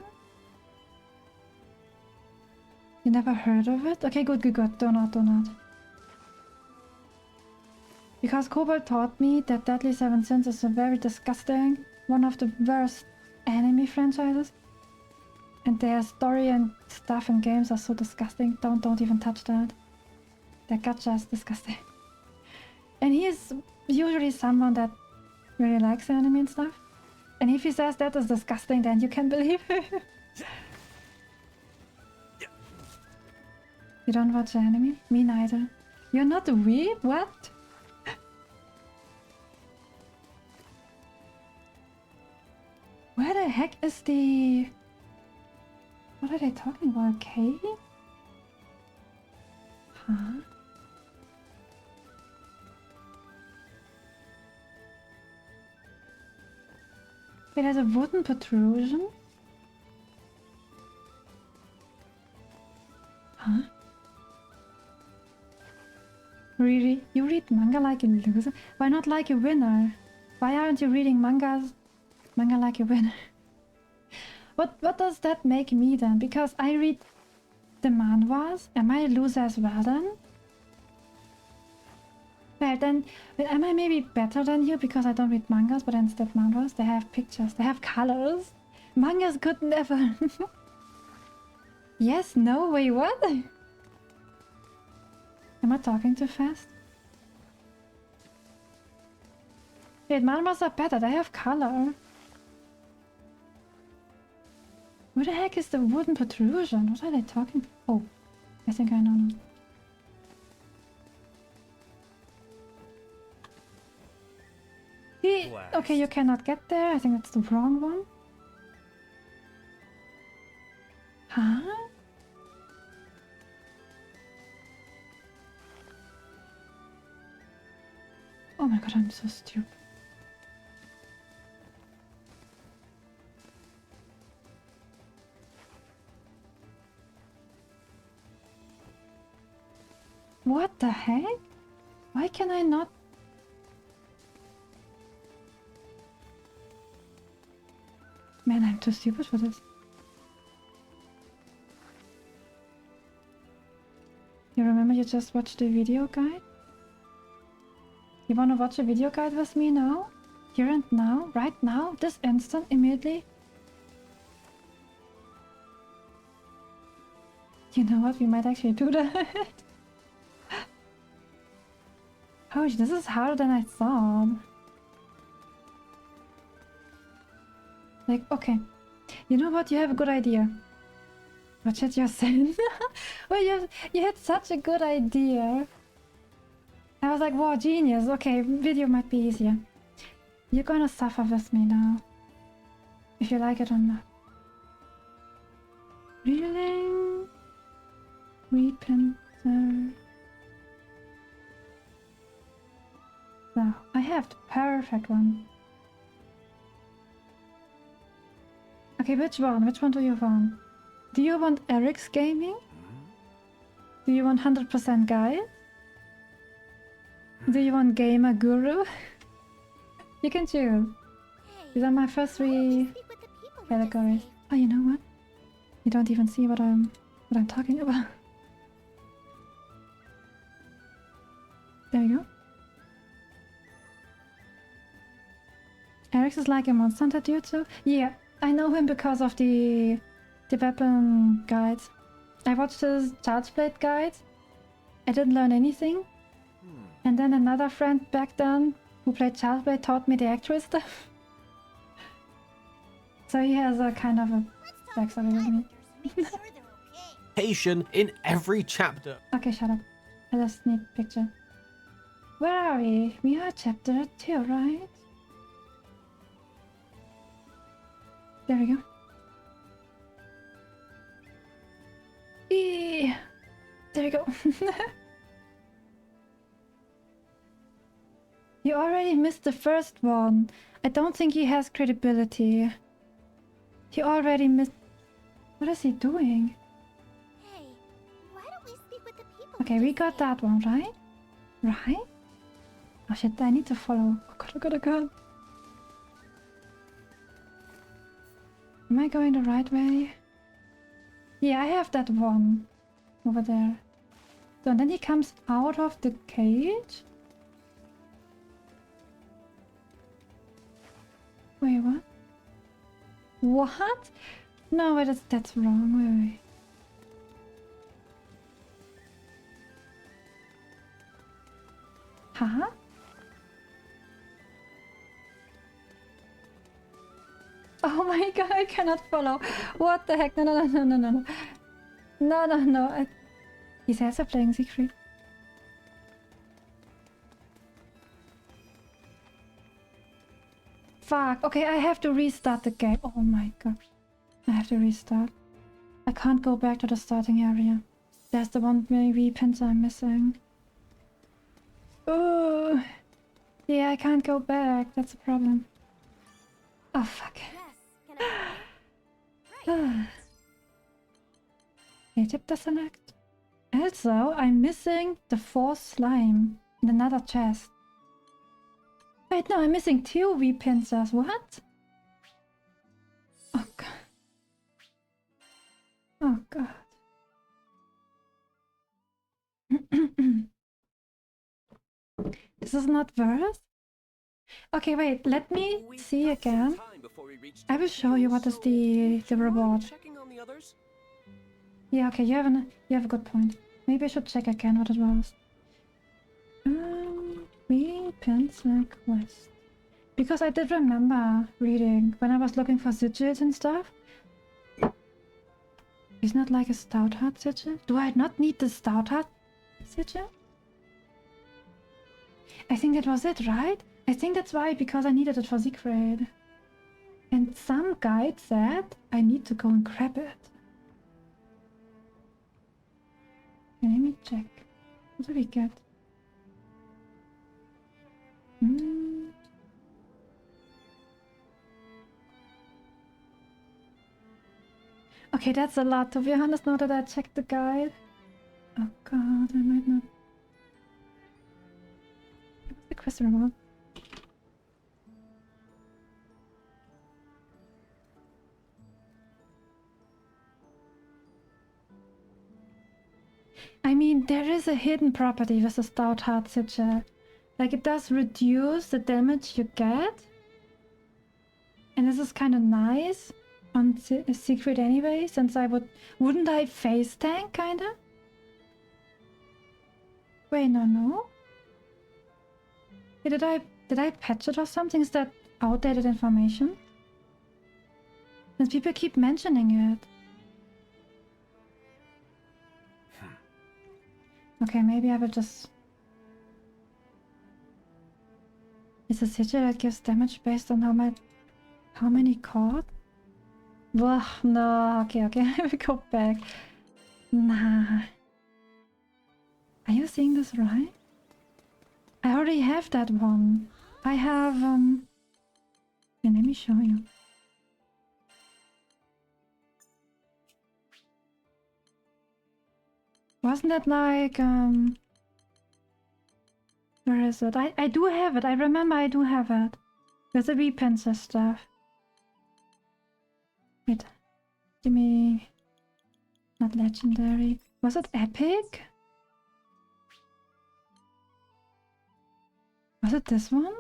[SPEAKER 1] You never heard of it? Okay, good. Do not. Because Kobold taught me that Deadly Seven Sins is a very disgusting, one of the worst anime franchises. And their story and stuff and games are so disgusting. Don't even touch that. Their gacha is disgusting. And he is usually someone that really likes anime and stuff. And if he says that is disgusting, then you can believe him. You don't watch anime? Me neither. You're not a weeb? What? Where the heck is the... What are they talking about? Cave? Huh? Wait, there's a wooden protrusion? Huh? Really? You read manga like a loser? Why not like a winner? Why aren't you reading manga like a winner? What does that make me then? Because I read the manhwas? Am I a loser as well then? Well then, am I maybe better than you because I don't read mangas but instead manhwas? They have pictures, they have colors. Mangas could never. Yes, no, wait, what? Am I talking too fast? Wait, manhwas are better, they have color. Where the heck is the wooden protrusion? What are they talking? Oh, I think I know now. Okay, you cannot get there. I think that's the wrong one. Huh? Oh my god, I'm so stupid. What the heck? Why can I not? Man, I'm too stupid for this. You remember you just watched the video guide? You wanna watch a video guide with me now? Here and now? Right now? This instant? Immediately? You know what? We might actually do that. Oh, this is harder than I thought. Like, okay. You know what? You have a good idea. Watch it yourself. Oh, you had such a good idea. I was like, wow, genius. Okay, video might be easier. You're gonna suffer with me now. If you like it or not. Reeling. Repinter. So, I have the perfect one. Okay, which one? Which one do you want? Do you want Eric's gaming? Do you want 100% guide? Do you want gamer guru? You can choose. These are my first three categories. Oh, you know what? You don't even see what I'm talking about. There you go. Eric's is like a Monster Hunter dude too? Yeah, I know him because of the weapon guides. I watched his Charge Blade guide. I didn't learn anything. And then another friend back then who played Charge Blade taught me the actual stuff. So he has a kind of a backstory with me.
[SPEAKER 3] Make sure they're okay.
[SPEAKER 9] Patient in every chapter.
[SPEAKER 1] Okay, shut up. I just need picture. Where are we? We are chapter 2, right? There we go. Eee. There we go. You already missed the first one. I don't think he has credibility. He already missed... What is he doing?
[SPEAKER 3] Hey, why don't we speak with the people?
[SPEAKER 1] Okay, we got that one, right? Right? Oh shit, I need to follow. Oh god, oh god, oh god. Am I going the right way? Yeah, I have that one over there. So and then he comes out of the cage. Wait, what? What? No, wait, that's wrong. Wait. Huh? Oh my god, I cannot follow. What the heck? No, no, no, no, no, no. No, no, no. He says I'm playing Siegfried. Fuck. Okay, I have to restart the game. Oh my god. I have to restart. I can't go back to the starting area. There's the one maybe pins I'm missing. Oh. Yeah, I can't go back. That's a problem. Oh fuck.
[SPEAKER 3] Yes, can I help you?
[SPEAKER 1] Egypt to select. Also, I'm missing the 4th slime in another chest. Wait, no, I'm missing 2 V-pincers. What? Oh god. Oh god. This is not worth? Okay, wait, let me see again. I will show you what is the reward. Yeah, okay, you have a good point. Maybe I should check again what it was. V-pincer quest. Because I did remember reading when I was looking for sigils and stuff. Isn't that like a stout heart sigil? Do I not need the stout heart sigil? I think that was it, right? I think that's why, because I needed it for Siegfried. And some guide said I need to go and grab it. Okay, let me check. What do we get? Okay, that's a lot, to be honest, now that I checked the guide. Oh god, I might not... What's the question about? I mean, there is a hidden property with the Stout Heart Sigil. Like, it does reduce the damage you get. And this is kind of nice on Secret anyway, since wouldn't I face tank, kinda? Wait, no. Did I patch it or something? Is that outdated information? Since people keep mentioning it. Okay, maybe I will just... Is a sigil that gives damage based on how many caught? Ugh, no, okay, I will go back. Nah. Are you seeing this right? I already have that one. I have, okay, let me show you. Wasn't it like, where is it? I do have it. I remember I do have it. With the V-pencil stuff. Wait. Give me... Not legendary. Was it epic? Was it this one?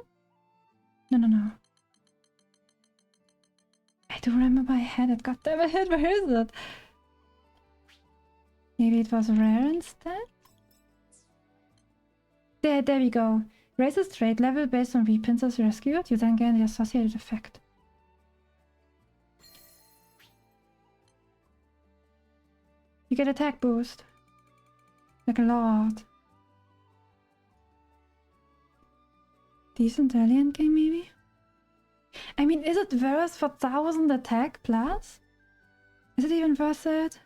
[SPEAKER 1] No. I do remember I had it. God damn it, where is it? Maybe it was rare instead? There we go. Raises trade level based on weapons rescued. You then gain the associated effect. You get attack boost. Like a lot. Decent alien game maybe? I mean, is it worth for 1000 attack plus? Is it even worth it?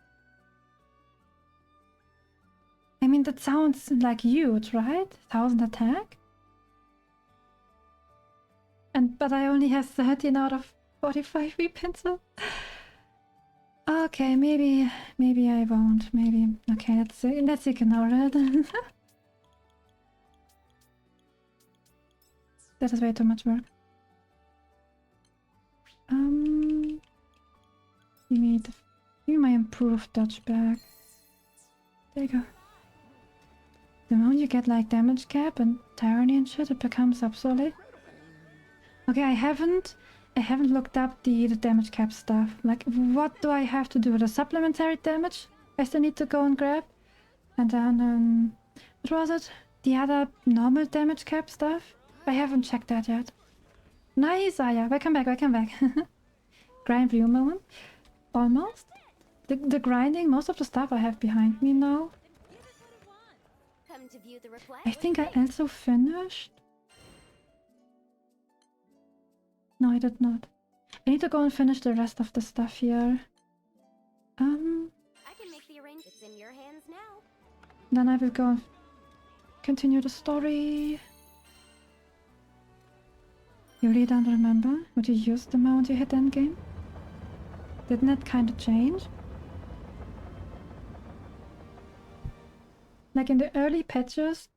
[SPEAKER 1] I mean, that sounds like huge, right? 1000 attack? But I only have 13 out of 45 weapons. Okay, maybe I won't. Maybe. Okay, let's ignore it. That is way too much work. Give me my improved dodge back. There you go. The moment you get like damage cap and tyranny and shit, it becomes obsolete. Okay, I haven't looked up the damage cap stuff. Like, what do I have to do? The supplementary damage I still need to go and grab. And then, what was it? The other normal damage cap stuff? I haven't checked that yet. Nice, Aya. Welcome back. Grind view moment. Almost. The grinding, most of the stuff I have behind me now.
[SPEAKER 3] Come to view the replay.
[SPEAKER 1] I think I also finished. No, I did not. I need to go and finish the rest of the stuff here.
[SPEAKER 3] I can make the arrangement. It's in your hands now.
[SPEAKER 1] Then I will go and continue the story. You really don't remember what you used the moment you hit endgame? Didn't it kind of change? Like in the early patches,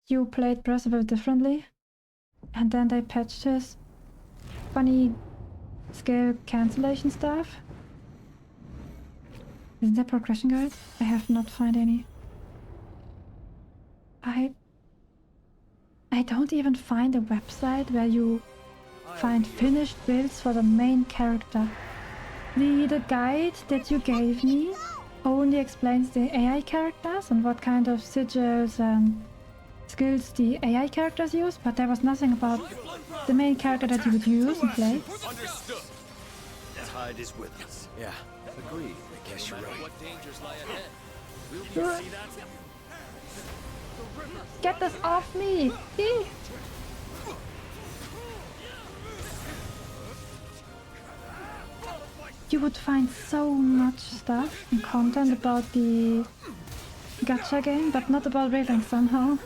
[SPEAKER 1] you played Percival differently, and then they patched his funny skill cancellation stuff. Isn't there progression guide? I have not found any. I don't even find a website where you find finished builds for the main character. The guide that you gave me only explains the AI characters and what kind of sigils and skills the AI characters use, but there was nothing about the main character that you would use and play.
[SPEAKER 2] Understood.
[SPEAKER 4] The tide is with us. Yeah, agreed. I guess you're right.
[SPEAKER 5] What dangers lie ahead?
[SPEAKER 1] Sure. Get this off me! Eee. You would find so much stuff and content about the gacha game, but not about Relink somehow.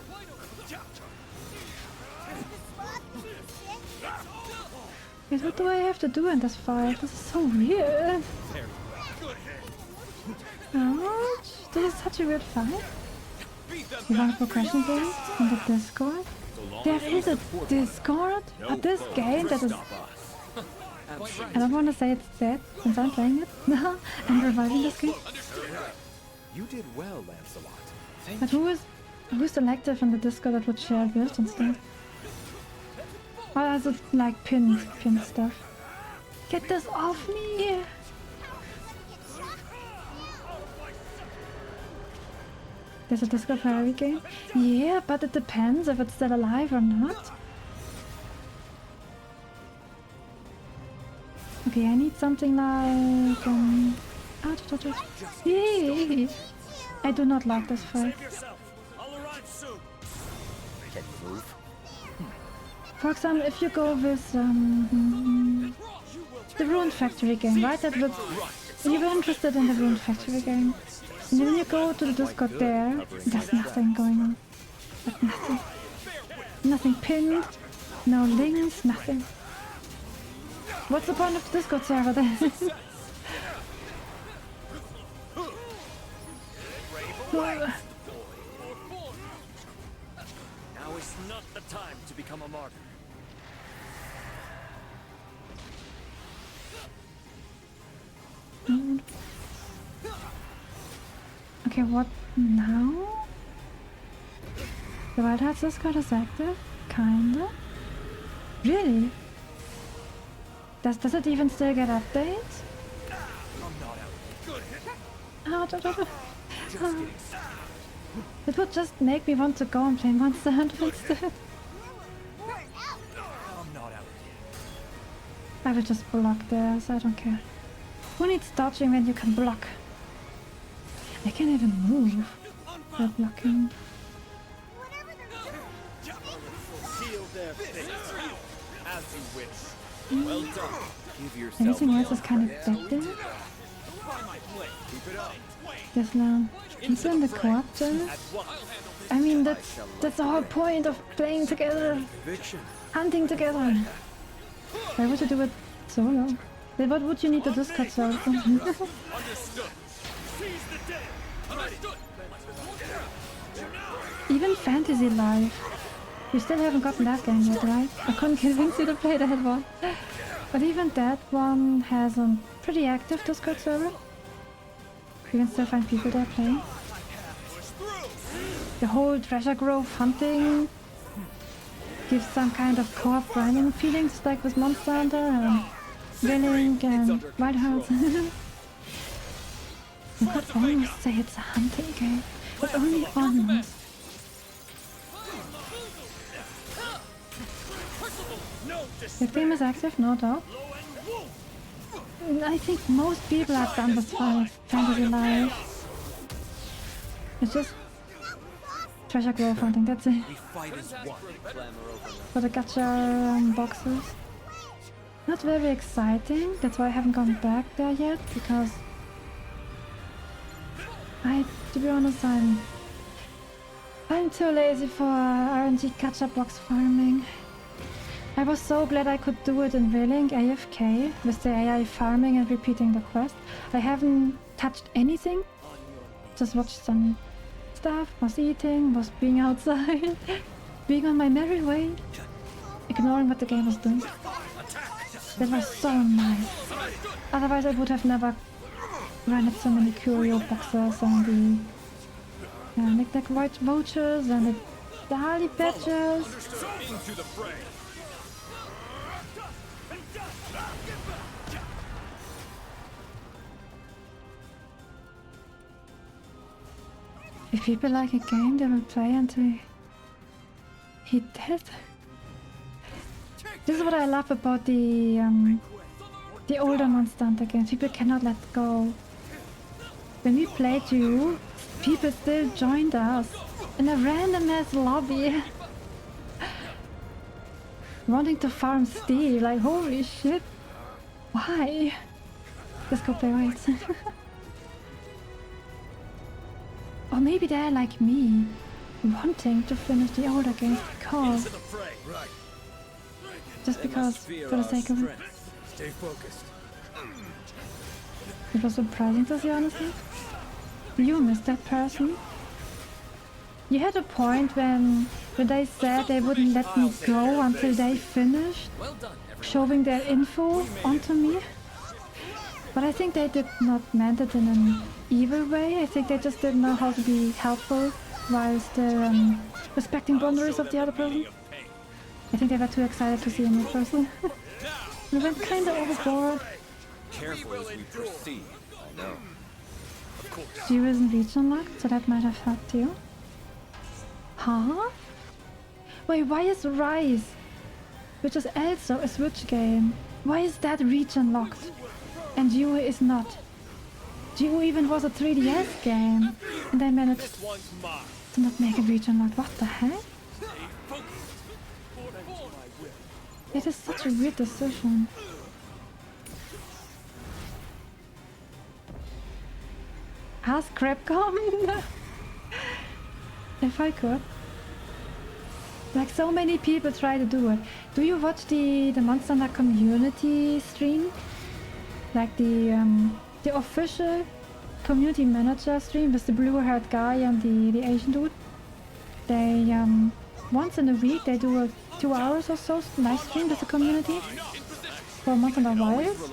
[SPEAKER 1] Wait, what do I have to do in this fight? This is so weird. Ouch! This is such a weird fight. You want a progression build on the Discord? There is a Discord of this game that is... I don't want to say it's dead since I'm playing it. I'm reviving this game.
[SPEAKER 4] You did well, Lancelot. Thank
[SPEAKER 1] But who's selective in the Discord that would share builds and stuff? Or is it like pin stuff? Get this off me! There's a Discord for every game? Yeah, but it depends if it's still alive or not. Okay, I need something like... ouch. Yay! I do not like this fight.
[SPEAKER 4] Can you move?
[SPEAKER 1] For example, if you go with the Rune Factory game, right? That would... You were interested in the Rune Factory game. And when you go to the Discord there, there's nothing going on. Like nothing. Nothing pinned, no links, nothing. What's the point of the Discord server then?
[SPEAKER 2] Now is not the time to become a martyr.
[SPEAKER 1] Okay, what now? The Wild Hearts Discord is active? Kinda? Really? Does it even still get updates? Ouch. It would just make me want to go and play Monster Hunter instead. I will just block there, so I don't care. Who needs dodging when you can block? I can't even move while blocking.
[SPEAKER 2] Seal their fate. As you wish. Well done.
[SPEAKER 4] Give yourself
[SPEAKER 1] Everything else is kind of dead there.
[SPEAKER 2] Keep it up.
[SPEAKER 1] Yes, now. He's in the co-op channel. I mean, that's the whole point of playing together. Hunting together. Why would you do it solo? Then what would you need to Discord server?
[SPEAKER 2] Understood. Seize the day. Understood.
[SPEAKER 1] Even Fantasy Life. You still haven't gotten that game yet, right? I couldn't convince you to play that one. But even that one has a pretty active Discord server. You can still find people there playing. The whole treasure grove hunting gives some kind of co-op grinding feelings, like with Monster Hunter and Relink and Wild Hearts. You could almost say it's a hunting game, but only almost. The game is active, no doubt. I think most people have done this for Fantasy Life. It's just treasure grove hunting, that's it. For the gacha boxes. Not very exciting, that's why I haven't gone back there yet, because to be honest, I'm too lazy for RNG gacha box farming. I was so glad I could do it in Relink AFK with the AI farming and repeating the quest. I haven't touched anything, just watched some stuff, was eating, was being outside, being on my merry way, ignoring what the game was doing. That was so nice. Otherwise I would have never run at so many curio boxes and the knick-knack white vouchers and the Dali badges.
[SPEAKER 2] Into the fray.
[SPEAKER 1] If people like a game, they will play until he dead. This is what I love about the older Monster Hunter games. People cannot let go. When we played you, people still joined us in a random ass lobby, wanting to farm Steve. Like, holy shit! Why? Let's go play Wilds. Or maybe they're like me, wanting to finish the older games because... Just because, for the sake of it.
[SPEAKER 2] Stay focused.
[SPEAKER 1] It was surprising to see, honestly. You missed that person. You had a point when they said they wouldn't let me go until they finished showing their info onto me. But I think they did not meant it in an evil way. I think they just didn't know how to be helpful while still respecting boundaries of the other person. I think they were too excited to see a new person. We went kinda overboard.
[SPEAKER 4] Careful as we proceed. I know.
[SPEAKER 1] She wasn't reach unlocked, so that might have helped you. Huh? Wait, why is Rise, which is also a Switch game, why is that reach unlocked? And Yue is not. Yue even was a 3DS game, and they managed to not make a reach unlocked. What the heck? It is such a weird decision. Ask Crapcom? If I could. Like, so many people try to do it. Do you watch the Monster Hunter community stream? Like the official community manager stream with the blue-haired guy and the Asian dude? They once in a week they do a 2 hours or so live stream with the community for Monster Hunter Wilds.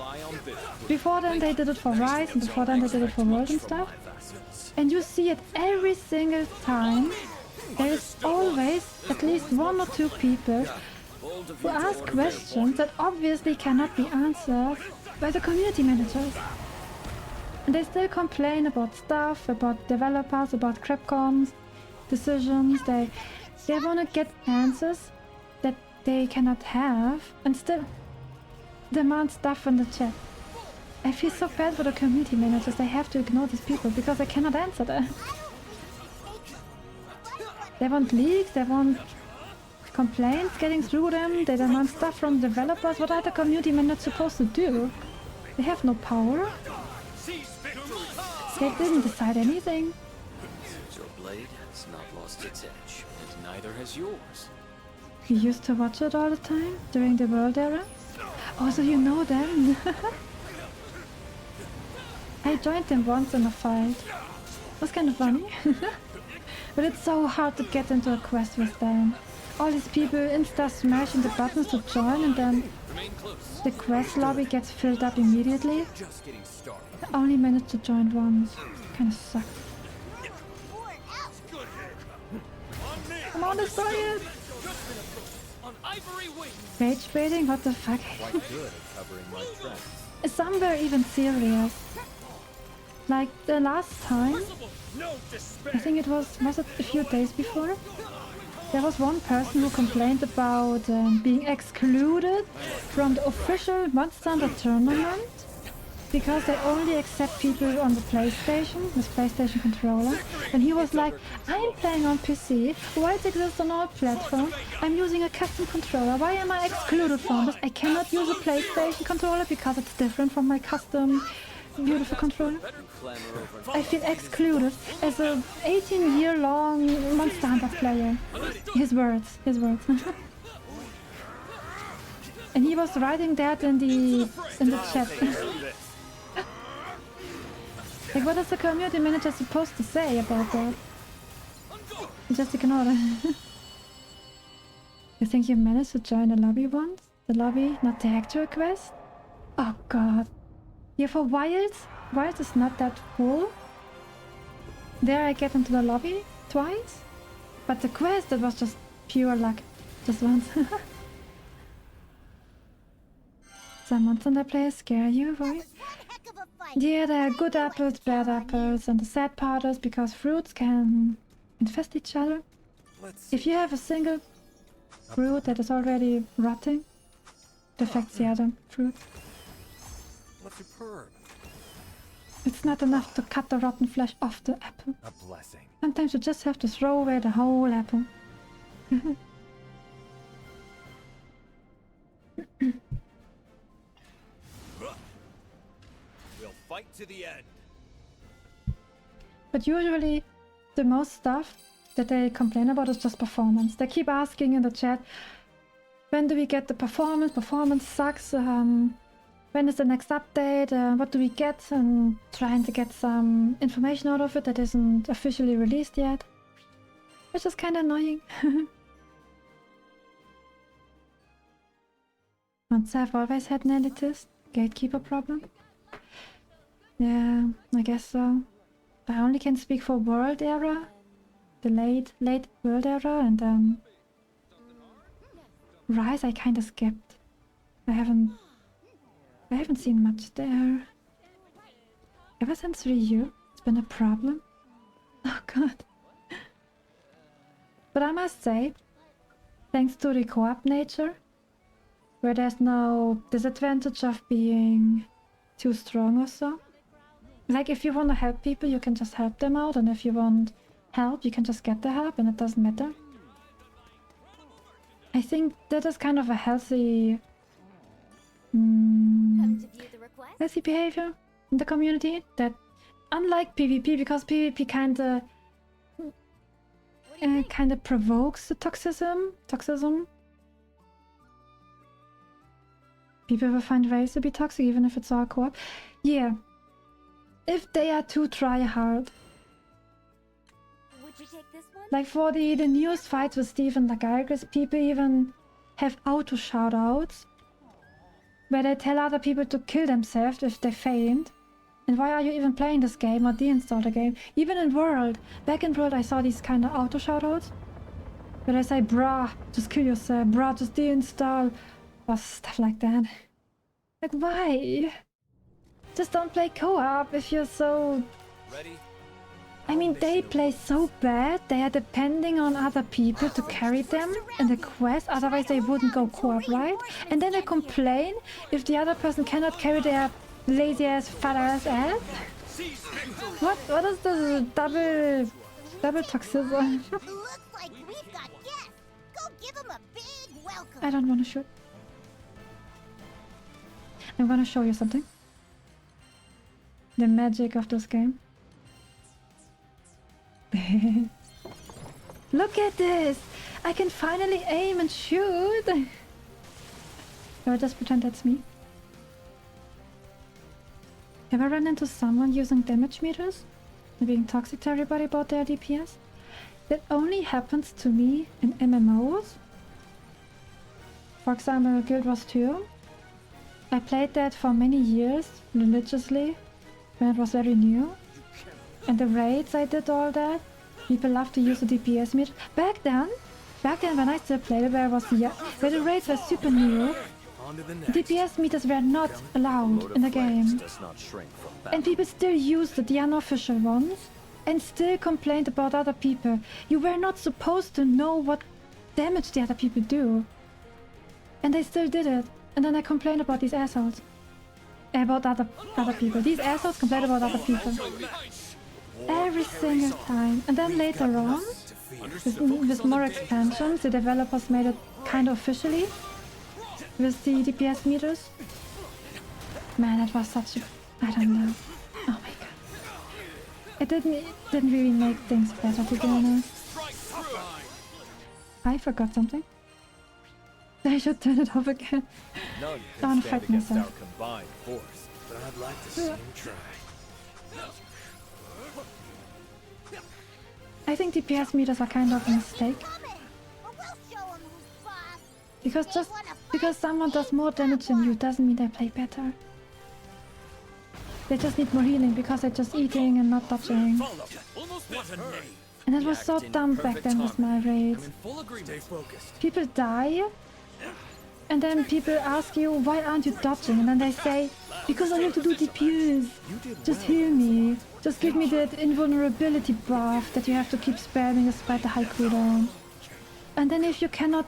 [SPEAKER 1] Before then they did it for Rise, and before then they did it for World and stuff. And you see it every single time. There is always at least 1 or 2 people who ask questions that obviously cannot be answered by the community managers. And they still complain about stuff, about developers, about Capcom's decisions. They want to get answers that they cannot have and still demand stuff in the chat. I feel so bad for the community managers. They have to ignore these people because they cannot answer them. They want leaks, they want complaints getting through them, they demand stuff from developers. What are the community managers supposed to do? They have no power. They didn't decide anything.
[SPEAKER 4] Your blade has not lost its edge, and neither has yours.
[SPEAKER 1] You used to watch it all the time during the World Era? Oh, so you know them. I joined them once in a fight. It was kind of funny. But it's so hard to get into a quest with them. All these people insta smashing the buttons to join and then the quest lobby gets filled up immediately. I only managed to join once. Kinda sucked. Come on, destroy it! Rage baiting? What the fuck? Some were even serious. Like the last time, I think it was it a few days before? There was one person who complained about being excluded from the official Monster Hunter tournament because they only accept people on the PlayStation with PlayStation controller. And he was like, I'm playing on PC, why it exists on all platforms? I'm using a custom controller, why am I excluded from this? I cannot use a PlayStation controller because it's different from my custom beautiful controller. I feel excluded as a 18-year-long Monster Hunter player. His words. And he was writing that in the chat. Like, what is the community manager supposed to say about that? Just ignore it. You think you managed to join the lobby once? The lobby, not the actual quest? Oh god. Yeah, for Wilds? Wilds is not that full. There I get into the lobby twice. But the quest, that was just pure luck. Just once. Some Monster Hunter players scare you, right? Yeah, there are good apples, bad apples, and the sad part is because fruits can infest each other. If you have a single fruit that is already rotting, it affects the other fruit.
[SPEAKER 4] Superb.
[SPEAKER 1] It's not enough to cut the rotten flesh off the apple.
[SPEAKER 4] A blessing.
[SPEAKER 1] Sometimes you just have to throw away the whole apple.
[SPEAKER 2] We'll fight to the end.
[SPEAKER 1] But usually, the most stuff that they complain about is just performance. They keep asking in the chat, when do we get the performance? Performance sucks. When is the next update? What do we get? And trying to get some information out of it that isn't officially released yet. Which is kind of annoying. Once I've always had an elitist gatekeeper problem. Yeah, I guess so. I only can speak for World Era. The late World Era, and Rise I kinda skipped. I haven't seen much there. Ever since Ryu, it's been a problem. Oh god. But I must say, thanks to the co-op nature, where there's no disadvantage of being too strong or so. Like, if you want to help people, you can just help them out, and if you want help, you can just get the help, and it doesn't matter. I think that is kind of a healthy healthy behavior in the community, that unlike PvP, because PvP kinda provokes the toxism. People will find ways to be toxic even if it's all co-op. Yeah. If they are too try-hard. Like for the newest fights with Steve and Lagargus, people even have auto shoutouts where they tell other people to kill themselves if they faint. And why are you even playing this game, or deinstall the game? Even in World, back in World I saw these kind of auto shoutouts where they say, bruh, just kill yourself, bruh, just deinstall, or stuff like that. Like, why? Just don't play co-op if you're so...
[SPEAKER 5] Ready?
[SPEAKER 1] I mean, they play so bad, they are depending on other people to carry them in the quest, otherwise they wouldn't go co-op, right? And then they complain if the other person cannot carry their lazy ass, fat ass ass? What is this double toxism?
[SPEAKER 3] Looks like we've got guests. Go give them a big welcome.
[SPEAKER 1] I don't want to shoot. I'm gonna show you something. The magic of this game. Look at this! I can finally aim and shoot! Do I just pretend that's me? Ever run into someone using damage meters and being toxic to everybody about their DPS? That only happens to me in MMOs. For example, Guild Wars 2. I played that for many years, religiously, when it was very new. And the raids I did all that. People love to use the DPS meter. Back then when I still played it, where the raids were super new, DPS meters were not allowed in the game. And people still used the unofficial ones and still complained about other people. You were not supposed to know what damage the other people do. And they still did it. And then I complained about these assholes. About other people. These assholes complained about other people. Every single time. And then later on, with more expansions, the developers made it kind of officially. With the DPS meters. Man, it was such a... I don't know. Oh my god. It didn't really make things better, to be honest. I forgot something. I should turn it off again. I want to fight myself.
[SPEAKER 4] Combined force, but I'd like to see him try.
[SPEAKER 1] I think DPS meters are kind of a mistake. Because just because someone does more damage than you doesn't mean they play better. They just need more healing because they're just eating and not dodging. And it was so dumb back then with my raids. People die, and then people ask you, why aren't you dodging? And then they say, because I have to do DPS. Just heal me. Just give me that invulnerability buff that you have to keep spamming despite the high cooldown. And then if you cannot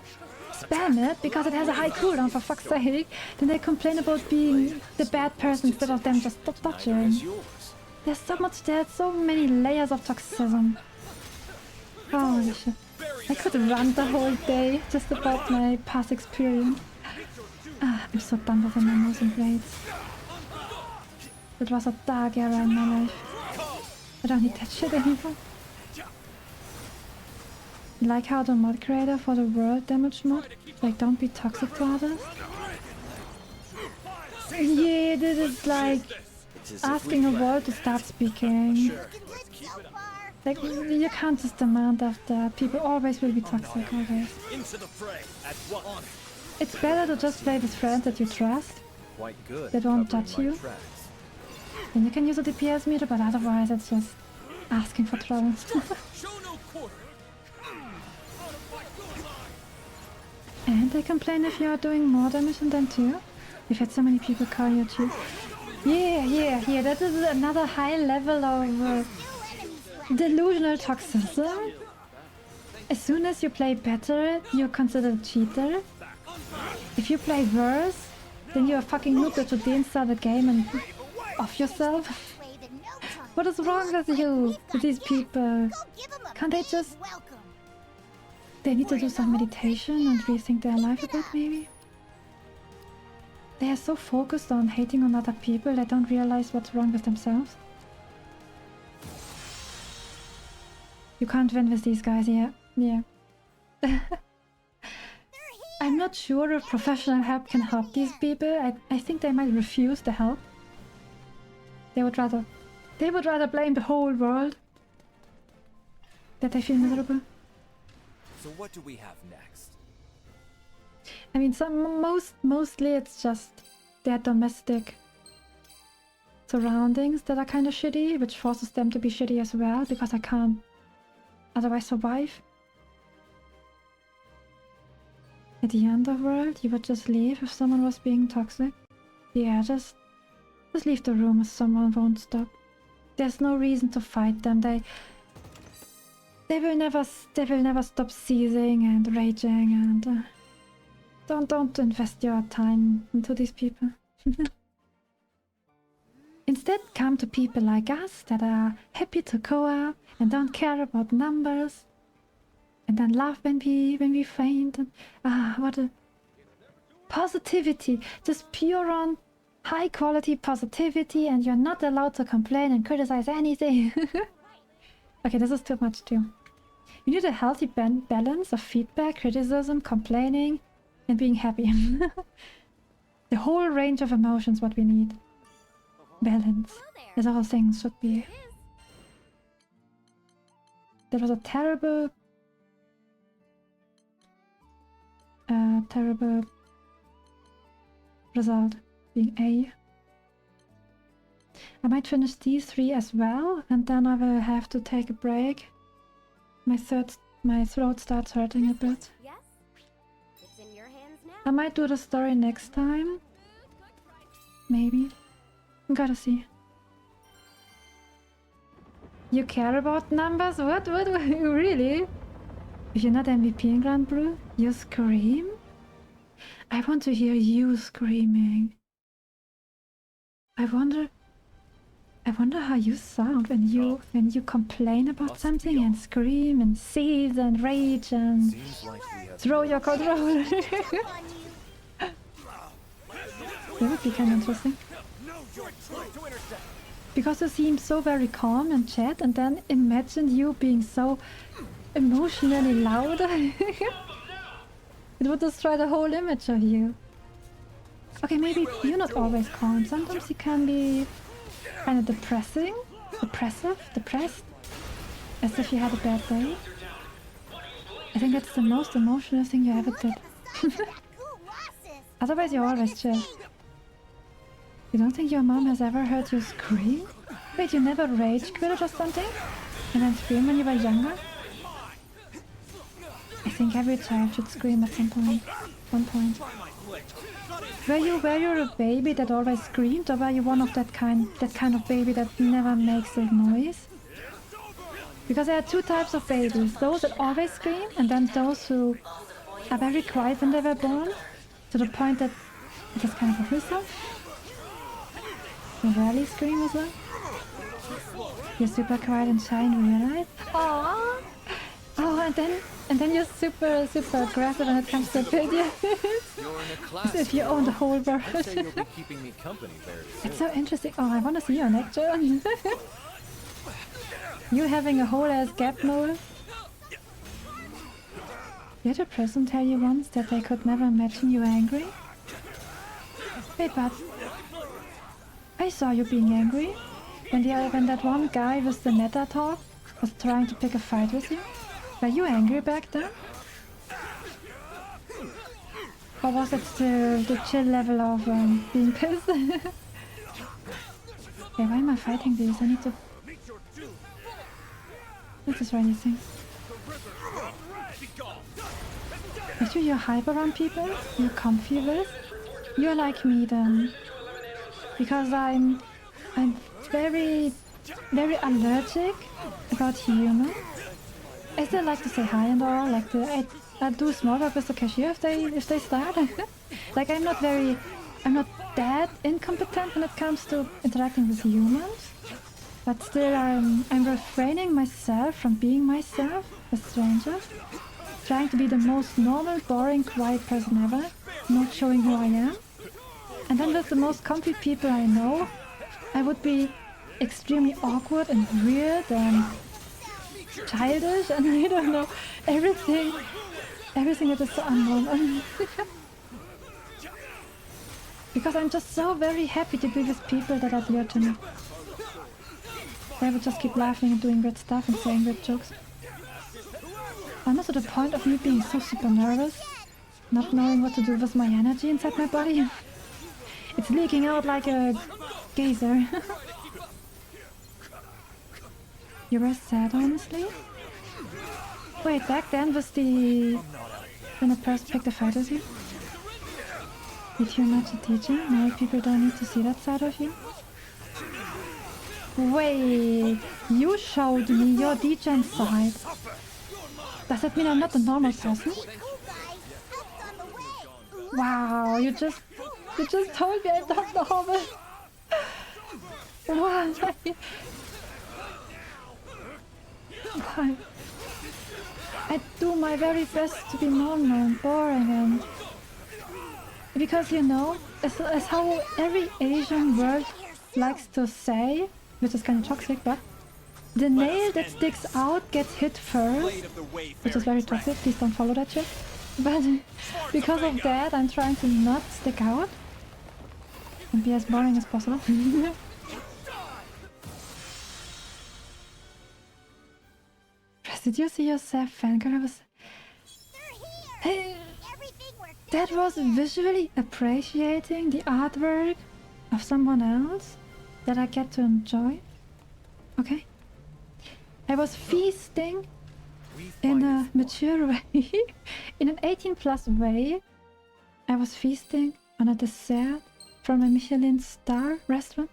[SPEAKER 1] spam it because it has a high cooldown, for fuck's sake, then they complain about being the bad person instead of them just dodging. There's so many layers of toxism. Holy shit. I could run the whole day just about my past experience. I'm so done with MMOs and raids. It was a dark era in my life. I don't need that shit anymore. Like how the mod creator for the world damage mod, like don't be toxic to others. Yeah, this is like asking a world to stop speaking. Like, you can't just demand of that. People always will be toxic, always. It's better to just play with friends that you trust, that won't judge you. Then you can use a DPS meter, but otherwise it's just asking for trouble. And they complain if you are doing more damage than them too. We've had so many people call you cheap. Yeah, that is another high level of delusional toxicity. As soon as you play better, you're considered a cheater. If you play worse, then you're a fucking noob that should deinstall the game and off yourself. What is wrong with you, with these people? Can't they just... They need to do some meditation and rethink their life a bit, maybe? They are so focused on hating on other people, they don't realize what's wrong with themselves. You can't win with these guys, yeah. I'm not sure if professional help can help these people. I think they might refuse the help. They would rather blame the whole world that they feel miserable.
[SPEAKER 5] So what do we have next?
[SPEAKER 1] I mean, mostly it's just their domestic surroundings that are kind of shitty, which forces them to be shitty as well, because I can't otherwise survive. At the underworld, you would just leave if someone was being toxic. Yeah, just Just leave the room if someone won't stop. There's no reason to fight them. They will never stop seizing and raging, and don't invest your time into these people. Instead, come to people like us that are happy to co-op and don't care about numbers, and then laugh when we faint. And what a positivity! Just pure on high quality positivity, and you're not allowed to complain and criticize anything. Okay, this is too much too. You need a healthy balance of feedback, criticism, complaining, and being happy. The whole range of emotions, what we need. Balance. As all things should be. There was a terrible result, being A. I might finish these 3 as well, and then I will have to take a break. My throat starts hurting a bit.
[SPEAKER 3] Yes? It's in your hands now.
[SPEAKER 1] I might do the story next time. Maybe. Gotta see. You care about numbers? What? Really? If you're not MVP in Grand Blue, you scream? I want to hear you screaming. I wonder how you sound when you complain about something and scream and seethe and rage and throw your controller. That would be kind of interesting. Because you seem so very calm in chat, and then imagine you being so emotionally loud. It would destroy the whole image of you. Okay, maybe you're not always calm. Sometimes you can be kind of depressive, depressed, as if you had a bad day. I think that's the most emotional thing you ever did. Otherwise, you're always chill. You don't think your mom has ever heard you scream? Wait, you never rage quit or something? And then scream when you were younger? I think every child should scream at some point. One point. Were you a baby that always screamed, or were you one of that kind of baby that never makes a noise? Because there are 2 types of babies: those that always scream, and then those who are very quiet when they were born, to the point that it is kind of a whistle. You rarely scream as well. You're super quiet and shy in real life. Aww. Oh, and then you're super aggressive when it comes to videos. As if you own the whole world. It's so interesting. Oh, I want to see you in action. You having a whole ass gap mole. Did a person tell you once that they could never imagine you angry? Wait, but I saw you being angry when that one guy with the meta talk was trying to pick a fight with you. Were you angry back then? Or was it still the chill level of being pissed? Hey, why am I fighting these? I need to... Let's just try these things. Actually, you're hyper on people you're comfy with. You're like me then. Because I'm very allergic about humans. I still like to say hi and all, like I do small talk with the cashier if they start. Like I'm not that incompetent when it comes to interacting with humans, but still I'm refraining myself from being myself with strangers, trying to be the most normal, boring, quiet person ever, not showing who I am. And then with the most comfy people I know, I would be extremely awkward and weird and childish, and I don't know, everything that is so unnormal. Because I'm just so very happy to be with people that are dear to me. They would just keep laughing and doing weird stuff and saying weird jokes. Almost to the point of me being so super nervous, not knowing what to do with my energy inside my body. It's leaking out like a geyser. You were sad, honestly? Wait, back then was when a person picked a fight with you? Did you not a teacher? No, people don't need to see that side of you. Wait, you showed me your degen side. Does that mean I'm not a normal person? Wow, you just told me I'm not normal. Why? Why? I do my very best to be normal and boring, and because you know, as how every Asian word likes to say, which is kind of toxic, but the nail that sticks out gets hit first, which is very toxic. Please don't follow that shit. But because of that, I'm trying to not stick out and be as boring as possible. Did you see yourself, fangirl? That was visually appreciating the artwork of someone else that I get to enjoy. Okay. I was feasting in a mature way, in an 18+ way. I was feasting on a dessert from a Michelin star restaurant.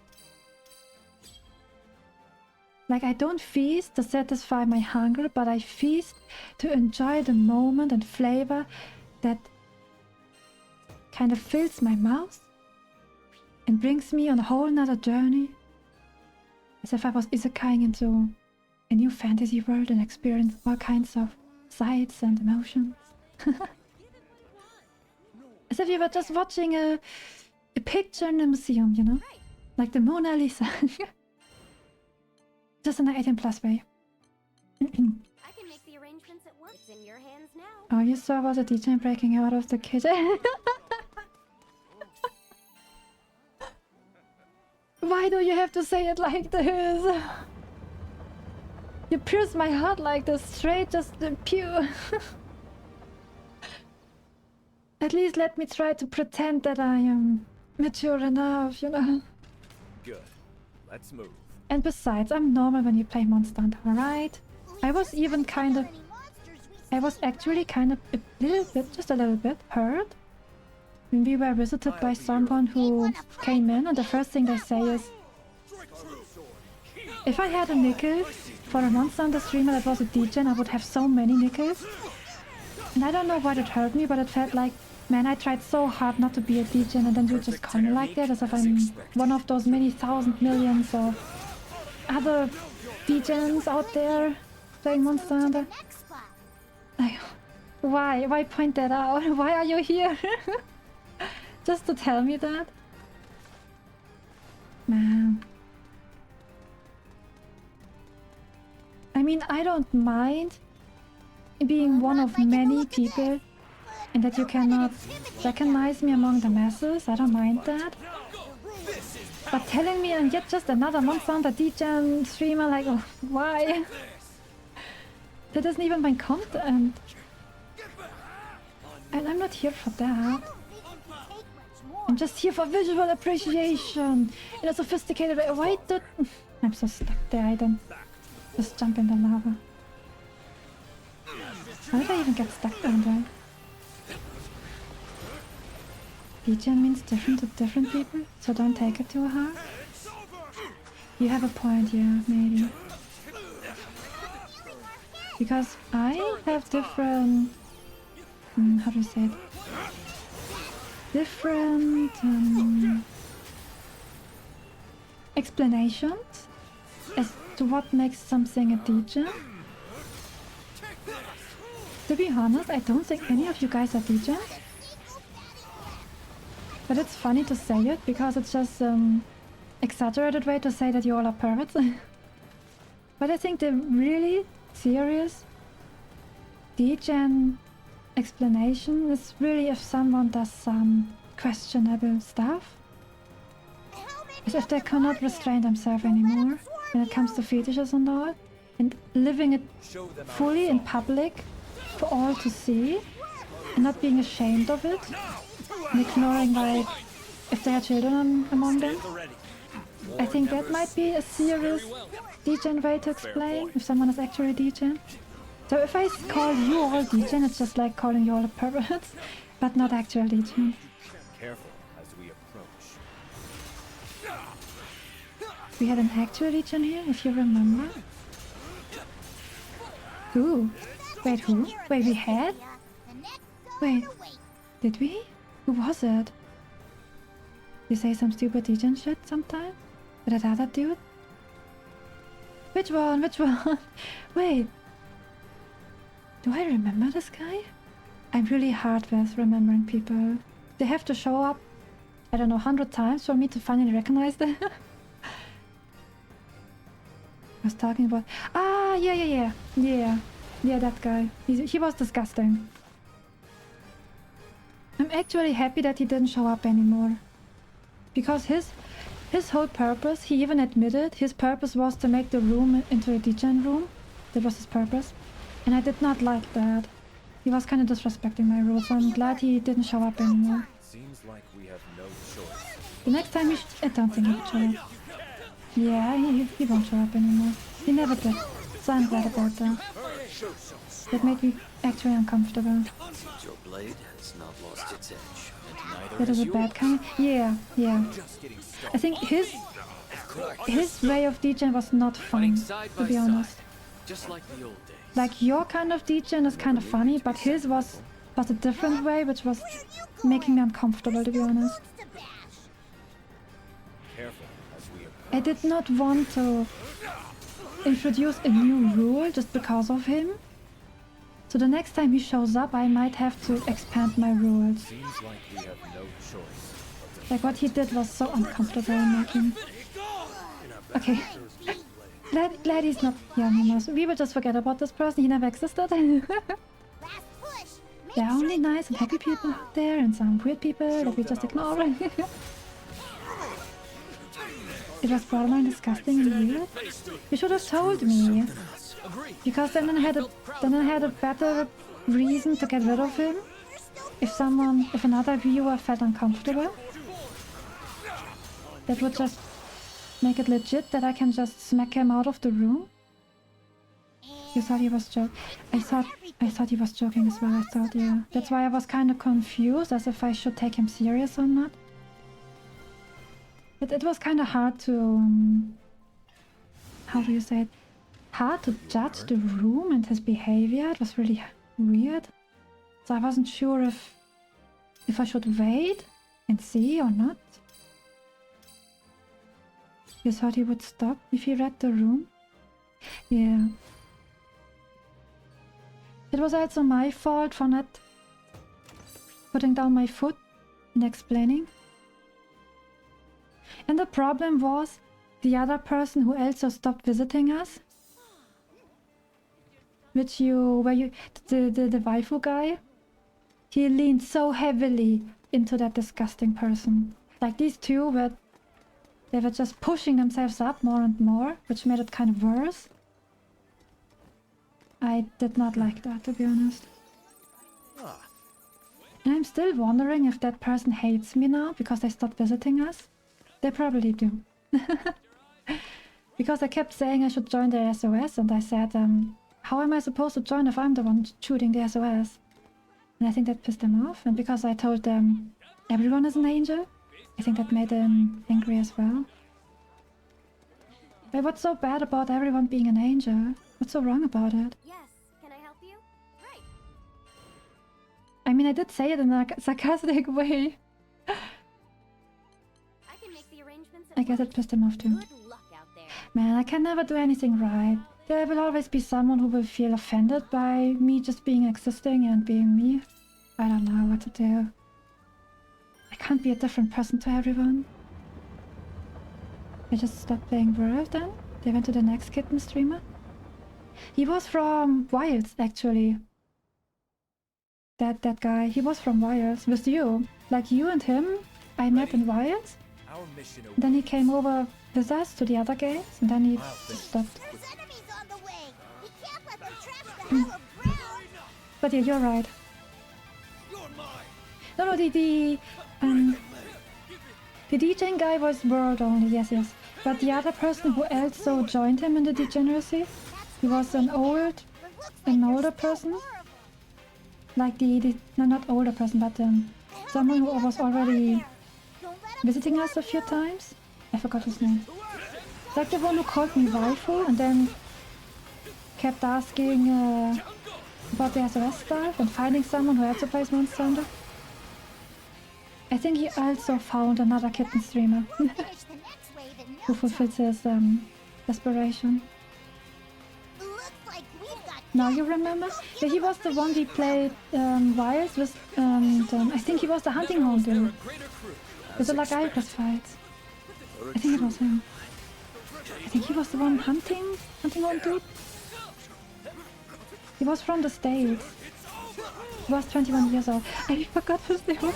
[SPEAKER 1] Like, I don't feast to satisfy my hunger, but I feast to enjoy the moment and flavor that kind of fills my mouth and brings me on a whole nother journey. As if I was isekaiing into a new fantasy world and experience all kinds of sights and emotions. As if you were just watching a picture in a museum, you know? Like the Mona Lisa. Just in an 18+ way.
[SPEAKER 3] I can make the arrangements at once. It's in your hands now.
[SPEAKER 1] All you saw was a DJ breaking out of the kitchen. Why do you have to say it like this? You pierce my heart like this, straight, just pure. At least let me try to pretend that I am mature enough, you know?
[SPEAKER 4] Good. Let's move.
[SPEAKER 1] And besides, I'm normal when you play Monster Hunter, alright? I was actually kind of a little bit, just a little bit, hurt when we were visited by someone who came in, and the first thing they say is, if I had a nickel for a Monster Hunter streamer that was a degen, I would have so many nickels. And I don't know why that hurt me, but it felt like, man, I tried so hard not to be a degen, and then you just call me like that, as if I'm one of those many thousand millions of other degens out there playing Monster Hunter. Like, why point that out? Why are you here? Just to tell me that? Man. I mean, I don't mind being one of many people and that you cannot recognize me among the masses. I don't mind that. But telling me I'm yet just another Monster Hunter degen streamer, like, oh, why? That isn't even my content. And I'm not here for that. I'm just here for visual appreciation in a sophisticated way. Why did... I'm so stuck there, I don't just jump in the lava. How did I even get stuck down there? Degen means different to different people, so don't take it too hard. You have a point, yeah, maybe. Because I have different... how do you say it? Different explanations as to what makes something a degen. To be honest, I don't think any of you guys are degens. But it's funny to say it, because it's just an exaggerated way to say that you all are perverts. But I think the really serious degen explanation is really if someone does some questionable stuff. As if they cannot restrain themselves anymore when it comes to fetishes and all. And living it fully in public for all to see. And not being ashamed of it. And ignoring, like, if there are children among them. I think that might be a serious degen way to explain if someone is actually degen. So if I call you all degen, it's just like calling you all perverts, but not actual degen.
[SPEAKER 4] Careful.
[SPEAKER 1] we had an actual Legion here, if you remember. Who? Wait, who? Wait, we had? Wait, did we? Who was it? You say some stupid Legion shit sometime? With that other dude? Which one? Which one? Wait. Do I remember this guy? I'm really hard with remembering people. They have to show up, I don't know, 100 times for me to finally recognize them. I was talking about... Ah, yeah, that guy. He was disgusting. I'm actually happy that he didn't show up anymore. Because his whole purpose, he even admitted, his purpose was to make the room into a degen room. That was his purpose. And I did not like that. He was kind of disrespecting my rules, so I'm glad he didn't show up anymore.
[SPEAKER 4] Seems like we have no choice.
[SPEAKER 1] The next time I don't think he would show up. Yeah, he won't show up anymore. He never did. So I'm glad about that. That made me actually uncomfortable.
[SPEAKER 4] Your blade has not lost its edge, and neither
[SPEAKER 1] That is a bad kind. Yeah. I think his way of degen was not fun, to be honest.
[SPEAKER 5] Just like the old days.
[SPEAKER 1] Like your kind of degen is kind of funny, but his was a different way, which was making me uncomfortable, to be honest.
[SPEAKER 4] careful as we approach.
[SPEAKER 1] I did not want to introduce a new rule just because of him. So the next time he shows up, I might have to expand my rules.
[SPEAKER 4] Seems like we have no choice.
[SPEAKER 1] Like what he did was so uncomfortable making. Okay. Glad he's not here anymore. So we will just forget about this person. He never existed. There are only nice and happy people out there and some weird people that we just ignore. It was borderline disgusting and weird. You should have told me. Because then I had a better reason to get rid of him. If another viewer felt uncomfortable. That would just make it legit that I can just smack him out of the room. You thought he was joking? I thought he was joking as well. Yeah. That's why I was kind of confused, as if I should take him serious or not. But it was kind of hard to... how do you say it? Hard to judge the room and his behavior. It was really weird. So I wasn't sure if I should wait and see or not. You thought he would stop if he read the room? Yeah. It was also my fault for not putting down my foot and explaining. And the problem was the other person who also stopped visiting us. The waifu guy. He leaned so heavily into that disgusting person. Like these two they were just pushing themselves up more and more, which made it kind of worse. I did not like that, to be honest. And I'm still wondering if that person hates me now because they stopped visiting us. They probably do. Because I kept saying I should join their SOS, and I said, how am I supposed to join if I'm the one shooting the SOS? And I think that pissed them off, and because I told them everyone is an angel, I think that made them angry as well. But what's so bad about everyone being an angel? What's so wrong about it?
[SPEAKER 3] Yes, can I help you? Right.
[SPEAKER 1] I mean, I did say it in a sarcastic way.
[SPEAKER 3] I can make the arrangements.
[SPEAKER 1] I guess it pissed him off too.
[SPEAKER 3] Good luck out there.
[SPEAKER 1] Man, I can never do anything right. There will always be someone who will feel offended by me just being existing and being me. I don't know what to do. I can't be a different person to everyone. I just stopped playing World then. They went to the next kitten streamer. He was from Wilds, actually. That guy, he was from Wilds with you. Like you and him, I met in Wilds. Then he came over with us to the other games, and then he just stopped.
[SPEAKER 3] There's enemies on the way. We can't let them trash the hollow ground.
[SPEAKER 1] But yeah, you're right. No, the DJing guy was world only, yes. But the other person who also joined him in the degeneracy, he was an older person. Like no, not older person, but someone who was already visiting us a few times. I forgot his name. Like the one who called me waifu and then kept asking about the SOS stuff and finding someone who had to play Monster Hunter. I think he also found another kitten streamer
[SPEAKER 3] Finish the next wave in
[SPEAKER 1] who
[SPEAKER 3] no
[SPEAKER 1] fulfills his desperation.
[SPEAKER 3] Looks like we've got
[SPEAKER 1] Now you remember? Yeah, he was the one we played Wilds with, and I think he was the hunting horn dude. With the Lagaikas fights. I think it was him. I think he was the one hunting horn dude. He was from the States. He was 21 years old. I forgot his name.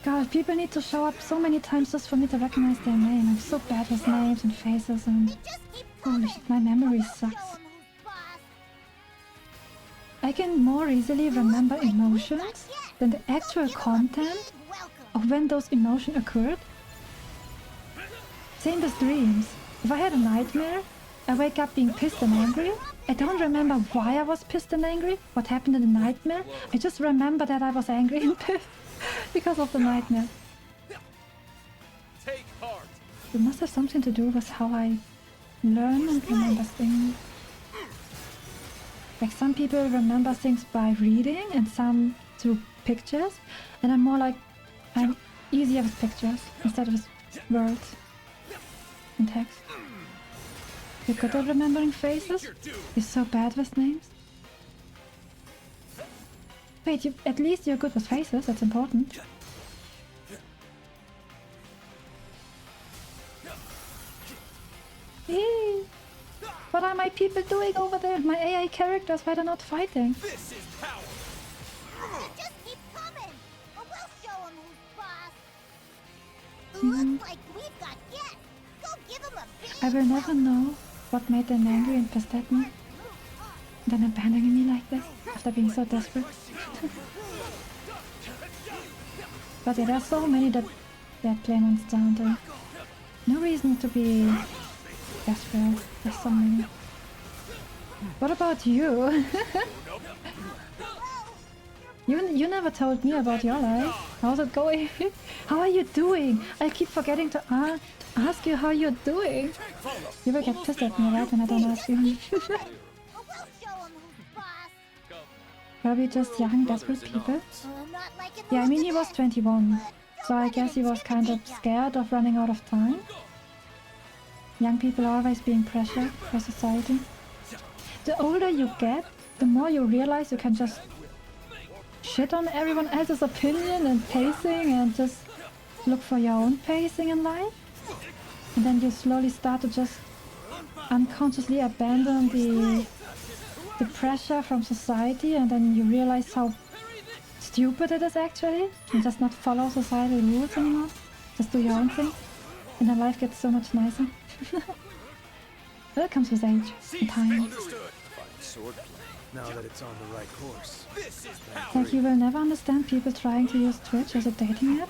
[SPEAKER 1] God, people need to show up so many times just for me to recognize their name. I'm so bad with names and faces and...
[SPEAKER 3] just keep
[SPEAKER 1] Holy shit, my memory sucks.
[SPEAKER 3] show 'em who's boss.
[SPEAKER 1] I can more easily remember emotions than the actual content
[SPEAKER 3] Welcome.
[SPEAKER 1] of when those emotions occurred. Same with dreams. If I had a nightmare, I wake up being pissed and angry. I don't remember why I was pissed and angry, what happened in the nightmare. I just remember that I was angry and pissed because of the nightmare.
[SPEAKER 2] Take heart.
[SPEAKER 1] It must have something to do with how I learn and remember things. Like some people remember things by reading and some through pictures, and I'm more like, I'm easier with pictures instead of with words and text. You're good at remembering faces? You're so bad with names? Wait, at least you're good with faces, that's important. Eee. What are my people doing over there? My AI characters, why they're not fighting?
[SPEAKER 2] This is power.
[SPEAKER 3] Just keep coming, or we'll show 'em who's boss.
[SPEAKER 1] Mm-hmm.
[SPEAKER 3] Looks like we've got guests. Go give 'em a big
[SPEAKER 1] I will never know what made them angry and pissed at me. Then abandoning me like this, after being so desperate. But yeah, there's so many that play Monster Hunter. No reason to be desperate, there's so many. What about you? You never told me about your life. How's it going? How are you doing? I keep forgetting to ask you how you're doing. You will get pissed at me, right, when I don't ask you.
[SPEAKER 3] or we'll show 'em who's boss.
[SPEAKER 1] Probably just young, desperate people.
[SPEAKER 3] Not liking the
[SPEAKER 1] Yeah, I mean,
[SPEAKER 3] look
[SPEAKER 1] he
[SPEAKER 3] of
[SPEAKER 1] was
[SPEAKER 3] this,
[SPEAKER 1] 21,
[SPEAKER 3] but
[SPEAKER 1] so
[SPEAKER 3] don't
[SPEAKER 1] I
[SPEAKER 3] let
[SPEAKER 1] guess
[SPEAKER 3] it
[SPEAKER 1] he was kind of
[SPEAKER 3] intimidate ya.
[SPEAKER 1] scared of running out of time. Young people are always being pressured by society. The older you get, the more you realize you can just shit on everyone else's opinion and pacing and just look for your own pacing in life. And then you slowly start to just unconsciously abandon the pressure from society, and then you realize how stupid it is actually, and just not follow societal rules anymore. Just do your own thing. And then life gets so much nicer. But it comes with age and time.
[SPEAKER 2] Understood.
[SPEAKER 4] Swordplay.
[SPEAKER 7] Now that it's on the right course.
[SPEAKER 2] This is power.
[SPEAKER 1] Like, you will never understand people trying to use Twitch as a dating app.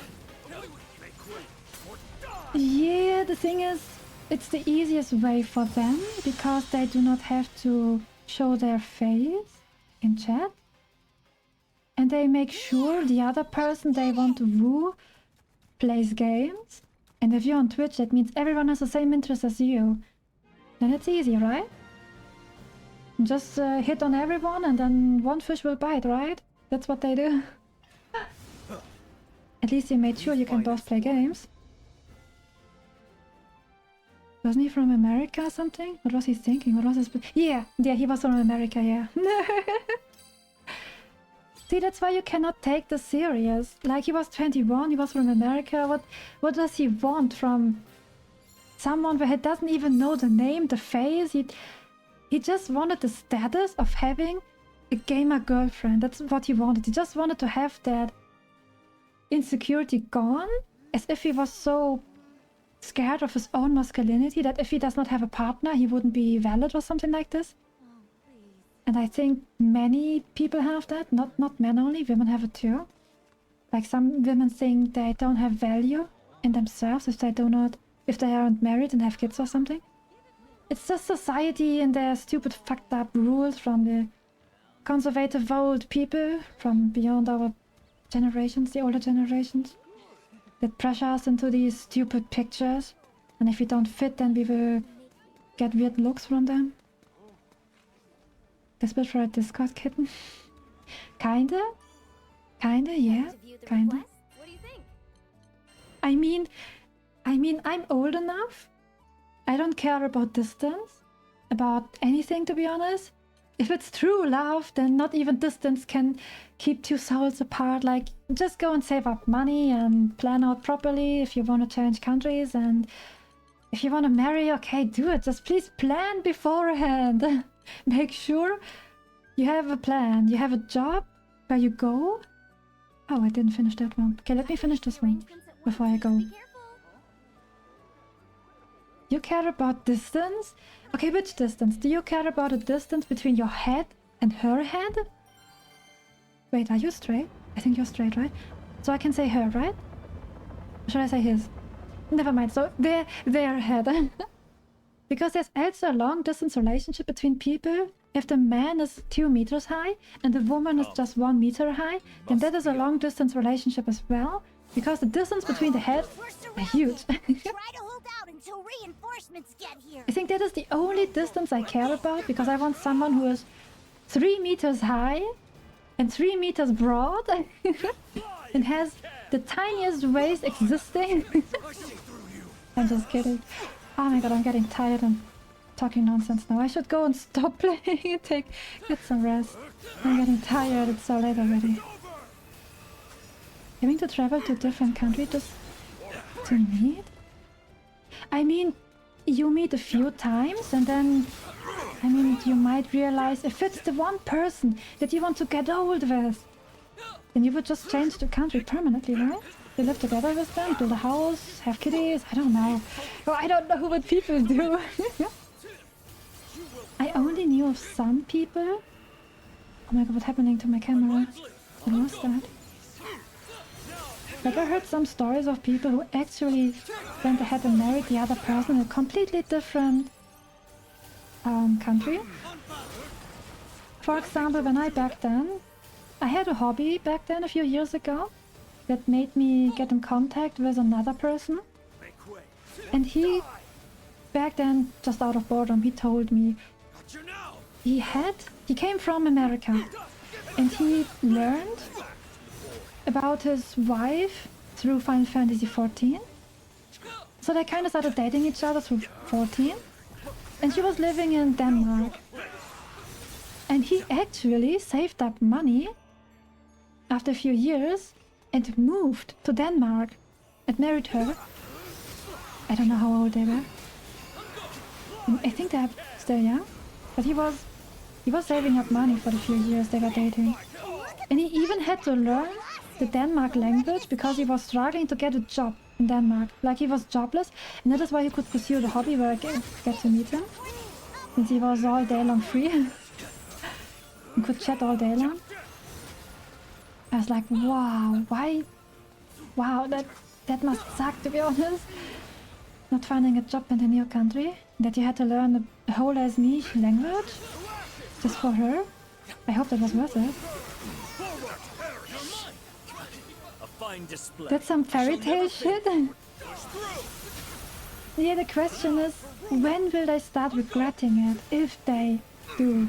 [SPEAKER 1] Yeah, the thing is, it's the easiest way for them because they do not have to show their face in chat. And they make sure the other person they want to woo plays games. And if you're on Twitch, that means everyone has the same interest as you. Then it's easy, right? Just hit on everyone and then one fish will bite, right? That's what they do. At least you made sure you can both play games. Wasn't he from America or something? What was he thinking? What was his... Yeah, he was from America, yeah. See, that's why you cannot take this serious. Like, he was 21, he was from America. What does he want from someone where he doesn't even know the name, the face? He just wanted the status of having a gamer girlfriend. That's what he wanted. He just wanted to have that insecurity gone, as if he was so scared of his own masculinity that if he does not have a partner, he wouldn't be valid or something like this. And I think many people have that, not men only, women have it too. Like, some women think they don't have value in themselves if they aren't married and have kids or something. It's just society and their stupid fucked up rules from the conservative old people from beyond our generations, the older generations, that pressure us into these stupid pictures And if we don't fit, then we will get weird looks from them. Desperate for a Discord kitten? Kinda? Kinda, yeah. Kinda.
[SPEAKER 3] What do you think?
[SPEAKER 1] I mean, I'm old enough. I don't care about distance, about anything, to be honest. If it's true love, then not even distance can keep two souls apart. Like, just go and save up money and plan out properly if you want to change countries. And if you want to marry, okay, do it. Just please plan beforehand. Make sure you have a plan. You have a job where you go. Oh, I didn't finish that one. Okay, let me finish this one before I go.
[SPEAKER 3] Be careful.
[SPEAKER 1] You care about distance? Okay, which distance? Do you care about the distance between your head and her head? Wait, are you straight? I think you're straight, right? So I can say her, right? Or should I say his? Never mind, so their head. Because there's also a long distance relationship between people. If the man is 2 meters high and the woman is just 1 meter high, then that is a long distance relationship as well. Because the distance between the heads are huge.
[SPEAKER 3] Try to hold out until reinforcements get here.
[SPEAKER 1] I think that is the only distance I care about, because I want someone who is 3 meters high and 3 meters broad and has the tiniest waist existing. I'm just kidding. Oh my god, I'm getting tired and talking nonsense now. I should go and stop playing and get some rest. I'm getting tired, it's so late already. Having to travel to a different country just to meet? I mean, you meet a few times and then, I mean, you might realize if it's the one person that you want to get old with, then you would just change the country permanently, right? You live together with them, build a house, have kitties, I don't know. Oh, I don't know what people do. I only knew of some people. Oh my god, what's happening to my camera? What was that? Like, I heard some stories of people who actually went ahead and married the other person in a completely different country. For example, when I had a hobby back then a few years ago that made me get in contact with another person. And he, back then, just out of boredom, he told me he came from America and he learned about his wife through Final Fantasy XIV. So they kind of started dating each other through 14. And she was living in Denmark. And he actually saved up money after a few years and moved to Denmark and married her. I don't know how old they were. I think they're still young. But he was saving up money for the few years they were dating. And he even had to learn the Denmark language because he was struggling to get a job in Denmark. Like, he was jobless, and that is why he could pursue the hobby where I get to meet him. Since he was all day long free. He could chat all day long. I was like, wow, why? Wow, that must suck, to be honest. Not finding a job in a new country. That you had to learn a whole as niche language. Just for her. I hope that was worth it. That's some fairy tale shit. Yeah, the question is, when will they start regretting it, if they do?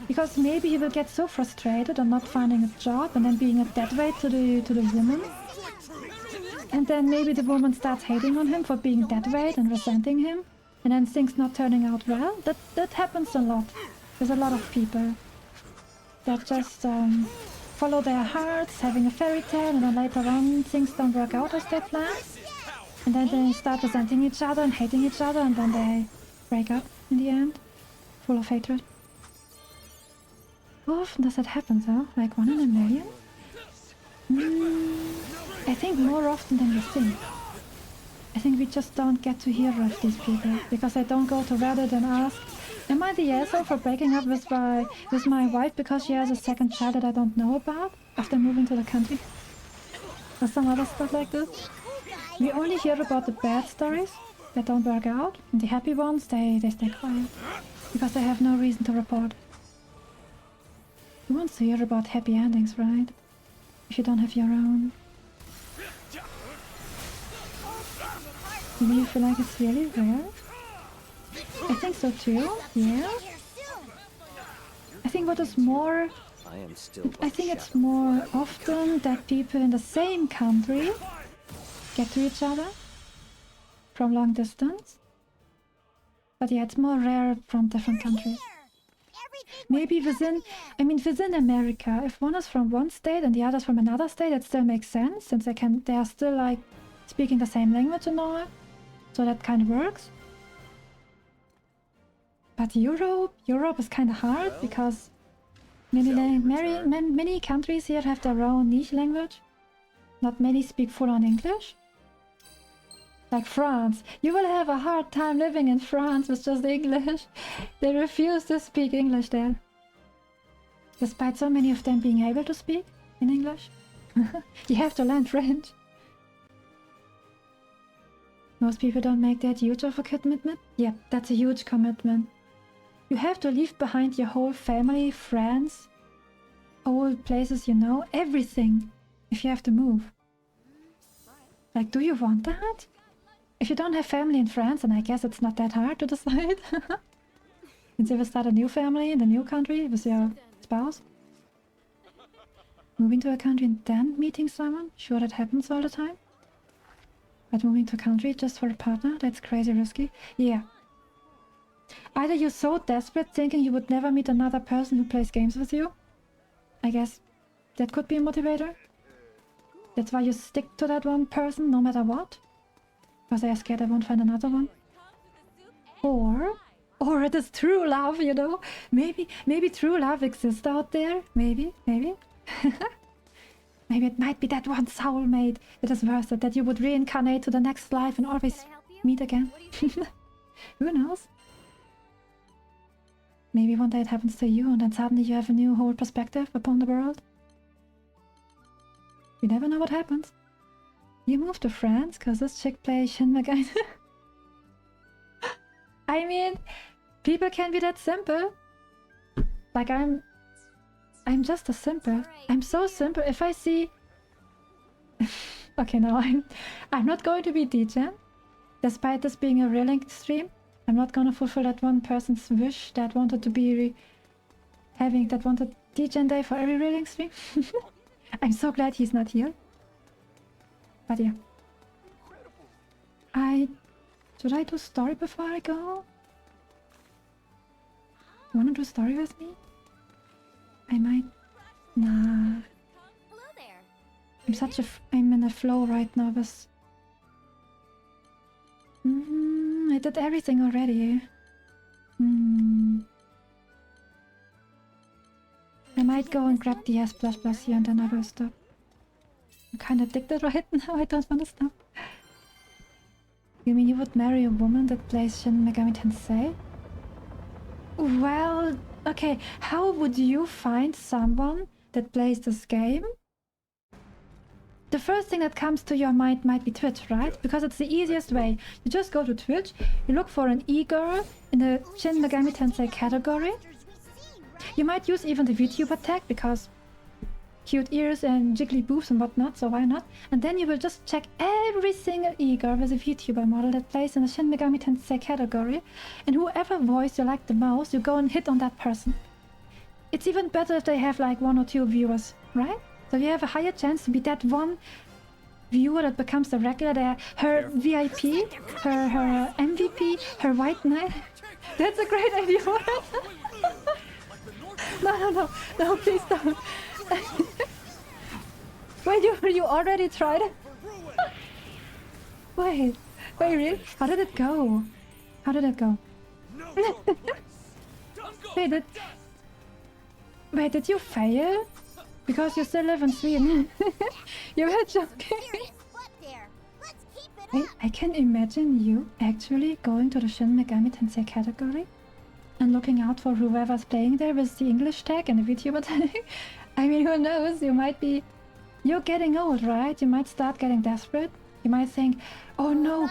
[SPEAKER 1] Because maybe he will get so frustrated on not finding a job and then being a dead weight to the woman. And then maybe the woman starts hating on him for being dead weight and resenting him. And then things not turning out well. That happens a lot. There's a lot of people that just follow their hearts, having a fairy tale, and then later on things don't work out as they plan. And then they start resenting each other and hating each other, and then they break up in the end, full of hatred. How often does that happen though? Like 1 in a million? I think more often than you think. I think we just don't get to hear of these people, because they don't go to Reddit and ask, am I the asshole for breaking up with my wife because she has a second child that I don't know about after moving to the country? Or some other stuff like this. We only hear about the bad stories that don't work out, and the happy ones, they stay quiet, because they have no reason to report. Who wants to hear about happy endings, right? If you don't have your own. Do you feel like it's really rare? I think so too, yeah. I think what is more...
[SPEAKER 4] I am still
[SPEAKER 1] I think it's more often that people in the same country get to each other from long distance. But yeah, it's more rare from different countries. Maybe within America, if one is from one state and the other is from another state, it still makes sense, since they are still like speaking the same language and all. So that kind of works. But Europe is kind of hard because many countries here have their own niche language. Not many speak full-on English. Like France. You will have a hard time living in France with just English. They refuse to speak English there. Despite so many of them being able to speak in English. You have to learn French. Most people don't make that huge of a commitment. Yeah, that's a huge commitment. You have to leave behind your whole family, friends, old places you know, everything, if you have to move. Like, do you want that? If you don't have family in France, and I guess it's not that hard to decide. Since you will start a new family in the new country with your spouse. Moving to a country and then meeting someone? Sure, that happens all the time. But moving to a country just for a partner? That's crazy risky. Yeah. Either you're so desperate thinking you would never meet another person who plays games with you. I guess that could be a motivator. That's why you stick to that one person no matter what. Because they are scared I won't find another one. Or it is true love, you know? Maybe true love exists out there. Maybe. Maybe it might be that one soulmate that is worth it, that you would reincarnate to the next life and always meet again. Who knows? Maybe one day it happens to you and then suddenly you have a new whole perspective upon the world. You never know what happens. You moved to France because this chick plays Shin Megami. I mean, people can be that simple. Like I'm just a simple. I'm so simple. If I see... Okay, no, I'm not going to be degen. Despite this being a Relink stream, I'm not gonna fulfill that one person's wish that wanted to be that wanted degen day for every Relink stream. I'm so glad he's not here. But yeah. Should I do story before I go? You wanna do story with me? I might... Nah.
[SPEAKER 3] Hello there.
[SPEAKER 1] I'm in a flow right now with... I did everything already. I might go and grab the S++ here and then I will stop. I'm kinda addicted right now, I don't wanna stop. You mean you would marry a woman that plays Shin Megami Tensei? Well, okay, how would you find someone that plays this game? The first thing that comes to your mind might be Twitch, right? Because it's the easiest way. You just go to Twitch, you look for an e-girl in the Shin Megami Tensei category. You might use even the VTuber tag because cute ears and jiggly boobs and whatnot, so why not? And then you will just check every single e-girl with a VTuber model that plays in the Shin Megami Tensei category, and whoever voice you like the most, you go and hit on that person. It's even better if they have like 1 or 2 viewers, right? So you have a higher chance to be that one viewer that becomes the regular, her VIP, her MVP, her white knight. That's a great idea. No, please don't. Wait, you already tried it? Wait, really? How did it go? Wait, did you fail? Because you still live in Sweden. You were joking. Wait, I can imagine you actually going to the Shin Megami Tensei category and looking out for whoever's playing there with the English tag and the VTuber tag. I mean, who knows? You might be... You're getting old, right? You might start getting desperate. You might think, oh no,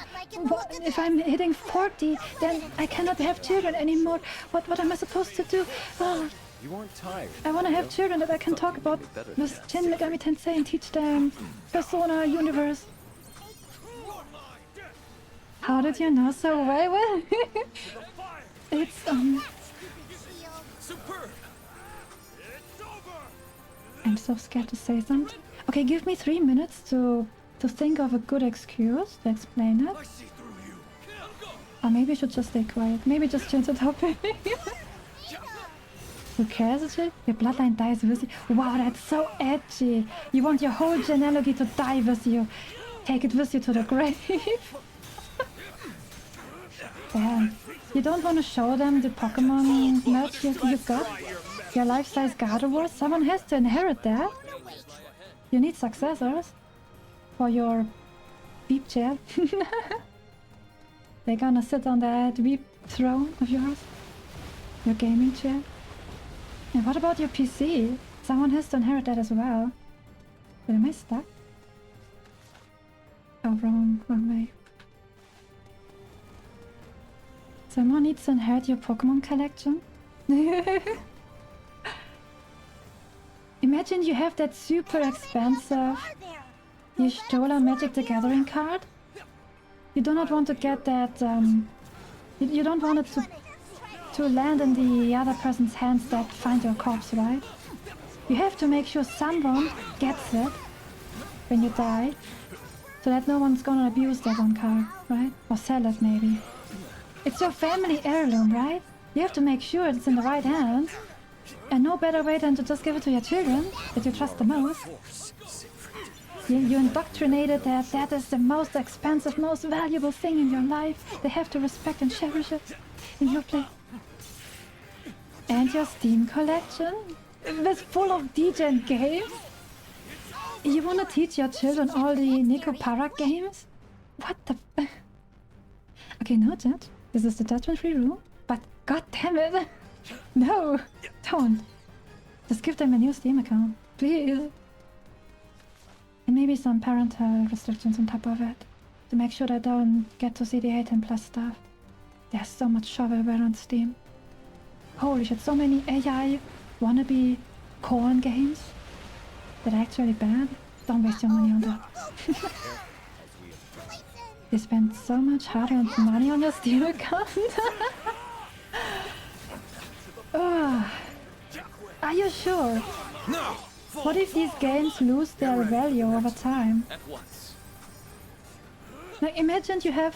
[SPEAKER 1] if I'm hitting 40, then I cannot have children anymore. What am I supposed to do? Oh,
[SPEAKER 4] You aren't tired.
[SPEAKER 1] I want to have children that I can talk about with Shin Megami Tensei and teach them Persona universe. How did you know so well? It's
[SPEAKER 2] Superb. It's over.
[SPEAKER 1] I'm so scared to say something. Okay, give me 3 minutes to think of a good excuse to explain it.
[SPEAKER 2] I see through you. Go.
[SPEAKER 1] Or maybe I should just stay quiet. Maybe just change the topic. Who cares, actually? Your bloodline dies with you. Wow, that's so edgy. You want your whole genealogy to die with you. Take it with you to the grave. Damn. You don't want to show them the Pokemon merch you got? Your life-size Gardevoir? Someone has to inherit that. You need successors for your Veep chair. They're gonna sit on that Veep throne of yours. Your gaming chair. And what about your PC? Someone has to inherit that as well. But am I stuck? Oh, wrong way. Someone needs to inherit your Pokemon collection? Imagine you have that super expensive Y'shtola Magic the Gathering card. You do not want to get that, you don't want it to land in the other person's hands that find your corpse, right? You have to make sure someone gets it when you die, so that no one's gonna abuse that one card, right? Or sell it, maybe. It's your family heirloom, right? You have to make sure it's in the right hands. And no better way than to just give it to your children that you trust the most. You indoctrinated that that is the most expensive, most valuable thing in your life. They have to respect and cherish it in your play. And your Steam collection? It's full of DJ games? You wanna teach your children all the Nico Parak games? What the... Okay, no judge. This is the judgment-free room. But god damn it! No! Don't! Just give them a new Steam account. Please! And maybe some parental restrictions on top of it. To make sure they don't get to see the 18+ stuff. There's so much shovelware on Steam. Holy shit, so many AI wannabe corn games that are actually bad. Don't waste your money on that. You spend so much hard-earned money on your Steam account. Are you sure?
[SPEAKER 2] No.
[SPEAKER 1] What if these games lose their value over time?
[SPEAKER 2] At once.
[SPEAKER 1] Now imagine you have...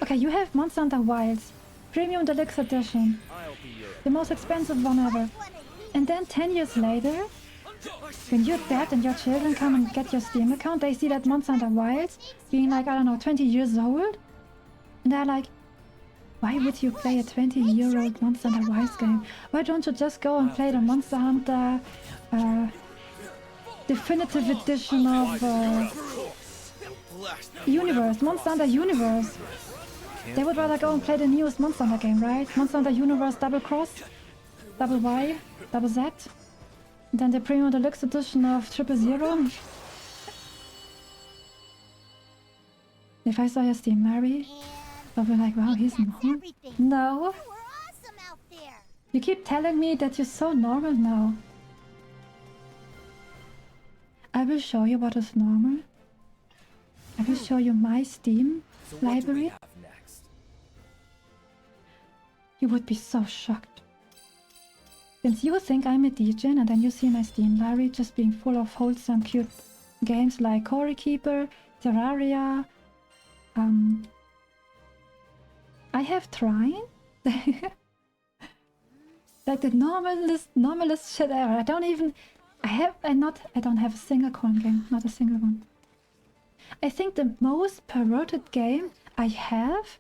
[SPEAKER 1] Okay, you have Monster Hunter Wilds. Premium Deluxe Edition. The most expensive one ever. And then 10 years later, when you're dead and your children come and get your Steam account, they see that Monster Hunter Wilds being like, I don't know, 20 years old. And they're like, why would you play a 20-year-old Monster Hunter Wilds game? Why don't you just go and play the Monster Hunter Definitive Edition of Universe, Monster Hunter Universe? They would rather go and play the newest Monster Hunter game, right? Monster Hunter Universe Double Cross, Double Y, Double Z. And then the Premium Deluxe Edition of 000. If I saw your Steam, Mary, I'll be like, wow, he's normal. No. You keep telling me that you're so normal now. I will show you what is normal. I will show you my Steam library. You would be so shocked. Since you think I'm a DJ and then you see my Steam library just being full of wholesome, cute games like Core Keeper, Terraria. I have tried. Like the normalest shit ever. I don't have a single corn game, not a single one. I think the most perverted game I have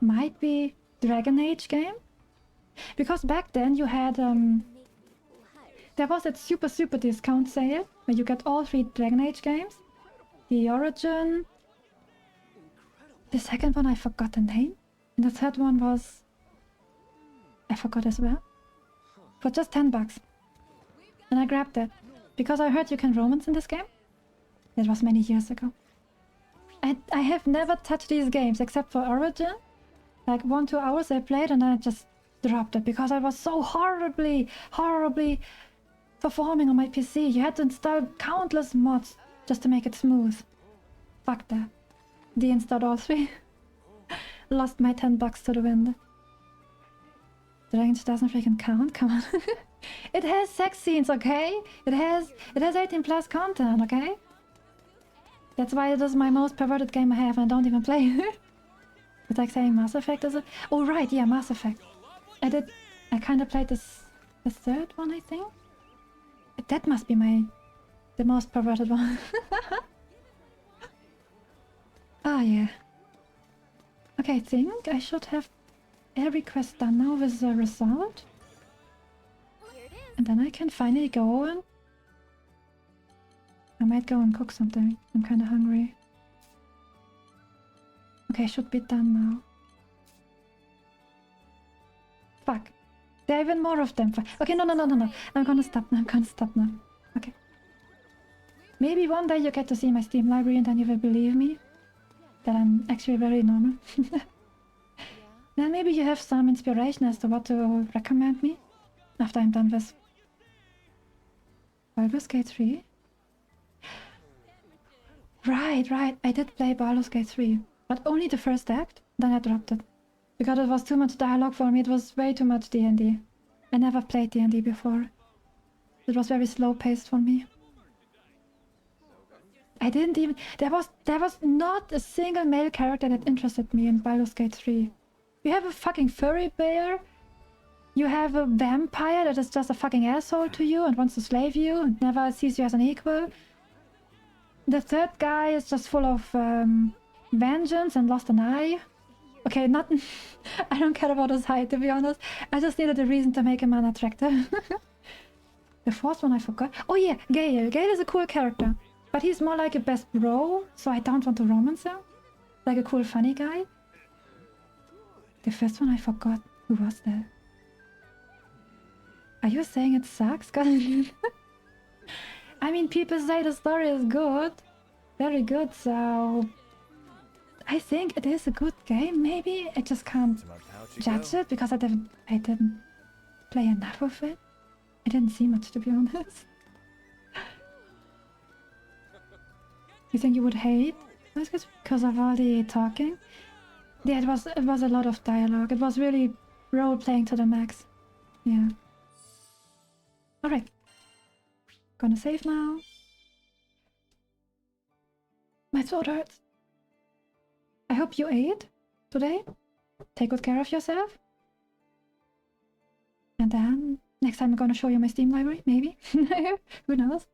[SPEAKER 1] might be Dragon Age game. Because back then you had there was that super discount sale where you get all 3 Dragon Age games. The Origin. The second one I forgot the name. And the third one was... I forgot as well. For just $10. And I grabbed it. Because I heard you can romance in this game. That was many years ago. I have never touched these games except for Origin. Like 1-2 hours I played and I just dropped it because I was so horribly performing on my PC. You had to install countless mods just to make it smooth. Fuck that. Deinstalled all 3. lost my $10 to the wind. Dragon doesn't freaking count, come on. It has sex scenes, okay? It has 18 plus content, okay? That's why it is my most perverted game I have and I don't even play it. It's like saying Mass Effect, is it? Oh right, yeah, Mass Effect. I kinda played the third one, I think? That must be the most perverted one. Ah, yeah. Okay, I think I should have every quest done now with the result. And then I can finally go and... I might go and cook something. I'm kinda hungry. Okay, should be done now. Fuck. There are even more of them. Okay, no. I'm gonna stop now. Okay. Maybe one day you get to see my Steam library and then you will believe me that I'm actually very normal. Then maybe you have some inspiration as to what to recommend me after I'm done with Baldur's Gate 3. Right. I did play Baldur's Gate 3, but only the first act, then I dropped it. Because it was too much dialogue for me, it was way too much D&D. I never played D&D before. It was very slow paced for me. I didn't even... There was not a single male character that interested me in Baldur's Gate 3. You have a fucking furry bear. You have a vampire that is just a fucking asshole to you and wants to slave you and never sees you as an equal. The third guy is just full of vengeance and lost an eye. Okay, not... I don't care about his height, to be honest. I just needed a reason to make him unattractive. The fourth one I forgot. Oh yeah, Gale. Gale is a cool character. But he's more like a best bro, so I don't want to romance him. Like a cool funny guy. The first one I forgot. Who was that? Are you saying it sucks? I mean, people say the story is good. Very good, so... I think it is a good game, maybe? I just can't judge it because I didn't play enough of it. I didn't see much, to be honest. You think you would hate because of all the talking? Yeah, it was a lot of dialogue. It was really role-playing to the max. Yeah. Alright. Gonna save now. My throat hurts. I hope you ate today. Take good care of yourself. And then next time I'm gonna show you my Steam library, maybe. Who knows?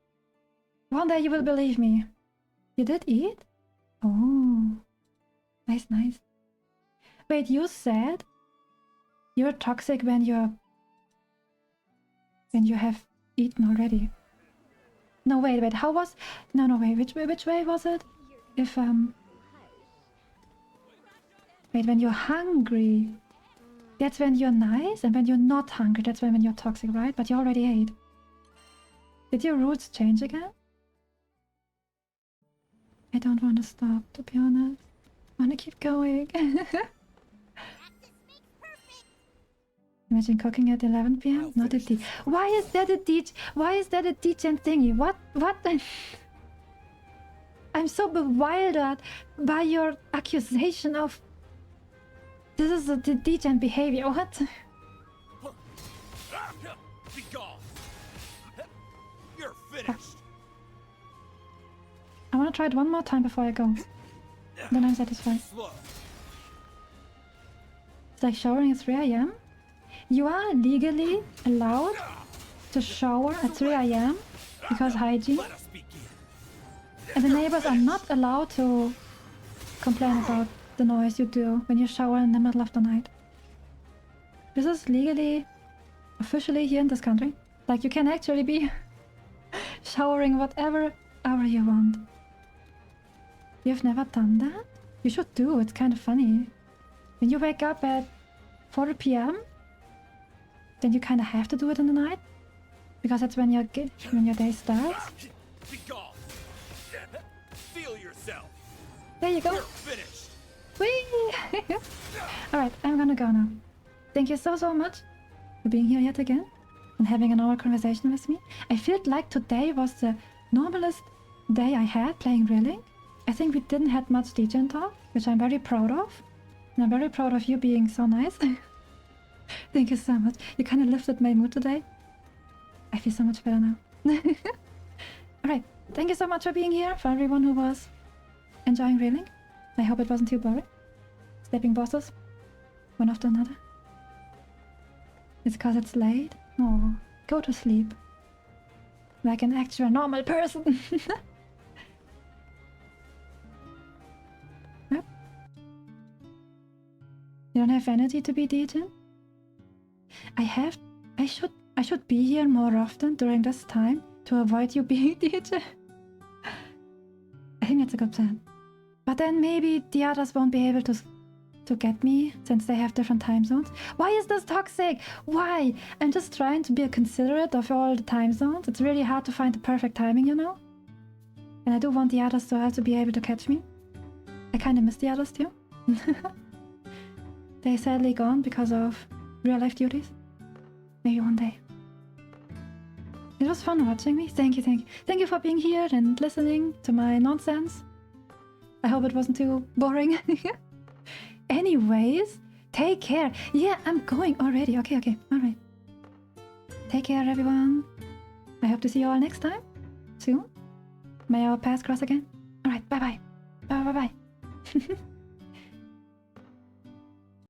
[SPEAKER 1] One day you will believe me. You did eat? Oh. Nice. Wait, you said you're toxic when you have eaten already. No, wait, how was... No, wait, which way was it? If, Wait, when you're hungry, that's when you're nice, and when you're not hungry, that's when you're toxic, right? But you already ate. Did your rules change again? I don't want to stop, to be honest. I want to keep going. Imagine cooking at 11 PM? Not a D. Why is that a D? Why is that a D-gen thingy? What? I'm so bewildered by your accusation of... This is a D-gen behavior. What?
[SPEAKER 2] Be gone. You're finished.
[SPEAKER 1] I want to try it one more time before I go. Then I'm satisfied.
[SPEAKER 2] Slow.
[SPEAKER 1] It's like showering at 3 AM? You are legally allowed to shower at 3 AM because hygiene.
[SPEAKER 2] Let us begin.
[SPEAKER 1] And the neighbors are not allowed to complain about the noise you do when you shower in the middle of the night. This is legally, officially here in this country. Like, you can actually be showering whatever hour you want. You've never done that? You should do, it's kind of funny. When you wake up at 4 PM, then you kind of have to do it in the night. Because that's when your day starts.
[SPEAKER 2] Be gone. Feel yourself.
[SPEAKER 1] There you go.
[SPEAKER 2] You're finished.
[SPEAKER 1] Whee! Alright, I'm gonna go now. Thank you so much for being here yet again and having a normal conversation with me. I felt like today was the normalest day I had playing Relink. I think we didn't have much DGen talk, which I'm very proud of. And I'm very proud of you being so nice. Thank you so much. You kind of lifted my mood today. I feel so much better now. Alright, thank you so much for being here, for everyone who was enjoying Relink. I hope it wasn't too boring. Stepping bosses, one after another. It's because it's late? No, go to sleep. Like an actual normal person. Yep. You don't have energy to be DJing? I should be here more often during this time to avoid you being DJ. I think that's a good plan. But then maybe the others won't be able to get me since they have different time zones. Why is this toxic? Why? I'm just trying to be considerate of all the time zones. It's really hard to find the perfect timing, you know? And I do want the others to also be able to catch me. I kind of miss the others too. They're sadly gone because of real life duties. Maybe one day. It was fun watching me. Thank you, thank you. Thank you for being here and listening to my nonsense. I hope it wasn't too boring. Anyways, take care. Yeah, I'm going already. Okay, alright. Take care, everyone. I hope to see you all next time. Soon. May our paths cross again. Alright, bye-bye. Bye-bye-bye.